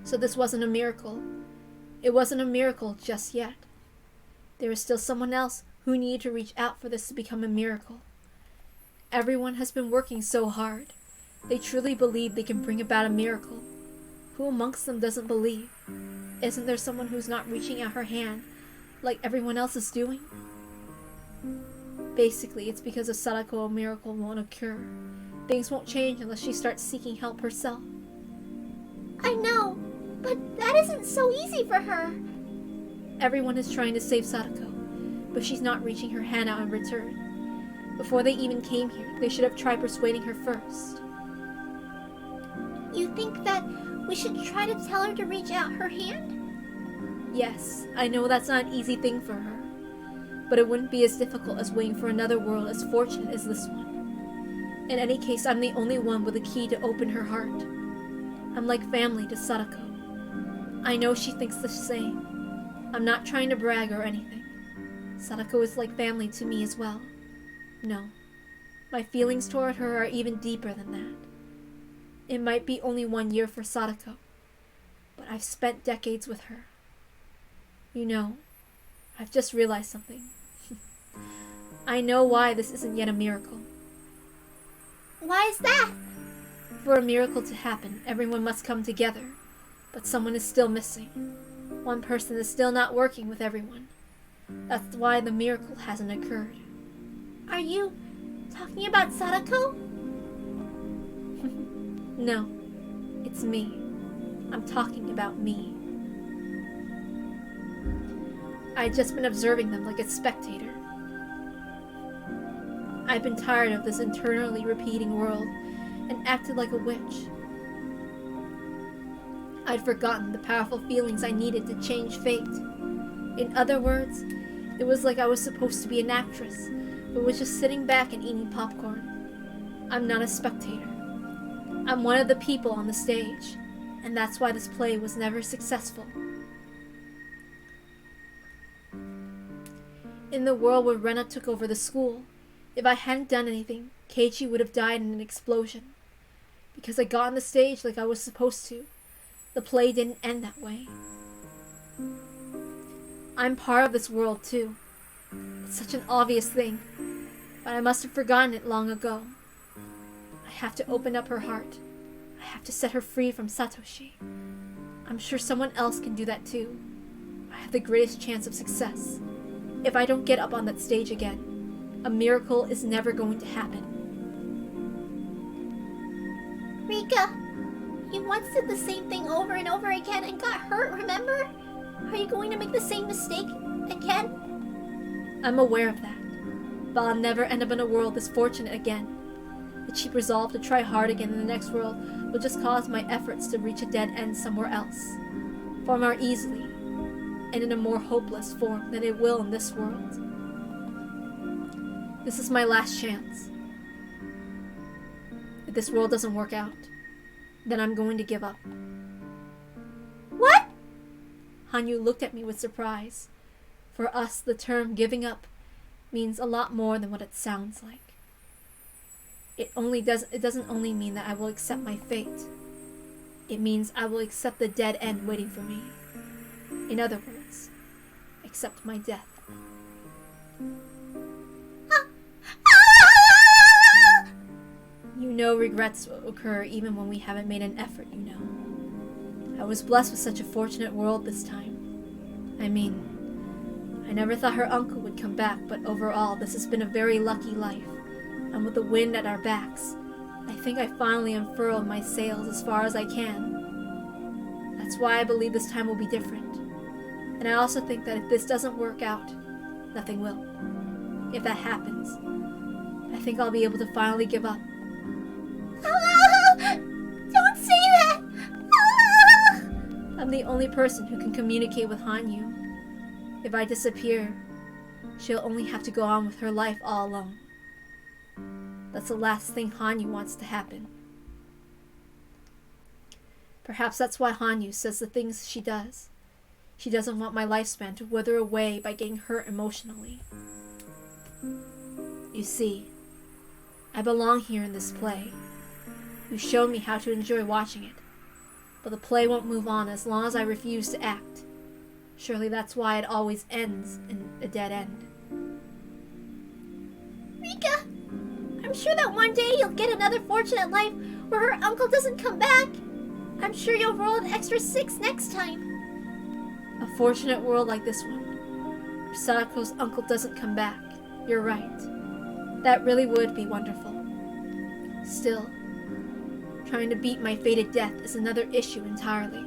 So this wasn't a miracle. It wasn't a miracle just yet. There is still someone else who needed to reach out for this to become a miracle. Everyone has been working so hard. They truly believe they can bring about a miracle. Who amongst them doesn't believe? Isn't there someone who's not reaching out her hand like everyone else is doing? Basically, it's because of Sadako a miracle won't occur. Things won't change unless she starts seeking help herself. I know, but that isn't so easy for her. Everyone is trying to save Sadako, but she's not reaching her hand out in return. Before they even came here, they should have tried persuading her first. You think that we should try to tell her to reach out her hand? Yes, I know that's not an easy thing for her, but it wouldn't be as difficult as waiting for another world as fortunate as this one. In any case, I'm the only one with a key to open her heart. I'm like family to Sadako. I know she thinks the same. I'm not trying to brag or anything. Sadako is like family to me as well. No, my feelings toward her are even deeper than that. It might be only 1 year for Sadako, but I've spent decades with her. You know, I've just realized something. I know why this isn't yet a miracle. Why is that? For a miracle to happen, everyone must come together, but someone is still missing. One person is still not working with everyone. That's why the miracle hasn't occurred. Are you Talking about Sadako? No, it's me. I'm talking about me. I'd just been observing them like a spectator. I've been tired of this internally repeating world and acted like a witch. I'd forgotten the powerful feelings I needed to change fate. In other words, it was like I was supposed to be an actress, but was just sitting back and eating popcorn. I'm not a spectator. I'm one of the people on the stage, and that's why this play was never successful. In the world where Rena took over the school, if I hadn't done anything, KEIICHI would have died in an explosion. Because I got on the stage like I was supposed to, the play didn't end that way. I'm part of this world too. It's such an obvious thing, but I must have forgotten it long ago. I have to open up her heart. I have to set her free from Satoshi. I'm sure someone else can do that too. I have the greatest chance of success. If I don't get up on that stage again, a miracle is never going to happen. Rika, you once did the same thing over and over again and got hurt, remember? Are you going to make the same mistake again? I'm aware of that, but I'll never end up in a world this fortunate again. The cheap resolve to try hard again in the next world will just cause my efforts to reach a dead end somewhere else, far more easily, and in a more hopeless form than it will in this world. This is my last chance. If this world doesn't work out, then I'm going to give up. What? Hanyu looked at me with surprise. For us, the term giving up means a lot more than what it sounds like. It doesn't only mean that I will accept my fate. It means I will accept the dead end waiting for me. In other words, accept my death. You know regrets will occur even when we haven't made an effort, you know. I was blessed with such a fortunate world this time. I mean, I never thought her uncle would come back, but overall, this has been a very lucky life. And with the wind at our backs, I think I finally unfurled my sails as far as I can. That's why I believe this time will be different. And I also think that if this doesn't work out, nothing will. If that happens, I think I'll be able to finally give up. Don't say that! I'm the only person who can communicate with Hanyu. If I disappear, she'll only have to go on with her life all alone. That's the last thing Hanyu wants to happen. Perhaps that's why Hanyu says the things she does. She doesn't want my lifespan to wither away by getting hurt emotionally. You see, I belong here in this play. You showed me how to enjoy watching it, but the play won't move on as long as I refuse to act. Surely that's why it always ends in a dead end. Rika, I'm sure that one day you'll get another fortunate life where her uncle doesn't come back. I'm sure you'll roll an extra 6 next time. A fortunate world like this one, where Sadako's uncle doesn't come back. You're right. That really would be wonderful. Still, trying to beat my fated death is another issue entirely.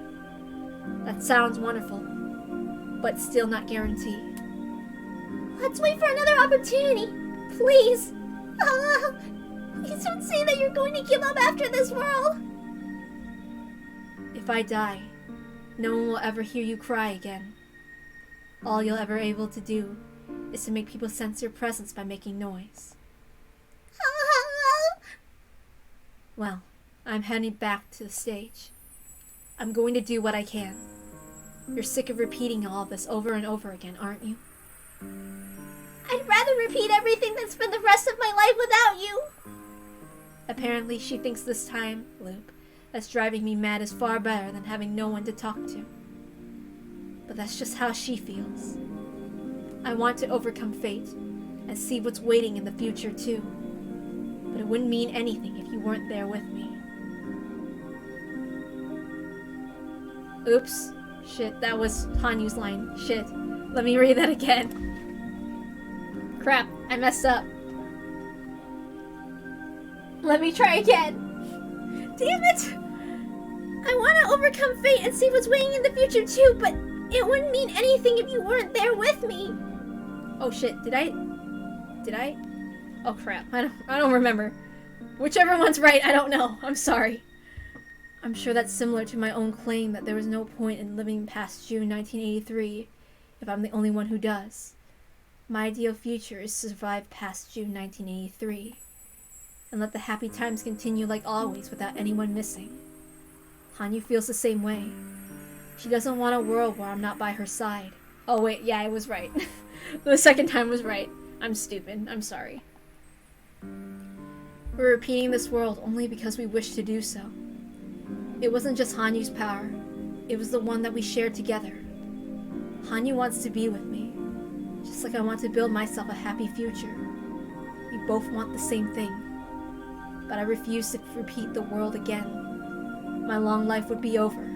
That sounds wonderful, but still not guaranteed. Let's wait for another opportunity. Please. Please don't say that you're going to give up after this world. If I die, no one will ever hear you cry again. All you'll ever able to do is to make people sense your presence by making noise. Well, I'm heading back to the stage. I'm going to do what I can. You're sick of repeating all of this over and over again, aren't you? I'd rather repeat everything than spend the rest of my life without you. Apparently she thinks this time loop that's driving me mad is far better than having no one to talk to. But that's just how she feels. I want to overcome fate and see what's waiting in the future too. But it wouldn't mean anything if you weren't there with me. Oops. Shit, that was Hanyu's line. Shit. Let me read that again. Crap, I messed up. Let me try again. Damn it! I want to overcome fate and see what's waiting in the future too, but it wouldn't mean anything if you weren't there with me. Oh shit, did I? Oh crap, I don't remember. Whichever one's right, I don't know. I'm sorry. I'm sure that's similar to my own claim that there was no point in living past June 1983 if I'm the only one who does. My ideal future is to survive past June 1983 and let the happy times continue like always without anyone missing. Hanyu feels the same way. She doesn't want a world where I'm not by her side. Oh wait, yeah, I was right. The second time was right. I'm stupid. I'm sorry. We're repeating this world only because we wish to do so. It wasn't just Hanyu's power. It was the one that we shared together. Hanyu wants to be with me, just like I want to build myself a happy future. We both want the same thing. But I refuse to repeat the world again. My long life would be over.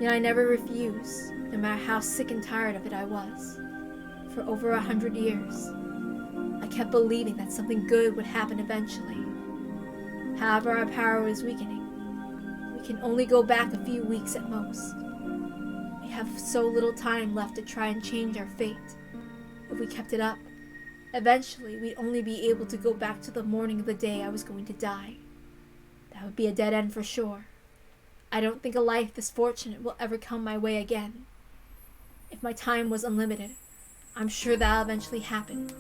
Yet I never refused, no matter how sick and tired of it I was. For over 100 years, I kept believing that something good would happen eventually. However, our power is weakening. We can only go back a few weeks at most. We have so little time left to try and change our fate. If we kept it up, eventually we'd only be able to go back to the morning of the day I was going to die. That would be a dead end for sure. I don't think a life this fortunate will ever come my way again. If my time was unlimited, I'm sure that'll eventually happen.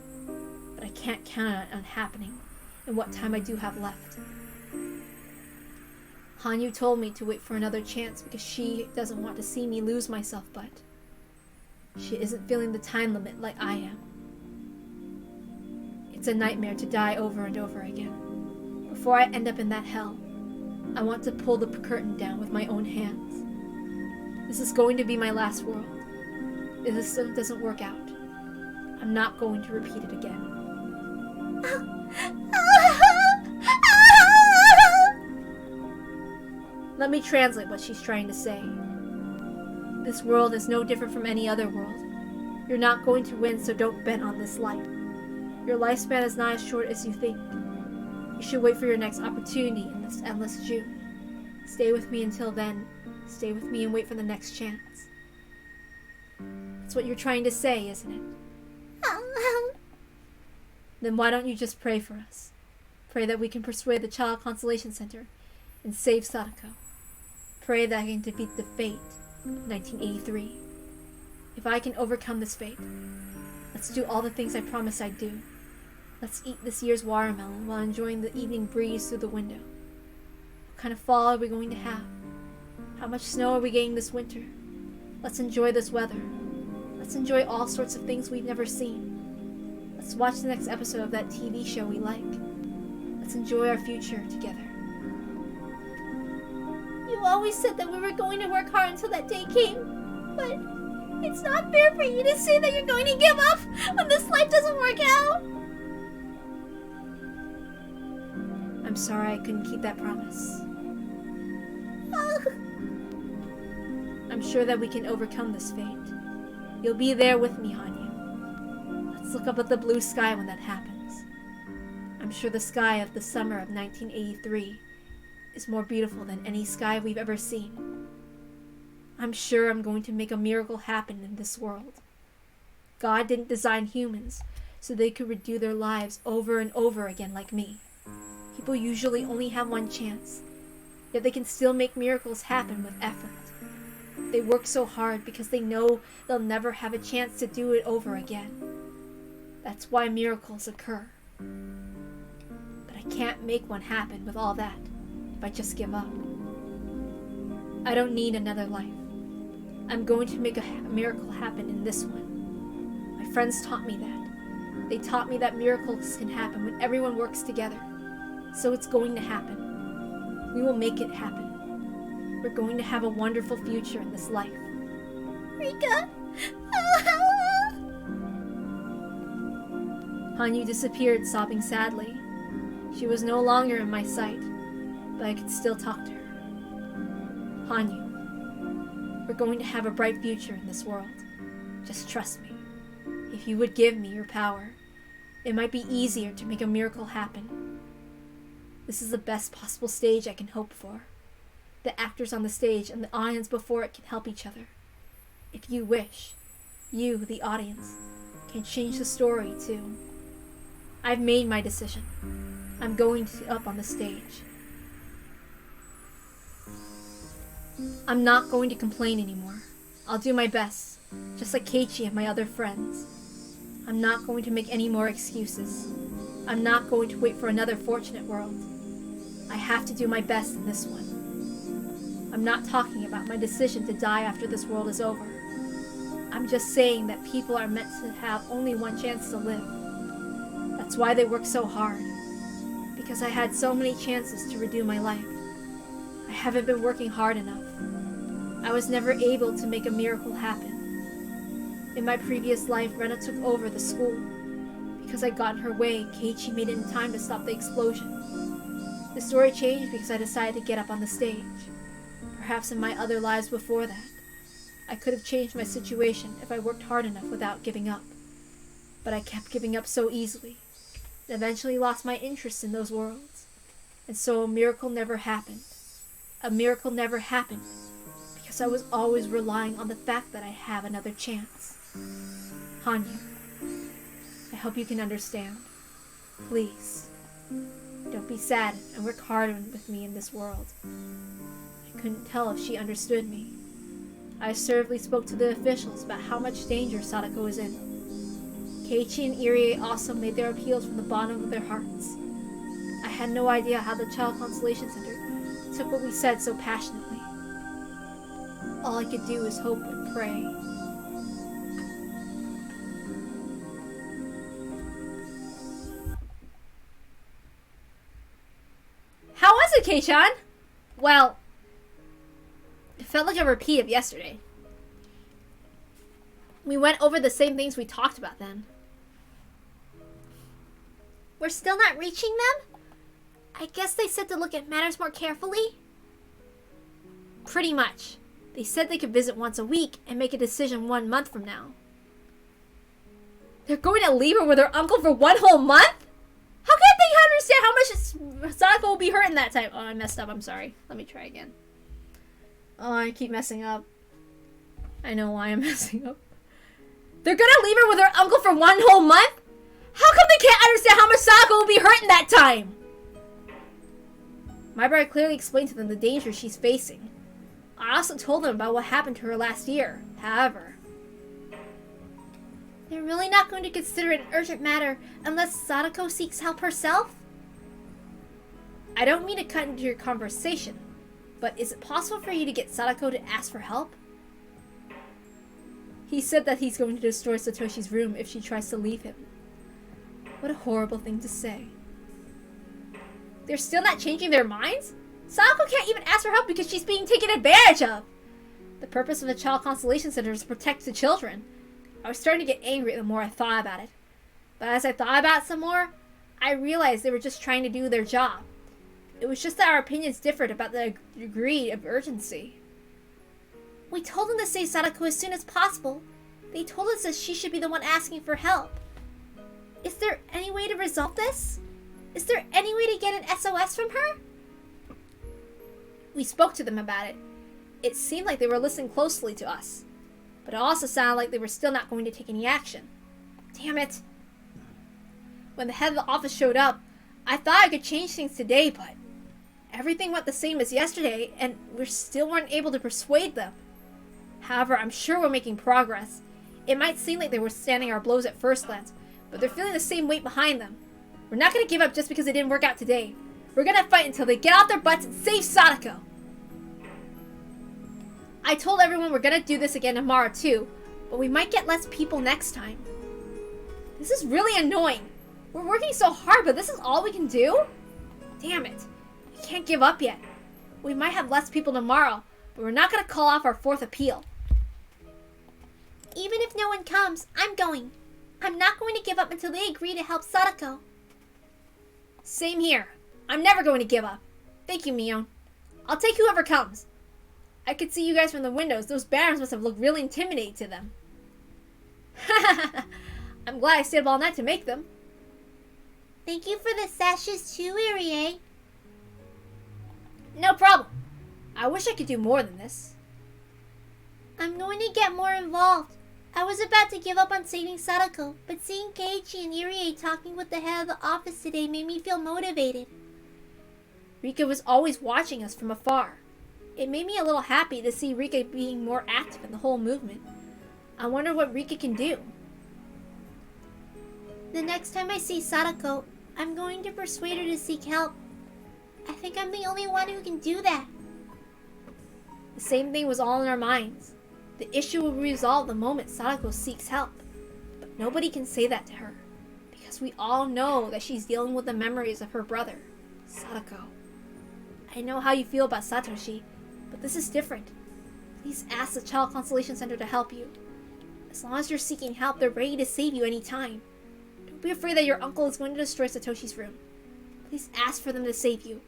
But I can't count on it happening in what time I do have left. Hanyu told me to wait for another chance because she doesn't want to see me lose myself, but she isn't feeling the time limit like I am. It's a nightmare to die over and over again. Before I end up in that hell, I want to pull the curtain down with my own hands. This is going to be my last world. If this doesn't work out, I'm not going to repeat it again. Let me translate what she's trying to say. This world is no different from any other world. You're not going to win, so don't bet on this life. Your lifespan is not as short as you think. You should wait for your next opportunity in this endless June. Stay with me until then. Stay with me and wait for the next chance. That's what you're trying to say, isn't it? Then why don't you just pray for us? Pray that we can persuade the Child Consolation Center and save Sadako. Pray that I can defeat the fate of 1983. If I can overcome this fate, let's do all the things I promised I'd do. Let's eat this year's watermelon while enjoying the evening breeze through the window. What kind of fall are we going to have? How much snow are we getting this winter? Let's enjoy this weather. Let's enjoy all sorts of things we've never seen. Let's watch the next episode of that TV show we like. Let's enjoy our future together. You always said that we were going to work hard until that day came, but it's not fair for you to say that you're going to give up when this life doesn't work out. I'm sorry I couldn't keep that promise. I'm sure that we can overcome this fate. You'll be there with me, Hanyu. Let's look up at the blue sky when that happens. I'm sure the sky of the summer of 1983 is more beautiful than any sky we've ever seen. I'm sure I'm going to make a miracle happen in this world. God didn't design humans so they could redo their lives over and over again like me. People usually only have one chance, yet they can still make miracles happen with effort. They work so hard because they know they'll never have a chance to do it over again. That's why miracles occur. But I can't make one happen with all that if I just give up. I don't need another life. I'm going to make a miracle happen in this one. My friends taught me that. They taught me that miracles can happen when everyone works together. So it's going to happen. We will make it happen. We're going to have a wonderful future in this life. Rika! Hanyu disappeared, sobbing sadly. She was no longer in my sight, but I could still talk to her. Hanyu, we're going to have a bright future in this world. Just trust me. If you would give me your power, it might be easier to make a miracle happen. This is the best possible stage I can hope for. The actors on the stage and the audience before it can help each other. If you wish, you, the audience, can change the story too. I've made my decision. I'm going up on the stage. I'm not going to complain anymore. I'll do my best, just like KEIICHI and my other friends. I'm not going to make any more excuses. I'm not going to wait for another fortunate world. I have to do my best in this one. I'm not talking about my decision to die after this world is over. I'm just saying that people are meant to have only one chance to live. That's why they work so hard. Because I had so many chances to redo my life. I haven't been working hard enough. I was never able to make a miracle happen. In my previous life, Rena took over the school. Because I got in her way, KEIICHI made it in time to stop the explosion. The story changed because I decided to get up on the stage. Perhaps in my other lives before that, I could have changed my situation if I worked hard enough without giving up. But I kept giving up so easily, and eventually lost my interest in those worlds. And so a miracle never happened. A miracle never happened because I was always relying on the fact that I have another chance. Hanyu, I hope you can understand. Please, don't be sad and work hard with me in this world. I couldn't tell if she understood me. I assertively spoke to the officials about how much danger Sadako was in. KEIICHI and Irie also made their appeals from the bottom of their hearts. I had no idea how the Child Consolation Center took what we said so passionately. All I could do was hope and pray. How was it, Kei-chan? Well, it felt like a repeat of yesterday. We went over the same things we talked about then. We're still not reaching them? I guess they said to look at matters more carefully? Pretty much. They said they could visit once a week and make a decision 1 month from now. They're going to leave her with her uncle for 1 whole month? How can't they understand how much Sadako will be hurt in that time? Oh, I messed up. I'm sorry. Let me try again. Oh, I keep messing up. I know why I'm messing up. They're gonna leave her with her uncle for 1 whole month? How come they can't understand how much Sadako will be hurt in that time? My brother clearly explained to them the danger she's facing. I also told them about what happened to her last year. However, they're really not going to consider it an urgent matter unless Sadako seeks help herself? I don't mean to cut into your conversation, but is it possible for you to get Sadako to ask for help? He said that he's going to destroy Satoshi's room if she tries to leave him. What a horrible thing to say. They're still not changing their minds? Sadako can't even ask for help because she's being taken advantage of! The purpose of the Child Consolation Center is to protect the children. I was starting to get angry the more I thought about it. But as I thought about it some more, I realized they were just trying to do their job. It was just that our opinions differed about the degree of urgency. We told them to save Sadako as soon as possible. They told us that she should be the one asking for help. Is there any way to resolve this? Is there any way to get an SOS from her? We spoke to them about it. It seemed like they were listening closely to us. But it also sounded like they were still not going to take any action. Damn it. When the head of the office showed up, I thought I could change things today, but everything went the same as yesterday, and we still weren't able to persuade them. However, I'm sure we're making progress. It might seem like they were standing our blows at first glance, but they're feeling the same weight behind them. We're not going to give up just because it didn't work out today. We're going to fight until they get off their butts and save Sadako. I told everyone we're going to do this again tomorrow too, but we might get less people next time. This is really annoying. We're working so hard, but this is all we can do? Damn it. We can't give up yet. We might have less people tomorrow, but we're not going to call off our 4th appeal. Even if no one comes, I'm going. I'm not going to give up until they agree to help Sadako. Same here. I'm never going to give up. Thank you, Mion. I'll take whoever comes. I could see you guys from the windows. Those banners must have looked really intimidating to them. I'm glad I stayed up all night to make them. Thank you for the sashes too, Irie. No problem. I wish I could do more than this. I'm going to get more involved. I was about to give up on saving Sadako, but seeing KEIICHI and Irie talking with the head of the office today made me feel motivated. Rika was always watching us from afar. It made me a little happy to see Rika being more active in the whole movement. I wonder what Rika can do. The next time I see Sadako, I'm going to persuade her to seek help. I think I'm the only one who can do that. The same thing was all in our minds. The issue will be resolved the moment Sadako seeks help. But nobody can say that to her, because we all know that she's dealing with the memories of her brother, Sadako. I know how you feel about Satoshi, but this is different. Please ask the Child Constellation Center to help you. As long as you're seeking help, they're ready to save you anytime. Don't be afraid that your uncle is going to destroy Satoshi's room. Please ask for them to save you.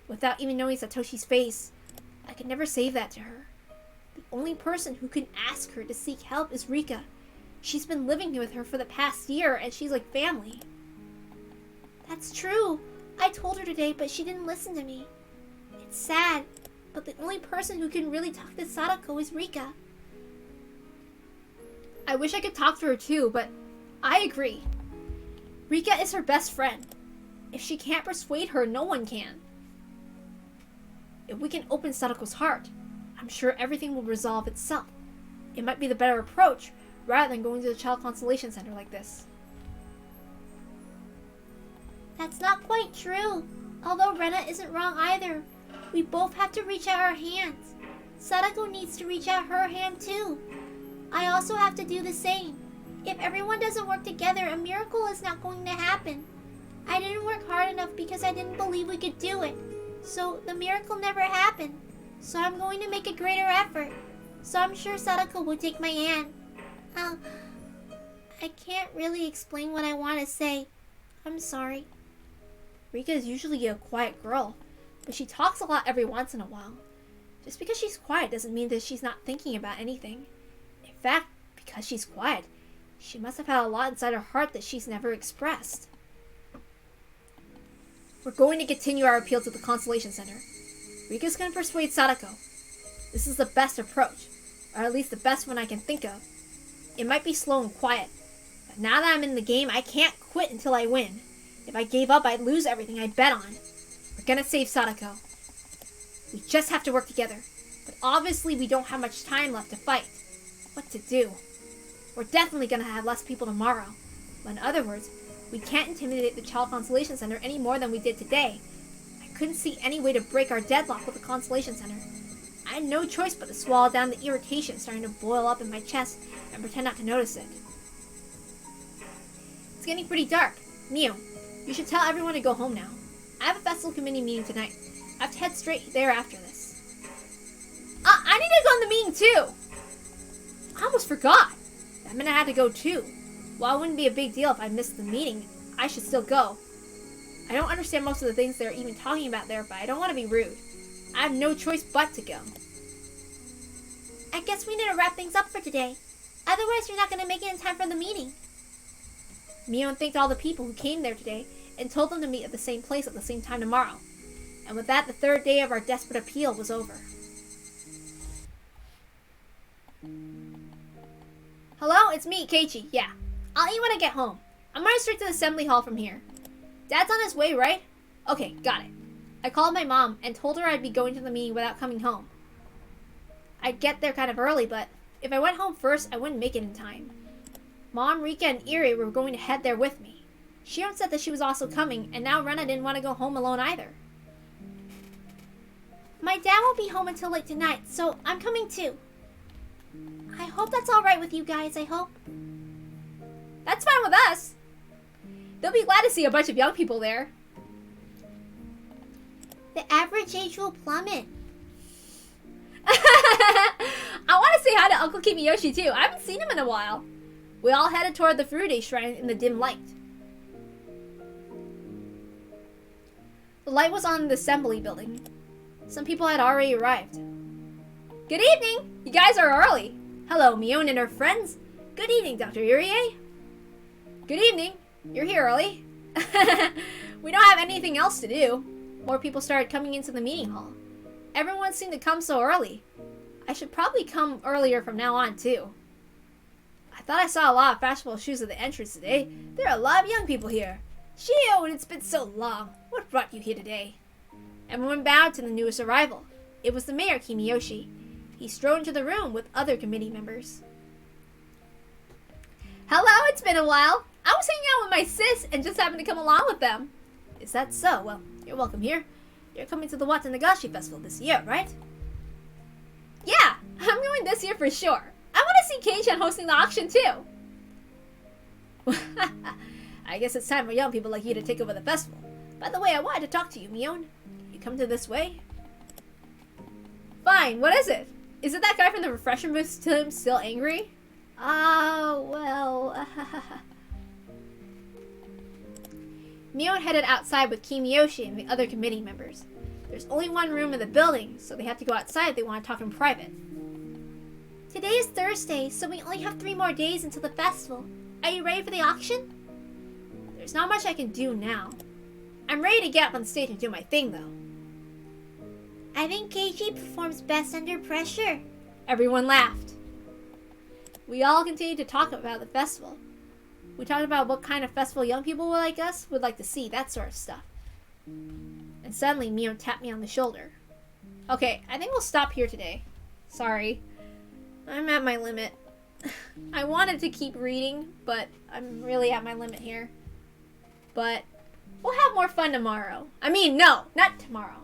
Without even knowing Satoshi's face, I could never save that to her. The only person who can ask her to seek help is Rika. She's been living with her for the past year, and she's like family. That's true. I told her today, but she didn't listen to me. It's sad, but the only person who can really talk to Sadako is Rika. I wish I could talk to her too, but I agree. Rika is her best friend. If she can't persuade her, no one can. If we can open Sadako's heart, I'm sure everything will resolve itself. It might be the better approach, rather than going to the Child Constellation Center like this. That's not quite true. Although Rena isn't wrong either. We both have to reach out our hands. Sadako needs to reach out her hand too. I also have to do the same. If everyone doesn't work together, a miracle is not going to happen. I didn't work hard enough because I didn't believe we could do it. So the miracle never happened. So I'm going to make a greater effort. So I'm sure Sadako will take my hand. I can't really explain what I want to say. I'm sorry. Rika is usually a quiet girl, but she talks a lot every once in a while. Just because she's quiet doesn't mean that she's not thinking about anything. In fact, because she's quiet, she must have had a lot inside her heart that she's never expressed. We're going to continue our appeal to the Constellation Center. Rika's going to persuade Sadako. This is the best approach, or at least the best one I can think of. It might be slow and quiet, but now that I'm in the game, I can't quit until I win. If I gave up, I'd lose everything I bet on. We're gonna save Sadako. We just have to work together, but obviously we don't have much time left to fight. What to do? We're definitely gonna have less people tomorrow. But in other words, we can't intimidate the Child Constellation Center any more than we did today. I couldn't see any way to break our deadlock with the Constellation Center. I had no choice but to swallow down the irritation starting to boil up in my chest and pretend not to notice it. It's getting pretty dark. Mio, you should tell everyone to go home now. I have a festival committee meeting tonight. I have to head straight there after this. I need to go in the meeting too! I almost forgot. That meant I had to go too. While it wouldn't be a big deal if I missed the meeting, I should still go. I don't understand most of the things they're even talking about there, but I don't want to be rude. I have no choice but to go. I guess we need to wrap things up for today. Otherwise, you're not going to make it in time for the meeting. Mio thanked all the people who came there today and told them to meet at the same place at the same time tomorrow. And with that, the third day of our desperate appeal was over. Hello, it's me, KEIICHI. Yeah, I'll eat when I get home. I'm running straight to the assembly hall from here. Dad's on his way, right? Okay, got it. I called my mom and told her I'd be going to the meeting without coming home. I'd get there kind of early, but if I went home first, I wouldn't make it in time. Mom, Rika, and Irie were going to head there with me. Shion said that she was also coming, and now Rena didn't want to go home alone either. My dad won't be home until late tonight, so I'm coming too. I hope that's alright with you guys, I hope. That's fine with us. They'll be glad to see a bunch of young people there. The average age will plummet. I want to say hi to Uncle Kimiyoshi too. I haven't seen him in a while. We all headed toward the Furude Shrine in the dim light. The light was on the assembly building. Some people had already arrived. Good evening! You guys are early. Hello, Mion and her friends. Good evening, Dr. Irie. Good evening. You're here early. We don't have anything else to do. more people started coming into the meeting hall. Everyone seemed to come so early. I should probably come earlier from now on, too. I thought I saw a lot of fashionable shoes at the entrance today. There are a lot of young people here. Shio, it's been so long. What brought you here today? Everyone bowed to the newest arrival. It was the mayor, Kimiyoshi. He strode into the room with other committee members. Hello, it's been a while. I was hanging out with my sis and just happened to come along with them. Is that so? Well, you're welcome here. You're coming to the Watanagashi Festival this year, right? Yeah, I'm going this year for sure. I want to see KEIICHI hosting the auction too. I guess it's time for young people like you to take over the festival. By the way, I wanted to talk to you, Mion. You come to this way? Fine, what is it? Is it that guy from the refresher booth still angry? Well... Mion headed outside with Kimiyoshi and the other committee members. There's only one room in the building, so they have to go outside if they want to talk in private. Today is Thursday, so we only have 3 more days until the festival. Are you ready for the auction? There's not much I can do now. I'm ready to get up on the stage and do my thing, though. I think KEIICHI performs best under pressure. Everyone laughed. We all continued to talk about the festival. We talked about what kind of festival young people like us would like to see, that sort of stuff. And suddenly, Mio tapped me on the shoulder. Okay, I think we'll stop here today. Sorry. I'm at my limit. I wanted to keep reading, but I'm really at my limit here. But we'll have more fun tomorrow. I mean, no, not tomorrow.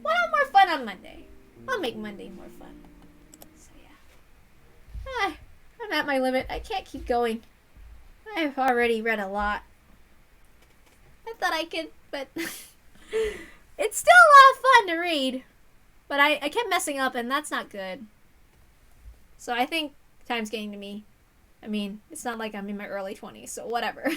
We'll have more fun on Monday. I'll make Monday more fun. So yeah. I'm at my limit. I can't keep going. I've already read a lot. I thought I could, but it's still a lot of fun to read. But I kept messing up, and that's not good. So I think time's getting to me. I mean, it's not like I'm in my early 20s, so whatever.